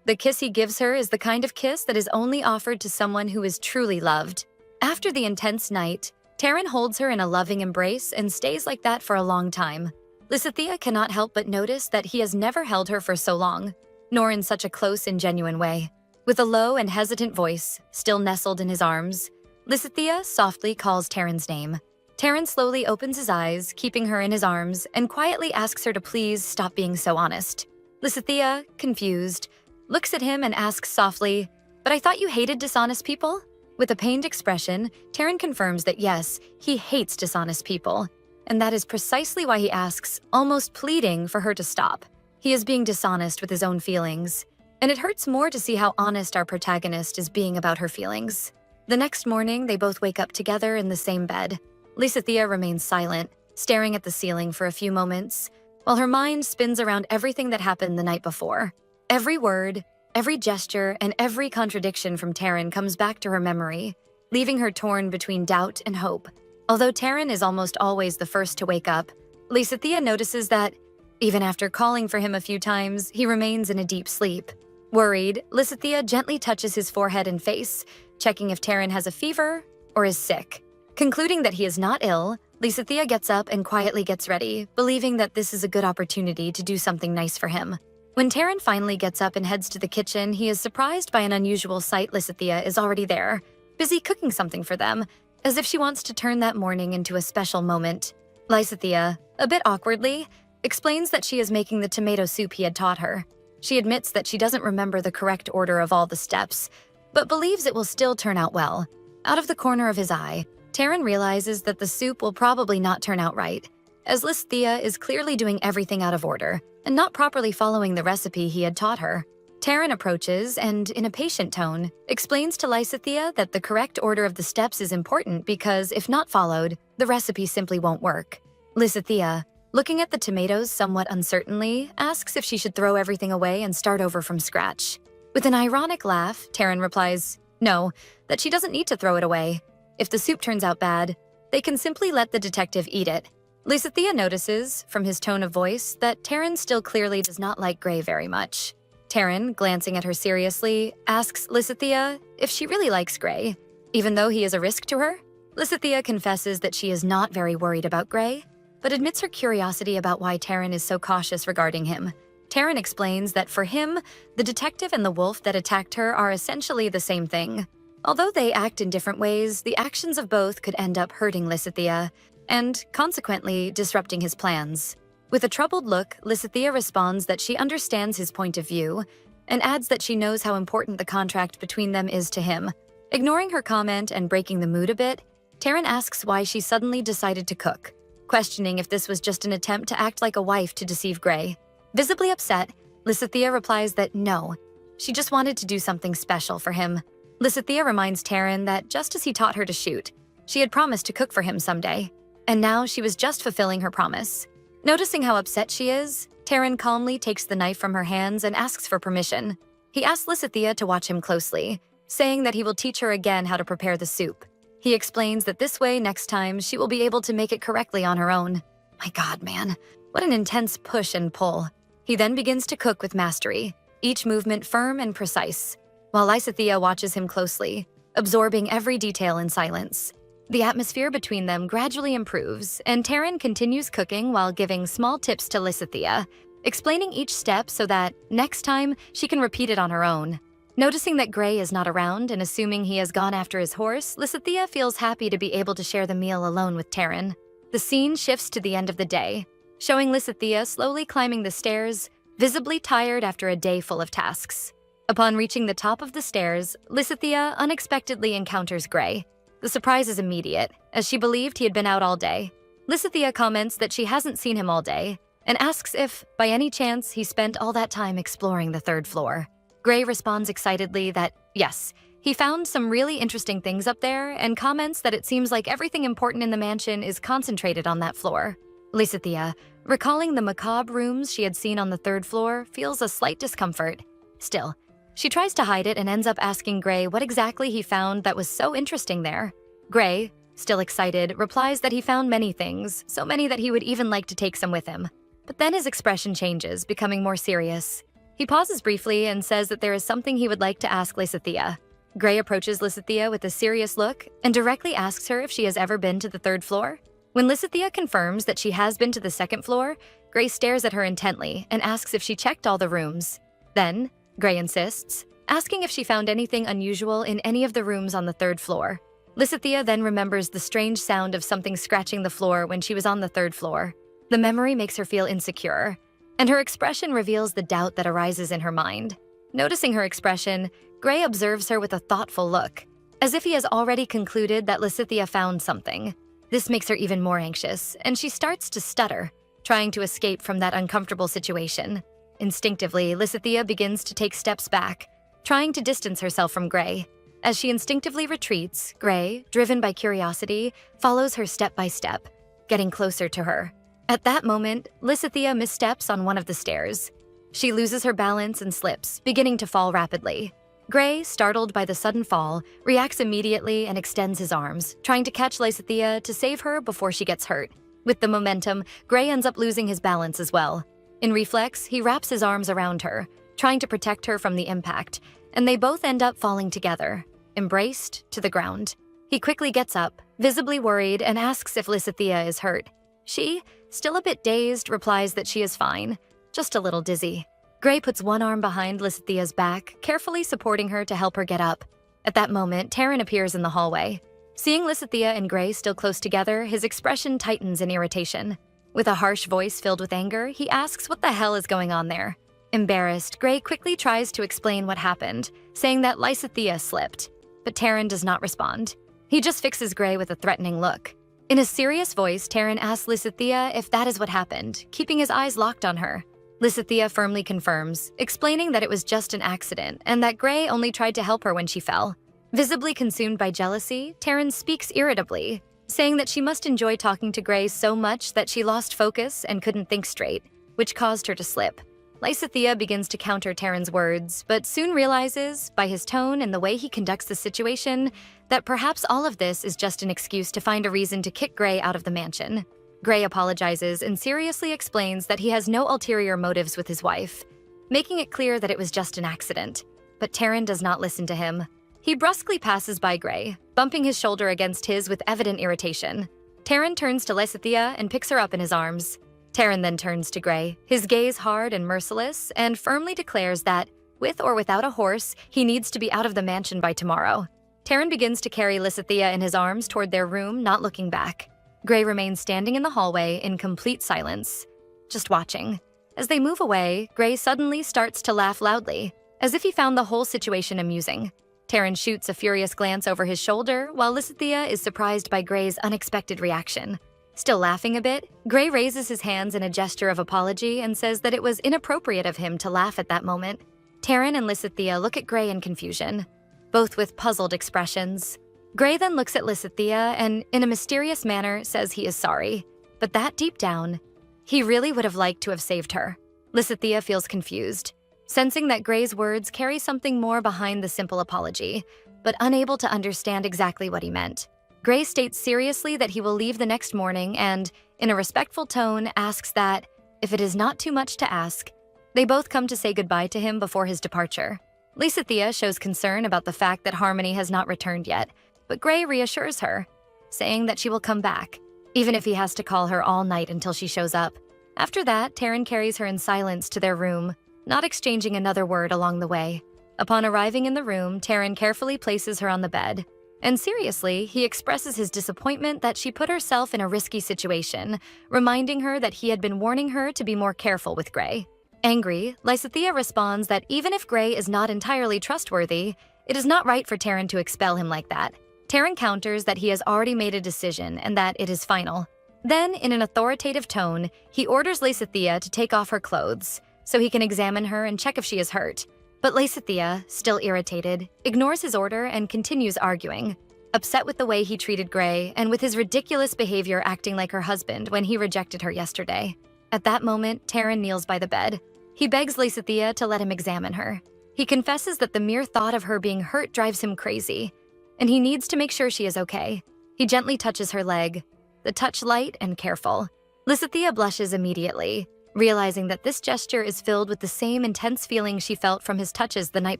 the kiss he gives her is the kind of kiss that is only offered to someone who is truly loved. After the intense night, Taran holds her in a loving embrace and stays like that for a long time. Lissa cannot help but notice that he has never held her for so long, nor in such a close and genuine way. With a low and hesitant voice, still nestled in his arms, Lissa softly calls Taran's name. Taran slowly opens his eyes, keeping her in his arms, and quietly asks her to please stop being so honest. Lissa, confused, looks at him and asks softly, "But I thought you hated dishonest people?" With a pained expression, Taran confirms that yes, he hates dishonest people. And that is precisely why he asks, almost pleading, for her to stop. He is being dishonest with his own feelings. And it hurts more to see how honest our protagonist is being about her feelings. The next morning, they both wake up together in the same bed. Lissa remains silent, staring at the ceiling for a few moments, while her mind spins around everything that happened the night before. Every word, every gesture, and every contradiction from Taran comes back to her memory, leaving her torn between doubt and hope. Although Taran is almost always the first to wake up, Lissa notices that, even after calling for him a few times, he remains in a deep sleep. Worried, Lissa gently touches his forehead and face, checking if Taran has a fever or is sick. Concluding that he is not ill, Lissa gets up and quietly gets ready, believing that this is a good opportunity to do something nice for him. When Taran finally gets up and heads to the kitchen, he is surprised by an unusual sight. Lissa is already there, busy cooking something for them, as if she wants to turn that morning into a special moment. Lissa, a bit awkwardly, explains that she is making the tomato soup he had taught her. She admits that she doesn't remember the correct order of all the steps, but believes it will still turn out well. Out of the corner of his eye, Taran realizes that the soup will probably not turn out right, as Lissa is clearly doing everything out of order and not properly following the recipe he had taught her. Taran approaches and, in a patient tone, explains to Lissa that the correct order of the steps is important because, if not followed, the recipe simply won't work. Lissa, looking at the tomatoes somewhat uncertainly, asks if she should throw everything away and start over from scratch. With an ironic laugh, Taran replies, no, that she doesn't need to throw it away. If the soup turns out bad, they can simply let the detective eat it. Lissa notices, from his tone of voice, that Taran still clearly does not like Gray very much. Taran, glancing at her seriously, asks Lissa if she really likes Gray, even though he is a risk to her. Lissa confesses that she is not very worried about Gray, but admits her curiosity about why Taran is so cautious regarding him. Taran explains that for him, the detective and the wolf that attacked her are essentially the same thing. Although they act in different ways, the actions of both could end up hurting Lissa and, consequently, disrupting his plans. With a troubled look, Lissa responds that she understands his point of view and adds that she knows how important the contract between them is to him. Ignoring her comment and breaking the mood a bit, Taran asks why she suddenly decided to cook, questioning if this was just an attempt to act like a wife to deceive Gray. Visibly upset, Lissa replies that no, she just wanted to do something special for him. Lissa reminds Taran that just as he taught her to shoot, she had promised to cook for him someday, and now she was just fulfilling her promise. Noticing how upset she is, Taran calmly takes the knife from her hands and asks for permission. He asks Lissa to watch him closely, saying that he will teach her again how to prepare the soup. He explains that this way, next time, she will be able to make it correctly on her own. My God, man, what an intense push and pull. He then begins to cook with mastery, each movement firm and precise, while Lissa watches him closely, absorbing every detail in silence. The atmosphere between them gradually improves, and Taran continues cooking while giving small tips to Lissa, explaining each step so that, next time, she can repeat it on her own. Noticing that Gray is not around and assuming he has gone after his horse, Lissa feels happy to be able to share the meal alone with Taran. The scene shifts to the end of the day, showing Lissa slowly climbing the stairs, visibly tired after a day full of tasks. Upon reaching the top of the stairs, Lissa unexpectedly encounters Gray. The surprise is immediate, as she believed he had been out all day. Lissa comments that she hasn't seen him all day, and asks if, by any chance, he spent all that time exploring the third floor. Gray responds excitedly that, yes, he found some really interesting things up there, and comments that it seems like everything important in the mansion is concentrated on that floor. Lissa, recalling the macabre rooms she had seen on the third floor, feels a slight discomfort. Still, she tries to hide it and ends up asking Gray what exactly he found that was so interesting there. Gray, still excited, replies that he found many things, so many that he would even like to take some with him. But then his expression changes, becoming more serious. He pauses briefly and says that there is something he would like to ask Lissa. Gray approaches Lissa with a serious look and directly asks her if she has ever been to the third floor. When Lissa confirms that she has been to the second floor, Gray stares at her intently and asks if she checked all the rooms. Then, Gray insists, asking if she found anything unusual in any of the rooms on the third floor. Lissa then remembers the strange sound of something scratching the floor when she was on the third floor. The memory makes her feel insecure, and her expression reveals the doubt that arises in her mind. Noticing her expression, Gray observes her with a thoughtful look, as if he has already concluded that Lissa found something. This makes her even more anxious, and she starts to stutter, trying to escape from that uncomfortable situation. Instinctively, Lissa begins to take steps back, trying to distance herself from Gray. As she instinctively retreats, Gray, driven by curiosity, follows her step by step, getting closer to her. At that moment, Lissa missteps on one of the stairs. She loses her balance and slips, beginning to fall rapidly. Gray, startled by the sudden fall, reacts immediately and extends his arms, trying to catch Lissa to save her before she gets hurt. With the momentum, Gray ends up losing his balance as well. In reflex, he wraps his arms around her, trying to protect her from the impact, and they both end up falling together, embraced to the ground. He quickly gets up, visibly worried, and asks if Lissa is hurt. She, still a bit dazed, replies that she is fine, just a little dizzy. Gray puts one arm behind Lissa's back, carefully supporting her to help her get up. At that moment, Taran appears in the hallway. Seeing Lissa and Gray still close together, his expression tightens in irritation. With a harsh voice filled with anger, he asks what the hell is going on there. Embarrassed, Gray quickly tries to explain what happened, saying that Lissa slipped. But Taran does not respond. He just fixes Gray with a threatening look. In a serious voice, Taran asks Lissa if that is what happened, keeping his eyes locked on her. Lissa firmly confirms, explaining that it was just an accident and that Gray only tried to help her when she fell. Visibly consumed by jealousy, Taran speaks irritably, saying that she must enjoy talking to Gray so much that she lost focus and couldn't think straight, which caused her to slip. Lysithea begins to counter Taran's words, but soon realizes, by his tone and the way he conducts the situation, that perhaps all of this is just an excuse to find a reason to kick Gray out of the mansion. Gray apologizes and seriously explains that he has no ulterior motives with his wife, making it clear that it was just an accident. But Taran does not listen to him. He brusquely passes by Gray, bumping his shoulder against his with evident irritation. Taran turns to Lysithea and picks her up in his arms. Taran then turns to Gray, his gaze hard and merciless, and firmly declares that, with or without a horse, he needs to be out of the mansion by tomorrow. Taran begins to carry Lysithea in his arms toward their room, not looking back. Gray remains standing in the hallway in complete silence, just watching. As they move away, Gray suddenly starts to laugh loudly, as if he found the whole situation amusing. Taran shoots a furious glance over his shoulder, while Lysithea is surprised by Gray's unexpected reaction. Still laughing a bit, Gray raises his hands in a gesture of apology and says that it was inappropriate of him to laugh at that moment. Taran and Lysithea look at Gray in confusion, both with puzzled expressions. Gray then looks at Lysithea and, in a mysterious manner, says he is sorry, but that deep down, he really would have liked to have saved her. Lysithea feels confused, sensing that Gray's words carry something more behind the simple apology, but unable to understand exactly what he meant. Gray states seriously that he will leave the next morning and, in a respectful tone, asks that, if it is not too much to ask, they both come to say goodbye to him before his departure. Lysithea shows concern about the fact that Harmony has not returned yet, but Gray reassures her, saying that she will come back, even if he has to call her all night until she shows up. After that, Taran carries her in silence to their room, not exchanging another word along the way. Upon arriving in the room, Taran carefully places her on the bed, and seriously, he expresses his disappointment that she put herself in a risky situation, reminding her that he had been warning her to be more careful with Gray. Angry, Lysithea responds that even if Gray is not entirely trustworthy, it is not right for Taran to expel him like that. Taran counters that he has already made a decision and that it is final. Then, in an authoritative tone, he orders Lysithea to take off her clothes so he can examine her and check if she is hurt. But Lysithea, still irritated, ignores his order and continues arguing, upset with the way he treated Gray and with his ridiculous behavior acting like her husband when he rejected her yesterday. At that moment, Taran kneels by the bed. He begs Lysithea to let him examine her. He confesses that the mere thought of her being hurt drives him crazy, and he needs to make sure she is okay. He gently touches her leg, the touch light and careful. Lysithea blushes immediately, realizing that this gesture is filled with the same intense feeling she felt from his touches the night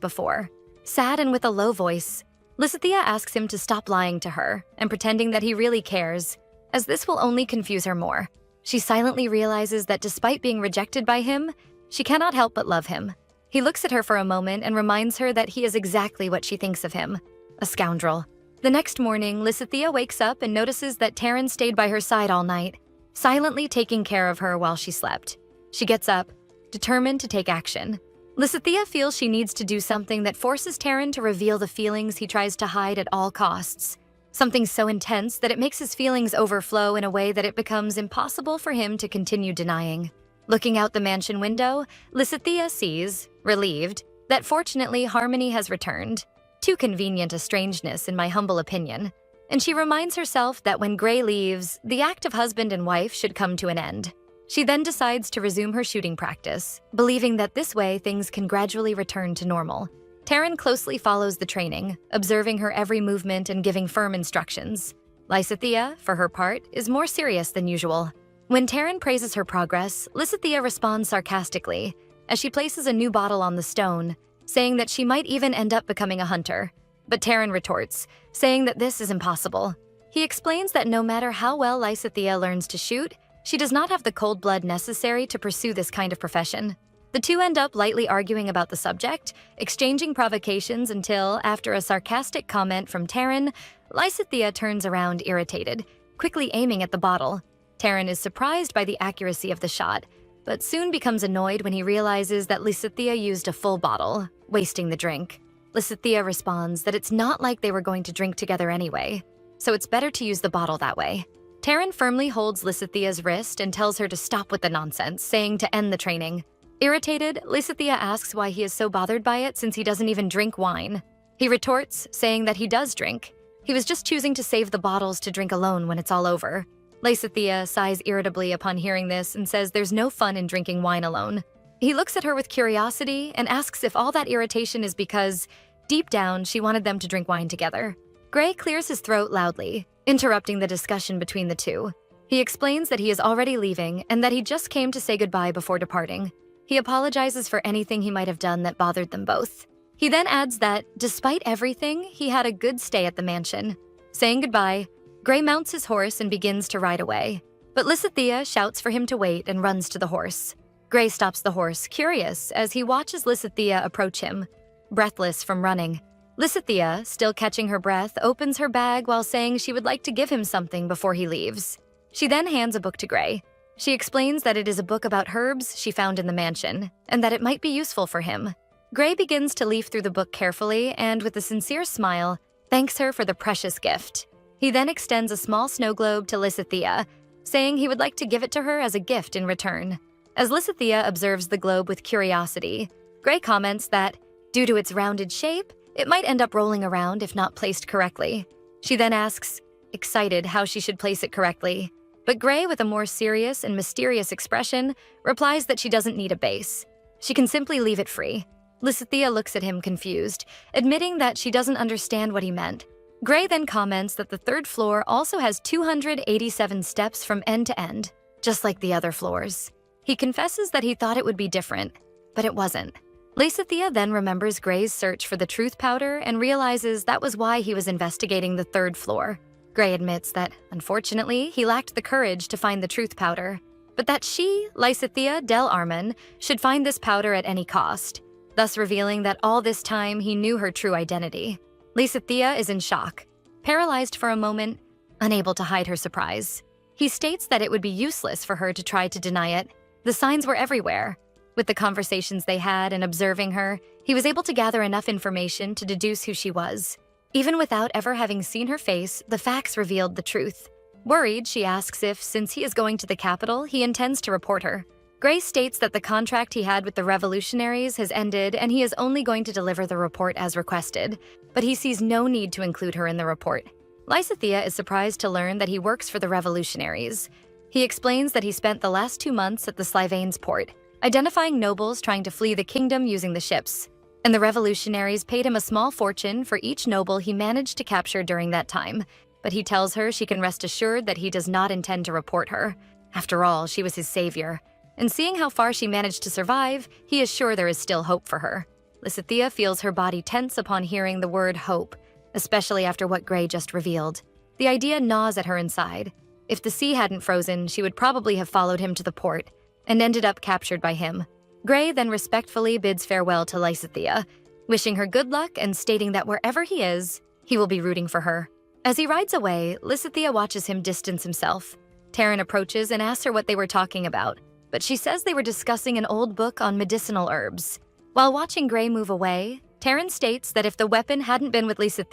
before. Sad and with a low voice, Lysithea asks him to stop lying to her and pretending that he really cares, as this will only confuse her more. She silently realizes that despite being rejected by him, she cannot help but love him. He looks at her for a moment and reminds her that he is exactly what she thinks of him, a scoundrel. The next morning, Lysithea wakes up and notices that Taran stayed by her side all night, silently taking care of her while she slept. She gets up, determined to take action. Lysithea feels she needs to do something that forces Taran to reveal the feelings he tries to hide at all costs. Something so intense that it makes his feelings overflow in a way that it becomes impossible for him to continue denying. Looking out the mansion window, Lysithea sees, relieved, that fortunately Harmony has returned. Too convenient a strangeness in my humble opinion. And she reminds herself that when Gray leaves, the act of husband and wife should come to an end. She then decides to resume her shooting practice, believing that this way things can gradually return to normal. Taran closely follows the training, observing her every movement and giving firm instructions. Lysithea, for her part, is more serious than usual. When Taran praises her progress, Lysithea responds sarcastically as she places a new bottle on the stone, saying that she might even end up becoming a hunter. But Taran retorts, saying that this is impossible. He explains that no matter how well Lysithea learns to shoot, she does not have the cold blood necessary to pursue this kind of profession. The two end up lightly arguing about the subject, exchanging provocations until, after a sarcastic comment from Taran, Lysithea turns around irritated, quickly aiming at the bottle. Taran is surprised by the accuracy of the shot, but soon becomes annoyed when he realizes that Lysithea used a full bottle, wasting the drink. Lysithea responds that it's not like they were going to drink together anyway, so it's better to use the bottle that way. Taran firmly holds Lysithea's wrist and tells her to stop with the nonsense, saying to end the training. Irritated, Lysithea asks why he is so bothered by it since he doesn't even drink wine. He retorts, saying that he does drink, He was just choosing to save the bottles to drink alone when it's all over. Lissa sighs irritably upon hearing this and says there's no fun in drinking wine alone. He looks at her with curiosity and asks if all that irritation is because, deep down, she wanted them to drink wine together. Gray clears his throat loudly, interrupting the discussion between the two. He explains that he is already leaving and that he just came to say goodbye before departing. He apologizes for anything he might have done that bothered them both. He then adds that, despite everything, he had a good stay at the mansion. Saying goodbye, Gray mounts his horse and begins to ride away. But Lissa shouts for him to wait and runs to the horse. Gray stops the horse, curious, as he watches Lissa approach him, breathless from running. Lissa, still catching her breath, opens her bag while saying she would like to give him something before he leaves. She then hands a book to Gray. She explains that it is a book about herbs she found in the mansion, and that it might be useful for him. Gray begins to leaf through the book carefully and, with a sincere smile, thanks her for the precious gift. He then extends a small snow globe to Lissa, saying he would like to give it to her as a gift in return. As Lissa observes the globe with curiosity, Gray comments that, due to its rounded shape, it might end up rolling around if not placed correctly. She then asks, excited, how she should place it correctly. But Gray, with a more serious and mysterious expression, replies that she doesn't need a base. She can simply leave it free. Lissa looks at him confused, admitting that she doesn't understand what he meant. Gray then comments that the third floor also has 287 steps from end to end, just like the other floors. He confesses that he thought it would be different, but it wasn't. Lissa then remembers Gray's search for the truth powder and realizes that was why he was investigating the third floor. Gray admits that, unfortunately, he lacked the courage to find the truth powder, but that she, Lissa Del Arman, should find this powder at any cost, thus revealing that all this time he knew her true identity. Lissa is in shock, paralyzed for a moment, unable to hide her surprise. He states that it would be useless for her to try to deny it. The signs were everywhere. With the conversations they had and observing her, he was able to gather enough information to deduce who she was. Even without ever having seen her face, the facts revealed the truth. Worried, she asks if, since he is going to the capital, he intends to report her. Gray states that the contract he had with the revolutionaries has ended and he is only going to deliver the report as requested, but he sees no need to include her in the report. Lissa is surprised to learn that he works for the revolutionaries. He explains that he spent the last 2 months at the Slivanes port, identifying nobles trying to flee the kingdom using the ships, and the revolutionaries paid him a small fortune for each noble he managed to capture during that time, but he tells her she can rest assured that he does not intend to report her. After all, she was his savior, and seeing how far she managed to survive, he is sure there is still hope for her. Lissa feels her body tense upon hearing the word hope, especially after what Gray just revealed. The idea gnaws at her inside. If the sea hadn't frozen, she would probably have followed him to the port, and ended up captured by him. Gray then respectfully bids farewell to Lissa, wishing her good luck and stating that wherever he is, he will be rooting for her. As he rides away, Lissa watches him distance himself. Taran approaches and asks her what they were talking about, but she says they were discussing an old book on medicinal herbs. While watching Gray move away, Taran states that if the weapon hadn't been with Lissa,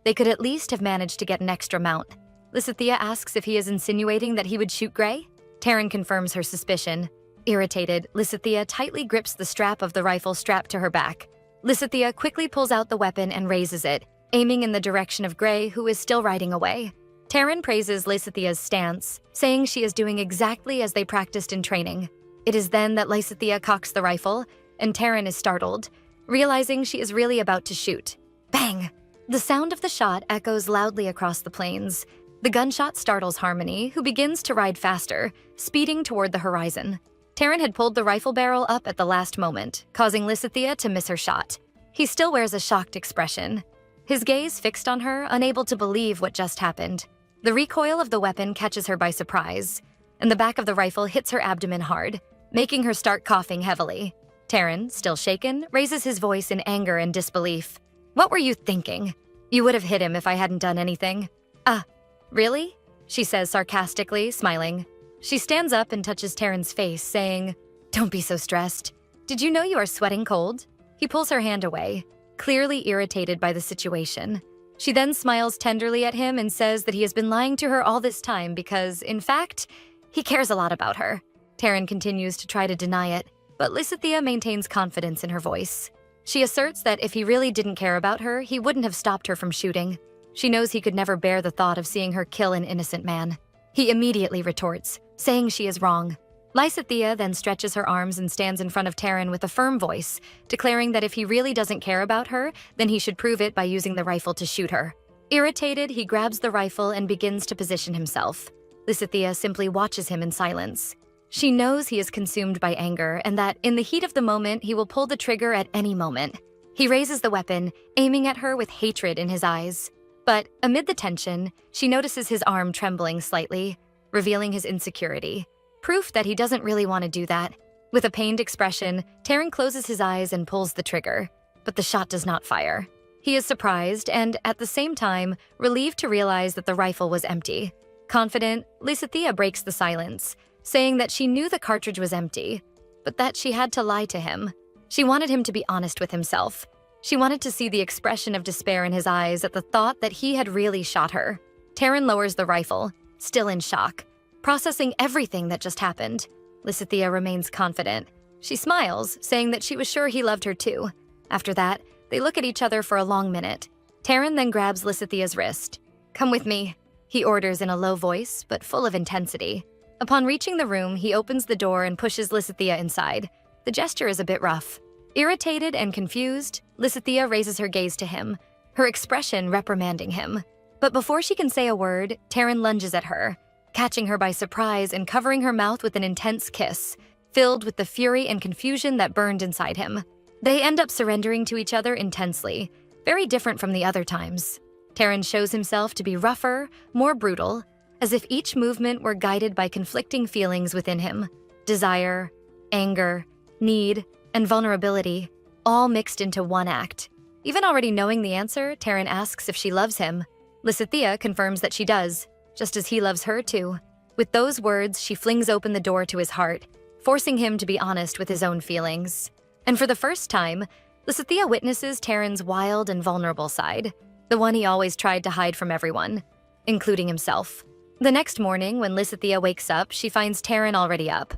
they could at least have managed to get an extra mount. Lissa asks if he is insinuating that he would shoot Gray. Taran confirms her suspicion. Irritated, Lissa tightly grips the strap of the rifle strapped to her back. Lissa quickly pulls out the weapon and raises it, aiming in the direction of Gray, who is still riding away. Taran praises Lissa's stance, saying she is doing exactly as they practiced in training. It is then that Lissa cocks the rifle, and Taran is startled, realizing she is really about to shoot. Bang! The sound of the shot echoes loudly across the plains. The gunshot startles Harmony, who begins to ride faster, speeding toward the horizon. Taran had pulled the rifle barrel up at the last moment, causing Lissa to miss her shot. He still wears a shocked expression, his gaze fixed on her, unable to believe what just happened. The recoil of the weapon catches her by surprise, and the back of the rifle hits her abdomen hard, making her start coughing heavily. Taran, still shaken, raises his voice in anger and disbelief. "What were you thinking? You would have hit him if I hadn't done anything." Really?" she says sarcastically, smiling. She stands up and touches Taran's face, saying, "Don't be so stressed. Did you know you are sweating cold?" He pulls her hand away, clearly irritated by the situation. She then smiles tenderly at him and says that he has been lying to her all this time because, in fact, he cares a lot about her. Taran continues to try to deny it, but Lissa maintains confidence in her voice. She asserts that if he really didn't care about her, he wouldn't have stopped her from shooting. She knows he could never bear the thought of seeing her kill an innocent man. He immediately retorts, saying she is wrong. Lissa then stretches her arms and stands in front of Taran with a firm voice, declaring that if he really doesn't care about her, then he should prove it by using the rifle to shoot her. Irritated, he grabs the rifle and begins to position himself. Lissa simply watches him in silence. She knows he is consumed by anger and that, in the heat of the moment, he will pull the trigger at any moment. He raises the weapon, aiming at her with hatred in his eyes. But amid the tension, she notices his arm trembling slightly, revealing his insecurity. Proof that he doesn't really want to do that. With a pained expression, Taran closes his eyes and pulls the trigger, but the shot does not fire. He is surprised and, at the same time, relieved to realize that the rifle was empty. Confident, Lissa breaks the silence, saying that she knew the cartridge was empty, but that she had to lie to him. She wanted him to be honest with himself. She wanted to see the expression of despair in his eyes at the thought that he had really shot her. Taran lowers the rifle, still in shock, processing everything that just happened. Lissa remains confident. She smiles, saying that she was sure he loved her too. After that, they look at each other for a long minute. Taran then grabs Lissa's wrist. "Come with me," he orders in a low voice, but full of intensity. Upon reaching the room, he opens the door and pushes Lissa inside. The gesture is a bit rough. Irritated and confused, Lissa raises her gaze to him, her expression reprimanding him. But before she can say a word, Taran lunges at her, catching her by surprise and covering her mouth with an intense kiss, filled with the fury and confusion that burned inside him. They end up surrendering to each other intensely, very different from the other times. Taran shows himself to be rougher, more brutal, as if each movement were guided by conflicting feelings within him. Desire, anger, need, and vulnerability, all mixed into one act. Even already knowing the answer, Taran asks if she loves him. Lissa confirms that she does, just as he loves her too. With those words, she flings open the door to his heart, forcing him to be honest with his own feelings. And for the first time, Lissa witnesses Taran's wild and vulnerable side, the one he always tried to hide from everyone, including himself. The next morning, when Lissa wakes up, she finds Taran already up,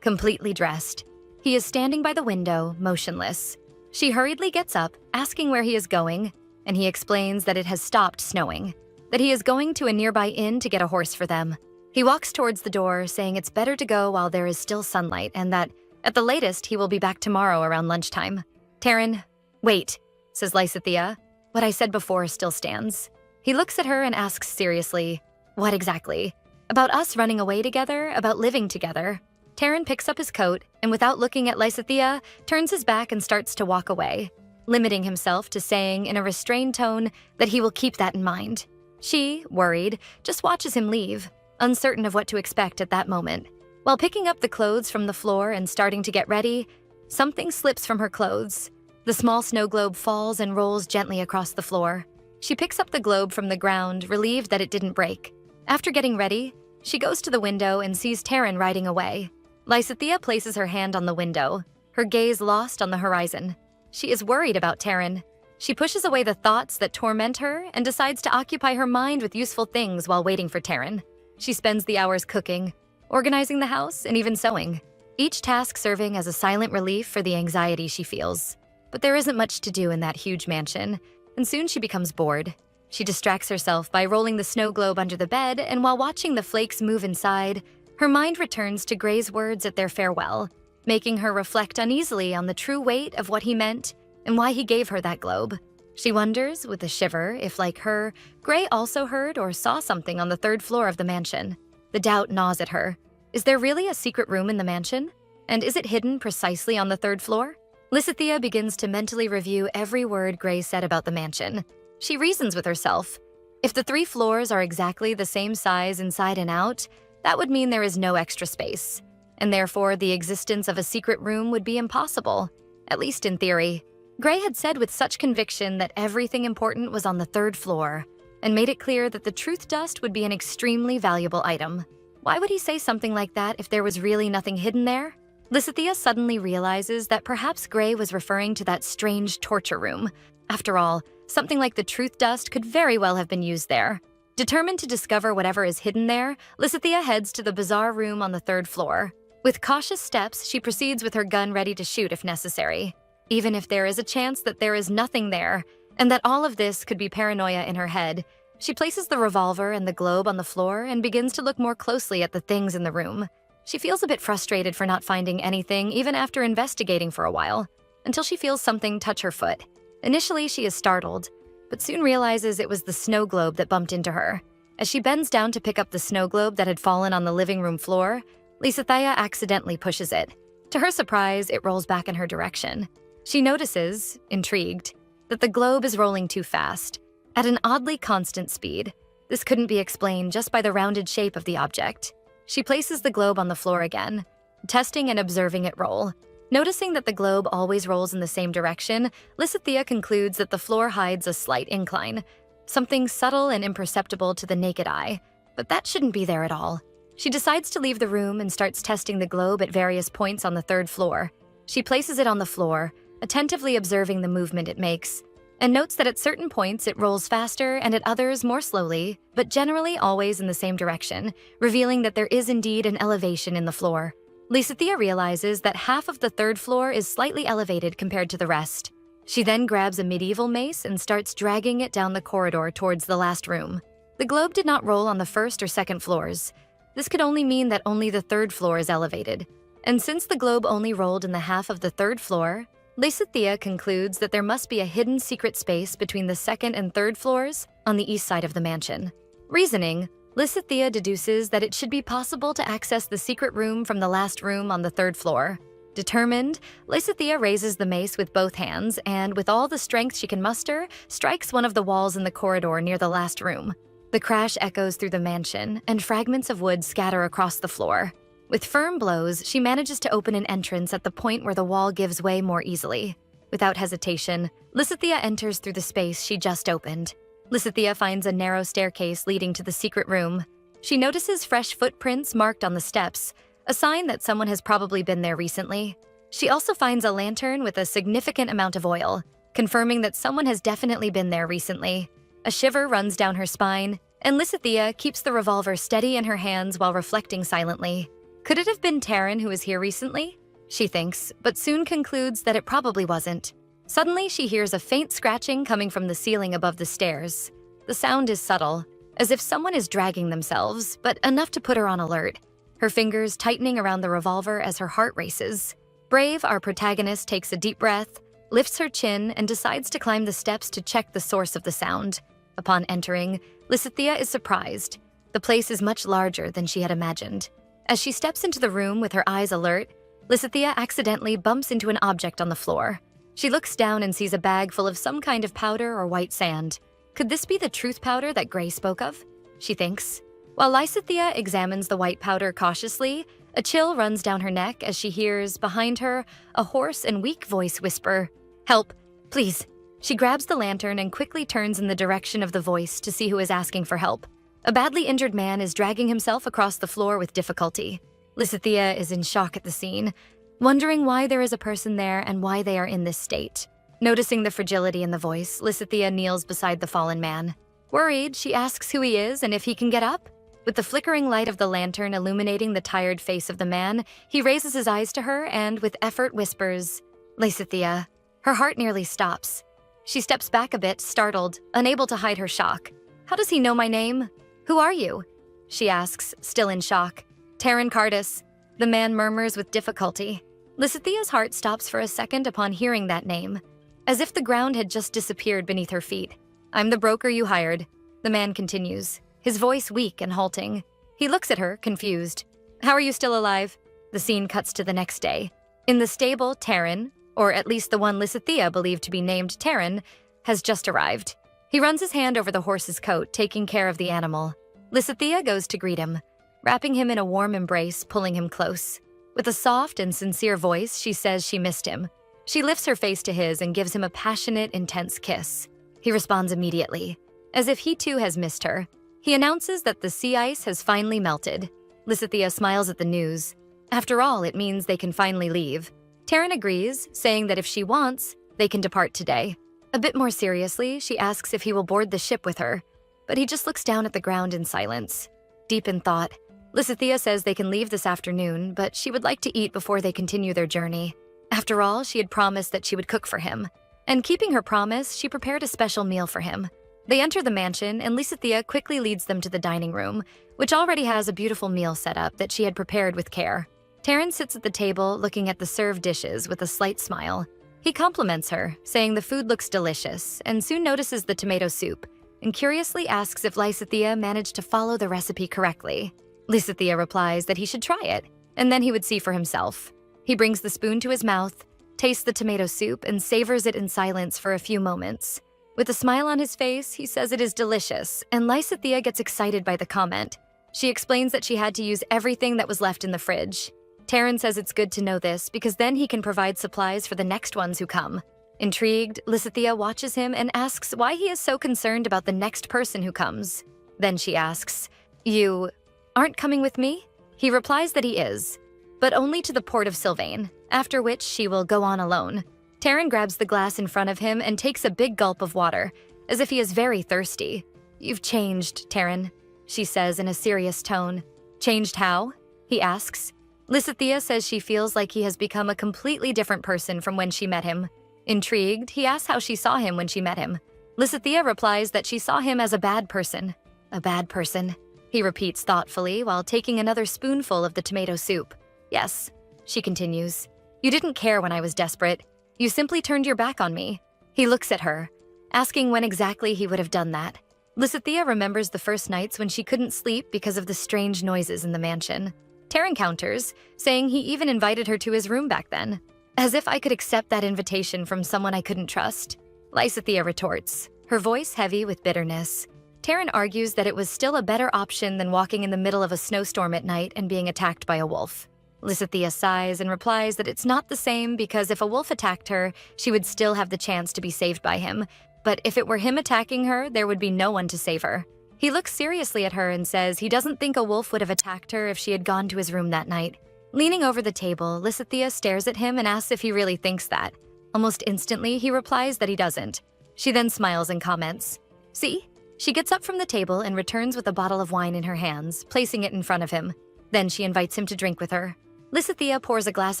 completely dressed. He is standing by the window, motionless. She hurriedly gets up, asking where he is going, and he explains that it has stopped snowing, that he is going to a nearby inn to get a horse for them. He walks towards the door, saying it's better to go while there is still sunlight and that, at the latest, he will be back tomorrow around lunchtime. Taran, "Wait," says Lissa. "What I said before still stands." He looks at her and asks seriously, "What exactly?" "About us running away together, about living together." Taran picks up his coat and, without looking at Lissa, turns his back and starts to walk away, limiting himself to saying in a restrained tone that he will keep that in mind. She, worried, just watches him leave, uncertain of what to expect at that moment. While picking up the clothes from the floor and starting to get ready, something slips from her clothes. The small snow globe falls and rolls gently across the floor. She picks up the globe from the ground, relieved that it didn't break. After getting ready, she goes to the window and sees Taran riding away. Lissa places her hand on the window, her gaze lost on the horizon. She is worried about Taran. She pushes away the thoughts that torment her and decides to occupy her mind with useful things while waiting for Taran. She spends the hours cooking, organizing the house, and even sewing, each task serving as a silent relief for the anxiety she feels. But there isn't much to do in that huge mansion, and soon she becomes bored. She distracts herself by rolling the snow globe under the bed, and while watching the flakes move inside, her mind returns to Gray's words at their farewell, making her reflect uneasily on the true weight of what he meant and why he gave her that globe. She wonders, with a shiver, if, like her, Gray also heard or saw something on the third floor of the mansion. The doubt gnaws at her. Is there really a secret room in the mansion? And is it hidden precisely on the third floor? Lissa begins to mentally review every word Gray said about the mansion. She reasons with herself. If the 3 floors are exactly the same size inside and out, that would mean there is no extra space, and therefore the existence of a secret room would be impossible, at least in theory. Gray had said with such conviction that everything important was on the 3rd floor, and made it clear that the truth dust would be an extremely valuable item. Why would he say something like that if there was really nothing hidden there? Lissa suddenly realizes that perhaps Gray was referring to that strange torture room. After all, something like the truth dust could very well have been used there. Determined to discover whatever is hidden there, Lissa heads to the bizarre room on the 3rd floor. With cautious steps, she proceeds with her gun ready to shoot if necessary. Even if there is a chance that there is nothing there, and that all of this could be paranoia in her head, She places the revolver and the globe on the floor and begins to look more closely at the things in the room. She feels a bit frustrated for not finding anything even after investigating for a while, until she feels something touch her foot. Initially, she is startled, but soon realizes it was the snow globe that bumped into her. As she bends down to pick up the snow globe that had fallen on the living room floor, Lissa accidentally pushes it. To her surprise, it rolls back in her direction. She notices, intrigued, that the globe is rolling too fast, at an oddly constant speed. This couldn't be explained just by the rounded shape of the object. She places the globe on the floor again, testing and observing it roll. Noticing that the globe always rolls in the same direction, Lissa concludes that the floor hides a slight incline, something subtle and imperceptible to the naked eye, but that shouldn't be there at all. She decides to leave the room and starts testing the globe at various points on the 3rd floor. She places it on the floor, attentively observing the movement it makes, and notes that at certain points it rolls faster and at others more slowly, but generally always in the same direction, revealing that there is indeed an elevation in the floor. Lissa realizes that half of the 3rd floor is slightly elevated compared to the rest. She then grabs a medieval mace and starts dragging it down the corridor towards the last room. The globe did not roll on the 1st or 2nd floors. This could only mean that only the 3rd floor is elevated. And since the globe only rolled in the half of the 3rd floor, Lissa concludes that there must be a hidden secret space between the 2nd and 3rd floors on the east side of the mansion. Reasoning, Lissa deduces that it should be possible to access the secret room from the last room on the 3rd floor. Determined, Lissa raises the mace with both hands and, with all the strength she can muster, strikes one of the walls in the corridor near the last room. The crash echoes through the mansion, and fragments of wood scatter across the floor. With firm blows, she manages to open an entrance at the point where the wall gives way more easily. Without hesitation, Lissa enters through the space she just opened. Lissa finds a narrow staircase leading to the secret room. She notices fresh footprints marked on the steps, a sign that someone has probably been there recently. She also finds a lantern with a significant amount of oil, confirming that someone has definitely been there recently. A shiver runs down her spine, and Lissa keeps the revolver steady in her hands while reflecting silently. Could it have been Taran who was here recently? She thinks, but soon concludes that it probably wasn't. Suddenly, she hears a faint scratching coming from the ceiling above the stairs. The sound is subtle, as if someone is dragging themselves, but enough to put her on alert. Her fingers tightening around the revolver as her heart races. Brave, our protagonist takes a deep breath, lifts her chin, and decides to climb the steps to check the source of the sound. Upon entering, Lissa is surprised. The place is much larger than she had imagined. As she steps into the room with her eyes alert, Lissa accidentally bumps into an object on the floor. She looks down and sees a bag full of some kind of powder or white sand. Could this be the truth powder that Gray spoke of? She thinks. While Lissa examines the white powder cautiously, a chill runs down her neck as she hears, behind her, a hoarse and weak voice whisper, "Help, please." She grabs the lantern and quickly turns in the direction of the voice to see who is asking for help. A badly injured man is dragging himself across the floor with difficulty. Lissa is in shock at the scene, wondering why there is a person there and why they are in this state. Noticing the fragility in the voice, Lissa kneels beside the fallen man. Worried, she asks who he is and if he can get up. With the flickering light of the lantern illuminating the tired face of the man, he raises his eyes to her and, with effort, whispers, "Lissa." Her heart nearly stops. She steps back a bit, startled, unable to hide her shock. "How does he know my name? Who are you?" she asks, still in shock. "Taran Cardis," the man murmurs with difficulty. Lissa's heart stops for a second upon hearing that name, as if the ground had just disappeared beneath her feet. "I'm the broker you hired," the man continues, his voice weak and halting. He looks at her, confused. "How are you still alive?" The scene cuts to the next day. In the stable, Taran, or at least the one Lissa believed to be named Taran, has just arrived. He runs his hand over the horse's coat, taking care of the animal. Lissa goes to greet him, wrapping him in a warm embrace, pulling him close. With a soft and sincere voice, she says she missed him. She lifts her face to his and gives him a passionate, intense kiss. He responds immediately, as if he too has missed her. He announces that the sea ice has finally melted. Lissa smiles at the news. After all, it means they can finally leave. Taran agrees, saying that if she wants, they can depart today. A bit more seriously, she asks if he will board the ship with her, but he just looks down at the ground in silence. Deep in thought, Lissa says they can leave this afternoon, but she would like to eat before they continue their journey. After all, she had promised that she would cook for him, and keeping her promise, she prepared a special meal for him. They enter the mansion, and Lissa quickly leads them to the dining room, which already has a beautiful meal set up that she had prepared with care. Taran sits at the table looking at the served dishes with a slight smile. He compliments her, saying the food looks delicious, and soon notices the tomato soup, and curiously asks if Lissa managed to follow the recipe correctly. Lissa replies that he should try it, and then he would see for himself. He brings the spoon to his mouth, tastes the tomato soup, and savors it in silence for a few moments. With a smile on his face, he says it is delicious, and Lissa gets excited by the comment. She explains that she had to use everything that was left in the fridge. Taran says it's good to know this because then he can provide supplies for the next ones who come. Intrigued, Lissa watches him and asks why he is so concerned about the next person who comes. Then she asks, "You aren't coming with me?" He replies that he is, but only to the port of Sylvain, after which she will go on alone. Taran grabs the glass in front of him and takes a big gulp of water, as if he is very thirsty. "You've changed, Taran," she says in a serious tone. "Changed how?" he asks. Lissa says she feels like he has become a completely different person from when she met him. Intrigued, he asks how she saw him when she met him. Lissa replies that she saw him as a bad person. "A bad person," he repeats thoughtfully while taking another spoonful of the tomato soup. "Yes," she continues. "You didn't care when I was desperate. You simply turned your back on me." He looks at her, asking when exactly he would have done that. Lissa remembers the first nights when she couldn't sleep because of the strange noises in the mansion. Taran counters, saying he even invited her to his room back then. "As if I could accept that invitation from someone I couldn't trust." Lissa retorts, her voice heavy with bitterness. Taran argues that it was still a better option than walking in the middle of a snowstorm at night and being attacked by a wolf. Lissa sighs and replies that it's not the same because if a wolf attacked her, she would still have the chance to be saved by him. But if it were him attacking her, there would be no one to save her. He looks seriously at her and says he doesn't think a wolf would have attacked her if she had gone to his room that night. Leaning over the table, Lissa stares at him and asks if he really thinks that. Almost instantly, he replies that he doesn't. She then smiles and comments, "See?" She gets up from the table and returns with a bottle of wine in her hands, placing it in front of him. Then she invites him to drink with her. Lissa pours a glass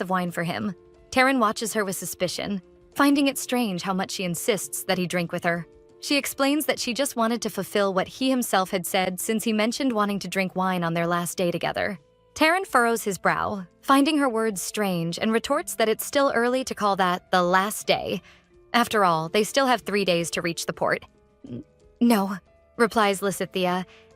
of wine for him. Taran watches her with suspicion, finding it strange how much she insists that he drink with her. She explains that she just wanted to fulfill what he himself had said since he mentioned wanting to drink wine on their last day together. Taran furrows his brow, finding her words strange, and retorts that it's still early to call that the last day. After all, they still have 3 days to reach the port. "No," replies Lissa,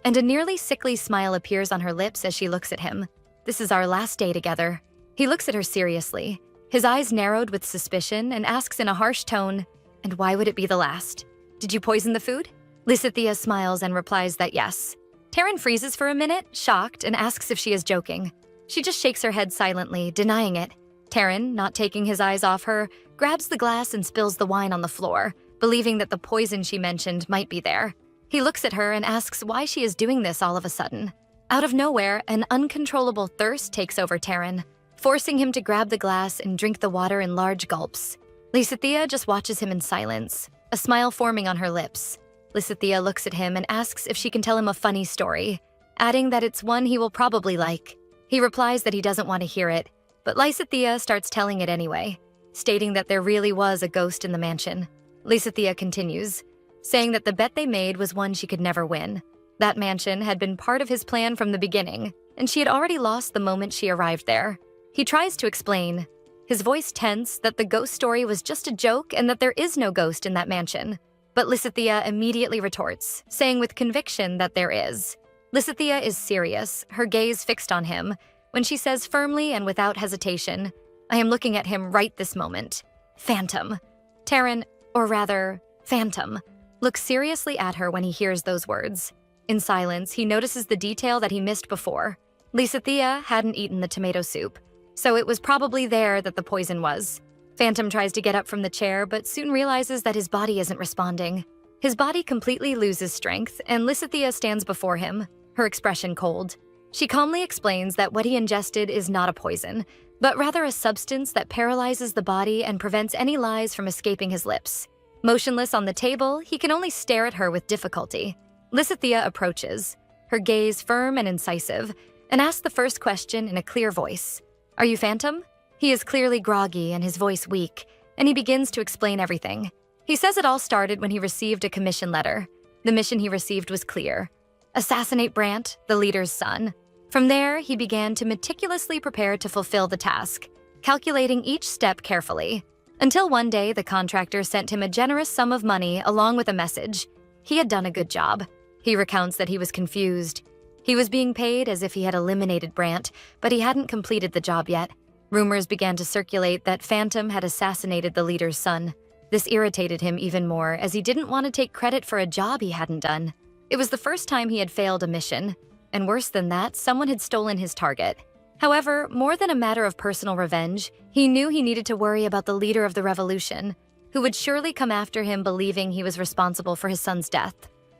and a nearly sickly smile appears on her lips as she looks at him. "This is our last day together." He looks at her seriously, his eyes narrowed with suspicion, and asks in a harsh tone, "And why would it be the last? Did you poison the food?" Lissa smiles and replies that yes. Taran freezes for a minute, shocked, and asks if she is joking. She just shakes her head silently, denying it. Taran, not taking his eyes off her, grabs the glass and spills the wine on the floor, believing that the poison she mentioned might be there. He looks at her and asks why she is doing this all of a sudden. Out of nowhere, an uncontrollable thirst takes over Taran, forcing him to grab the glass and drink the water in large gulps. Lissa just watches him in silence, a smile forming on her lips. Lissa looks at him and asks if she can tell him a funny story, adding that it's one he will probably like. He replies that he doesn't want to hear it, but Lissa starts telling it anyway, stating that there really was a ghost in the mansion. Lissa continues, saying that the bet they made was one she could never win. That mansion had been part of his plan from the beginning, and she had already lost the moment she arrived there. He tries to explain, his voice tense, that the ghost story was just a joke and that there is no ghost in that mansion. But Lissa immediately retorts, saying with conviction that there is. Lissa is serious, her gaze fixed on him, when she says firmly and without hesitation, "I am looking at him right this moment. Phantom." Taran, or rather, Phantom, looks seriously at her when he hears those words. In silence, he notices the detail that he missed before. Lissa hadn't eaten the tomato soup, so it was probably there that the poison was. Phantom tries to get up from the chair, but soon realizes that his body isn't responding. His body completely loses strength, and Lissa stands before him, her expression cold. She calmly explains that what he ingested is not a poison, but rather a substance that paralyzes the body and prevents any lies from escaping his lips. Motionless on the table, he can only stare at her with difficulty. Lissa approaches, her gaze firm and incisive, and asks the first question in a clear voice. "Are you Phantom?" He is clearly groggy and his voice weak, and he begins to explain everything. He says it all started when he received a commission letter. The mission he received was clear: assassinate Brant, the leader's son. From there, he began to meticulously prepare to fulfill the task, calculating each step carefully, until one day the contractor sent him a generous sum of money along with a message. He had done a good job. He recounts that he was confused. He was being paid as if he had eliminated Brant, but he hadn't completed the job yet. Rumors began to circulate that Phantom had assassinated the leader's son. This irritated him even more, as he didn't want to take credit for a job he hadn't done. It was the first time he had failed a mission, and worse than that, someone had stolen his target. However, more than a matter of personal revenge, he knew he needed to worry about the leader of the revolution, who would surely come after him believing he was responsible for his son's death,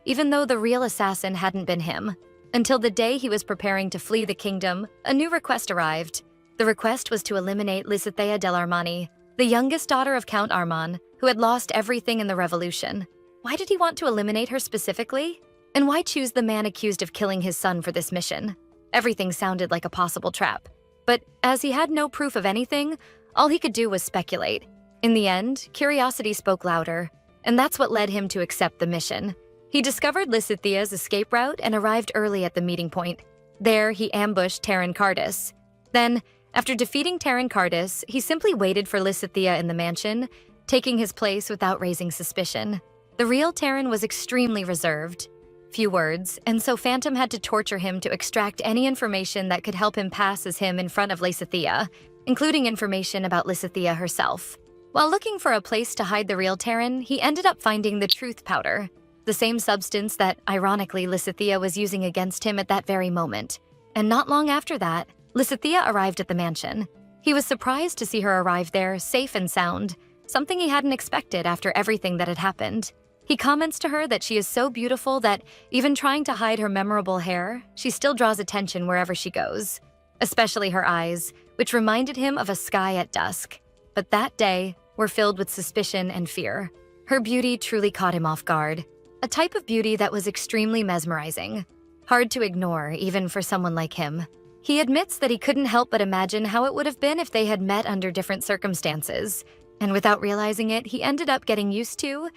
even though the real assassin hadn't been him. Until the day he was preparing to flee the kingdom, a new request arrived. The request was to eliminate Lissa del Armani, the youngest daughter of Count Arman, who had lost everything in the revolution. Why did he want to eliminate her specifically? And why choose the man accused of killing his son for this mission? Everything sounded like a possible trap. But as he had no proof of anything, all he could do was speculate. In the end, curiosity spoke louder, and that's what led him to accept the mission. He discovered Lysithia's escape route and arrived early at the meeting point. There, he ambushed Taran Cardis. Then, after defeating Taran Cardis, he simply waited for Lysithia in the mansion, taking his place without raising suspicion. The real Taran was extremely reserved. Few words, and so Phantom had to torture him to extract any information that could help him pass as him in front of Lysithia, including information about Lysithia herself. While looking for a place to hide the real Taran, he ended up finding the truth powder, the same substance that, ironically, Lysithia was using against him at that very moment. And not long after that, Lysithia arrived at the mansion. He was surprised to see her arrive there, safe and sound, something he hadn't expected after everything that had happened. He comments to her that she is so beautiful that, even trying to hide her memorable hair, she still draws attention wherever she goes, especially her eyes, which reminded him of a sky at dusk. But that day were filled with suspicion and fear. Her beauty truly caught him off guard, a type of beauty that was extremely mesmerizing, hard to ignore even for someone like him. He admits that he couldn't help but imagine how it would have been if they had met under different circumstances, and without realizing it, he ended up getting used to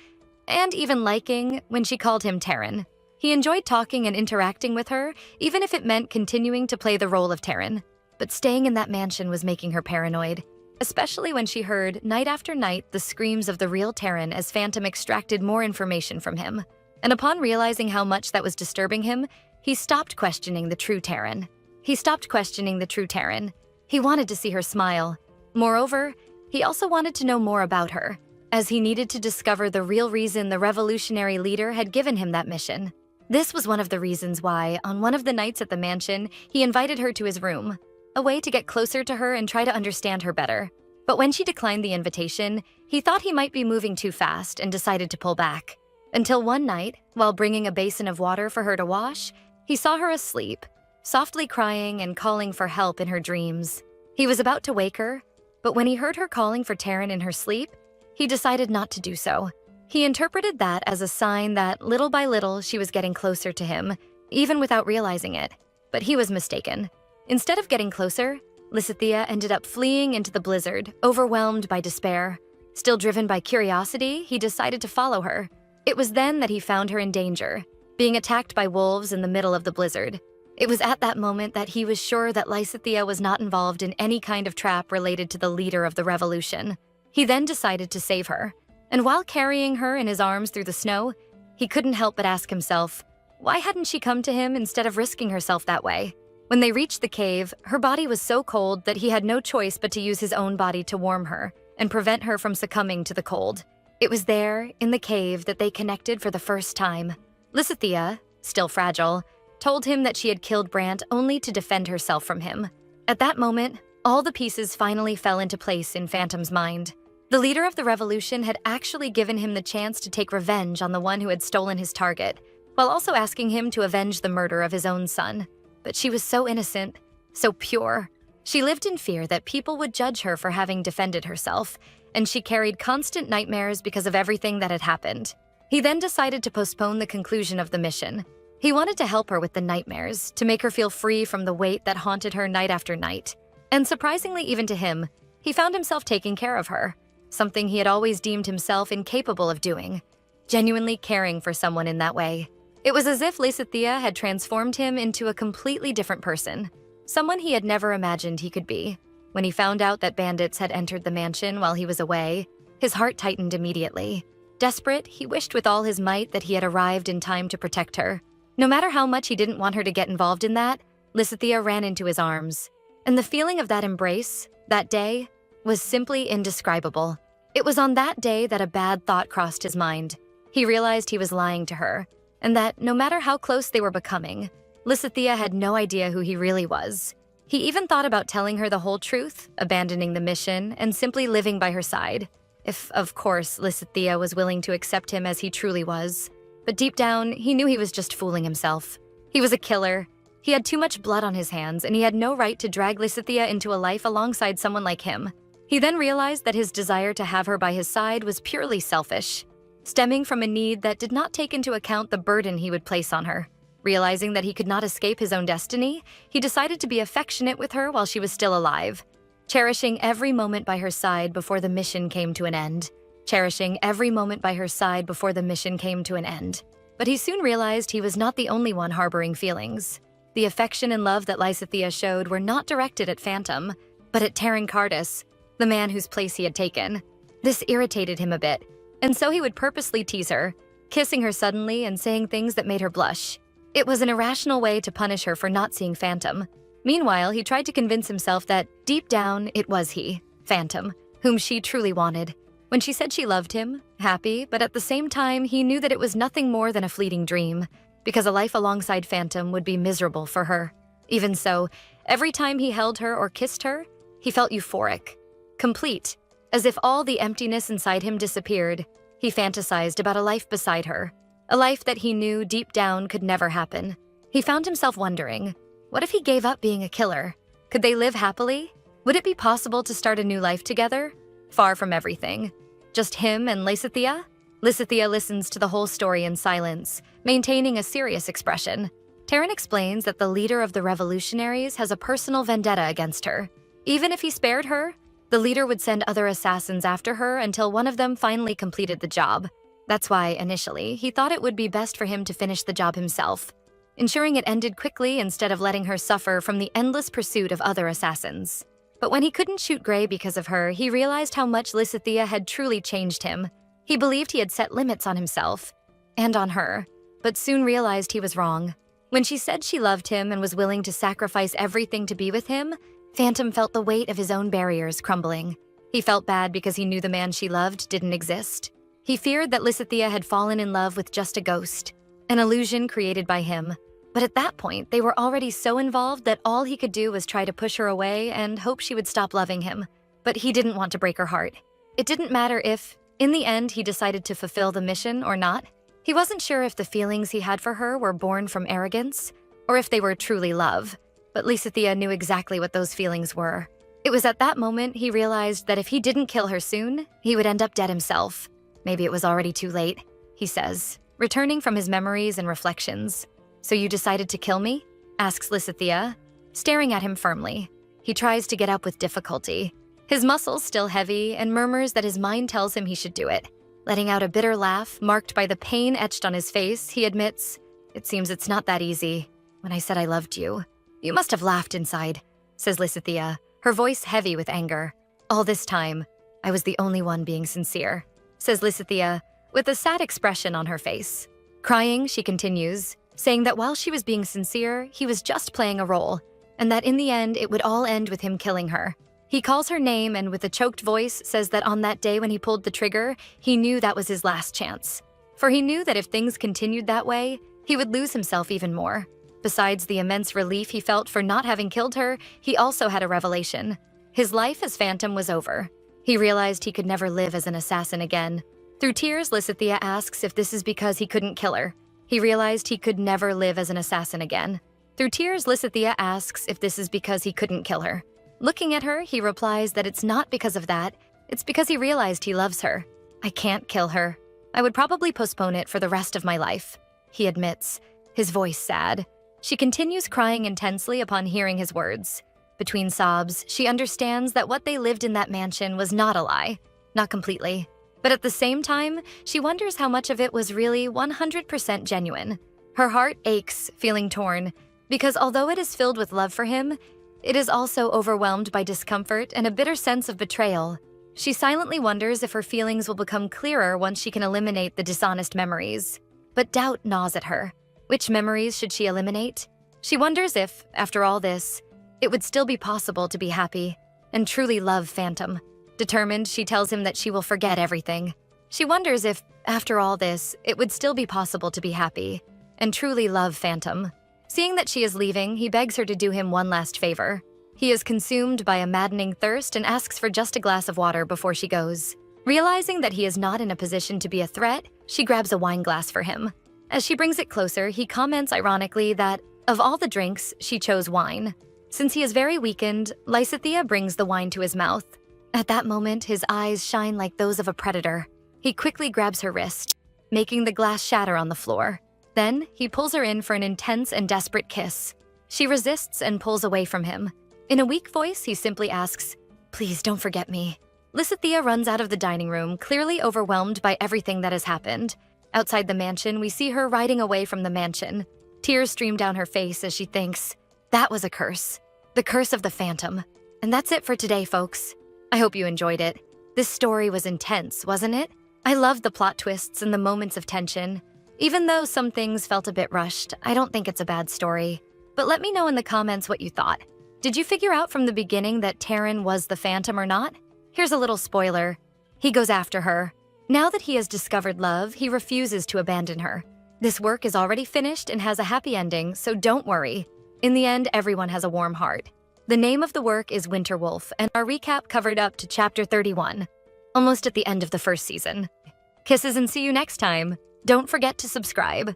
and even liking when she called him Taran. He enjoyed talking and interacting with her, even if it meant continuing to play the role of Taran. But staying in that mansion was making her paranoid, especially when she heard, night after night, the screams of the real Taran as Phantom extracted more information from him. And upon realizing how much that was disturbing him, he stopped questioning the true Taran. He wanted to see her smile. Moreover, he also wanted to know more about her, as he needed to discover the real reason the revolutionary leader had given him that mission. This was one of the reasons why, on one of the nights at the mansion, he invited her to his room, a way to get closer to her and try to understand her better. But when she declined the invitation, he thought he might be moving too fast and decided to pull back. Until one night, while bringing a basin of water for her to wash, he saw her asleep, softly crying and calling for help in her dreams. He was about to wake her, but when he heard her calling for Taran in her sleep, he decided not to do so. He interpreted that as a sign that little by little she was getting closer to him, even without realizing it. But he was mistaken. Instead of getting closer, Lysithia ended up fleeing into the blizzard, overwhelmed by despair. Still driven by curiosity, he decided to follow her. It was then that he found her in danger, being attacked by wolves in the middle of the blizzard. It was at that moment that he was sure that Lysithia was not involved in any kind of trap related to the leader of the revolution. He then decided to save her, and while carrying her in his arms through the snow, he couldn't help but ask himself, why hadn't she come to him instead of risking herself that way? When they reached the cave, her body was so cold that he had no choice but to use his own body to warm her and prevent her from succumbing to the cold. It was there, in the cave, that they connected for the first time. Lysithia, still fragile, told him that she had killed Brant only to defend herself from him. At that moment, all the pieces finally fell into place in Phantom's mind. The leader of the revolution had actually given him the chance to take revenge on the one who had stolen his target, while also asking him to avenge the murder of his own son. But she was so innocent, so pure. She lived in fear that people would judge her for having defended herself, and she carried constant nightmares because of everything that had happened. He then decided to postpone the conclusion of the mission. He wanted to help her with the nightmares, to make her feel free from the weight that haunted her night after night. And surprisingly, even to him, he found himself taking care of her, something he had always deemed himself incapable of doing. genuinely caring for someone in that way. It was as if Lissa had transformed him into a completely different person, someone he had never imagined he could be. When he found out that bandits had entered the mansion while he was away, his heart tightened immediately. Desperate, he wished with all his might that he had arrived in time to protect her. No matter how much he didn't want her to get involved in that, Lissa ran into his arms. And the feeling of that embrace, that day, was simply indescribable. It was on that day that a bad thought crossed his mind. He realized he was lying to her, and that no matter how close they were becoming, Lissa had no idea who he really was. He even thought about telling her the whole truth, abandoning the mission, and simply living by her side. If, of course, Lissa was willing to accept him as he truly was. But deep down, he knew he was just fooling himself. He was a killer. He had too much blood on his hands, and he had no right to drag Lissa into a life alongside someone like him. He then realized that his desire to have her by his side was purely selfish, stemming from a need that did not take into account the burden he would place on her. Realizing that he could not escape his own destiny, he decided to be affectionate with her while she was still alive, cherishing every moment by her side before the mission came to an end. Cherishing every moment by her side before the mission came to an end. But he soon realized he was not the only one harboring feelings. The affection and love that Lissa showed were not directed at Phantom, but at Taran, the man whose place he had taken. This irritated him a bit, and so he would purposely tease her, kissing her suddenly and saying things that made her blush. It was an irrational way to punish her for not seeing Phantom. Meanwhile, he tried to convince himself that, deep down, it was he, Phantom, whom she truly wanted. When she said she loved him, happy, but at the same time, he knew that it was nothing more than a fleeting dream, because a life alongside Phantom would be miserable for her. Even so, every time he held her or kissed her, he felt euphoric, complete, as if all the emptiness inside him disappeared. He fantasized about a life beside her, a life that he knew deep down could never happen. He found himself wondering, what if he gave up being a killer? Could they live happily? Would it be possible to start a new life together? Far from everything. Just him and Lissa. Lissa listens to the whole story in silence, maintaining a serious expression. Taran explains that the leader of the revolutionaries has a personal vendetta against her. Even if he spared her, the leader would send other assassins after her until one of them finally completed the job. That's why, initially, he thought it would be best for him to finish the job himself, ensuring it ended quickly instead of letting her suffer from the endless pursuit of other assassins. But when he couldn't shoot Gray because of her, he realized how much Lissa had truly changed him. He believed he had set limits on himself, and on her, but soon realized he was wrong. When she said she loved him and was willing to sacrifice everything to be with him, Phantom felt the weight of his own barriers crumbling. He felt bad because he knew the man she loved didn't exist. He feared that Lissa had fallen in love with just a ghost, an illusion created by him. But at that point, they were already so involved that all he could do was try to push her away and hope she would stop loving him. But he didn't want to break her heart. It didn't matter if, in the end, he decided to fulfill the mission or not. He wasn't sure if the feelings he had for her were born from arrogance, or if they were truly love. But Lissa knew exactly what those feelings were. It was at that moment he realized that if he didn't kill her soon, he would end up dead himself. Maybe it was already too late, he says, returning from his memories and reflections. So you decided to kill me? Asks Lissa, staring at him firmly. He tries to get up with difficulty, his muscles still heavy, and murmurs that his mind tells him he should do it. Letting out a bitter laugh, marked by the pain etched on his face, he admits, "It seems it's not that easy. When I said I loved you, you must have laughed inside," says Lissa, her voice heavy with anger. "All this time, I was the only one being sincere," says Lissa, with a sad expression on her face. Crying, she continues, saying that while she was being sincere, he was just playing a role, and that in the end, it would all end with him killing her. He calls her name and with a choked voice says that on that day when he pulled the trigger, he knew that was his last chance. For he knew that if things continued that way, he would lose himself even more. Besides the immense relief he felt for not having killed her, he also had a revelation. His life as Phantom was over. He realized he could never live as an assassin again. Through tears, Lissa asks if this is because he couldn't kill her. He realized he could never live as an assassin again. Through tears, Lissa asks if this is because he couldn't kill her. Looking at her, he replies that it's not because of that, it's because he realized he loves her. "I can't kill her. I would probably postpone it for the rest of my life," he admits, his voice sad. She continues crying intensely upon hearing his words. Between sobs, she understands that what they lived in that mansion was not a lie, not completely. But at the same time, she wonders how much of it was really 100% genuine. Her heart aches, feeling torn, because although it is filled with love for him, it is also overwhelmed by discomfort and a bitter sense of betrayal. She silently wonders if her feelings will become clearer once she can eliminate the dishonest memories. But doubt gnaws at her. Which memories should she eliminate? She wonders if, after all this, it would still be possible to be happy and truly love Phantom. Determined, she tells him that she will forget everything. She wonders if, after all this, it would still be possible to be happy and truly love Phantom. Seeing that she is leaving, he begs her to do him one last favor. He is consumed by a maddening thirst and asks for just a glass of water before she goes. Realizing that he is not in a position to be a threat, she grabs a wine glass for him. As she brings it closer, he comments ironically that, of all the drinks, she chose wine. Since he is very weakened, Lissa brings the wine to his mouth. At that moment, his eyes shine like those of a predator. He quickly grabs her wrist, making the glass shatter on the floor. Then, he pulls her in for an intense and desperate kiss. She resists and pulls away from him. In a weak voice, he simply asks, "Please don't forget me." Lissa runs out of the dining room, clearly overwhelmed by everything that has happened. Outside the mansion, we see her riding away from the mansion. Tears stream down her face as she thinks, that was a curse. The curse of the Phantom. And that's it for today, folks. I hope you enjoyed it. This story was intense, wasn't it? I loved the plot twists and the moments of tension. Even though some things felt a bit rushed, I don't think it's a bad story. But let me know in the comments what you thought. Did you figure out from the beginning that Taran was the Phantom or not? Here's a little spoiler. He goes after her. Now that he has discovered love, he refuses to abandon her. This work is already finished and has a happy ending, so don't worry. In the end, everyone has a warm heart. The name of the work is Winterwolf, and our recap covered up to chapter 31, almost at the end of the first season. Kisses and see you next time. Don't forget to subscribe.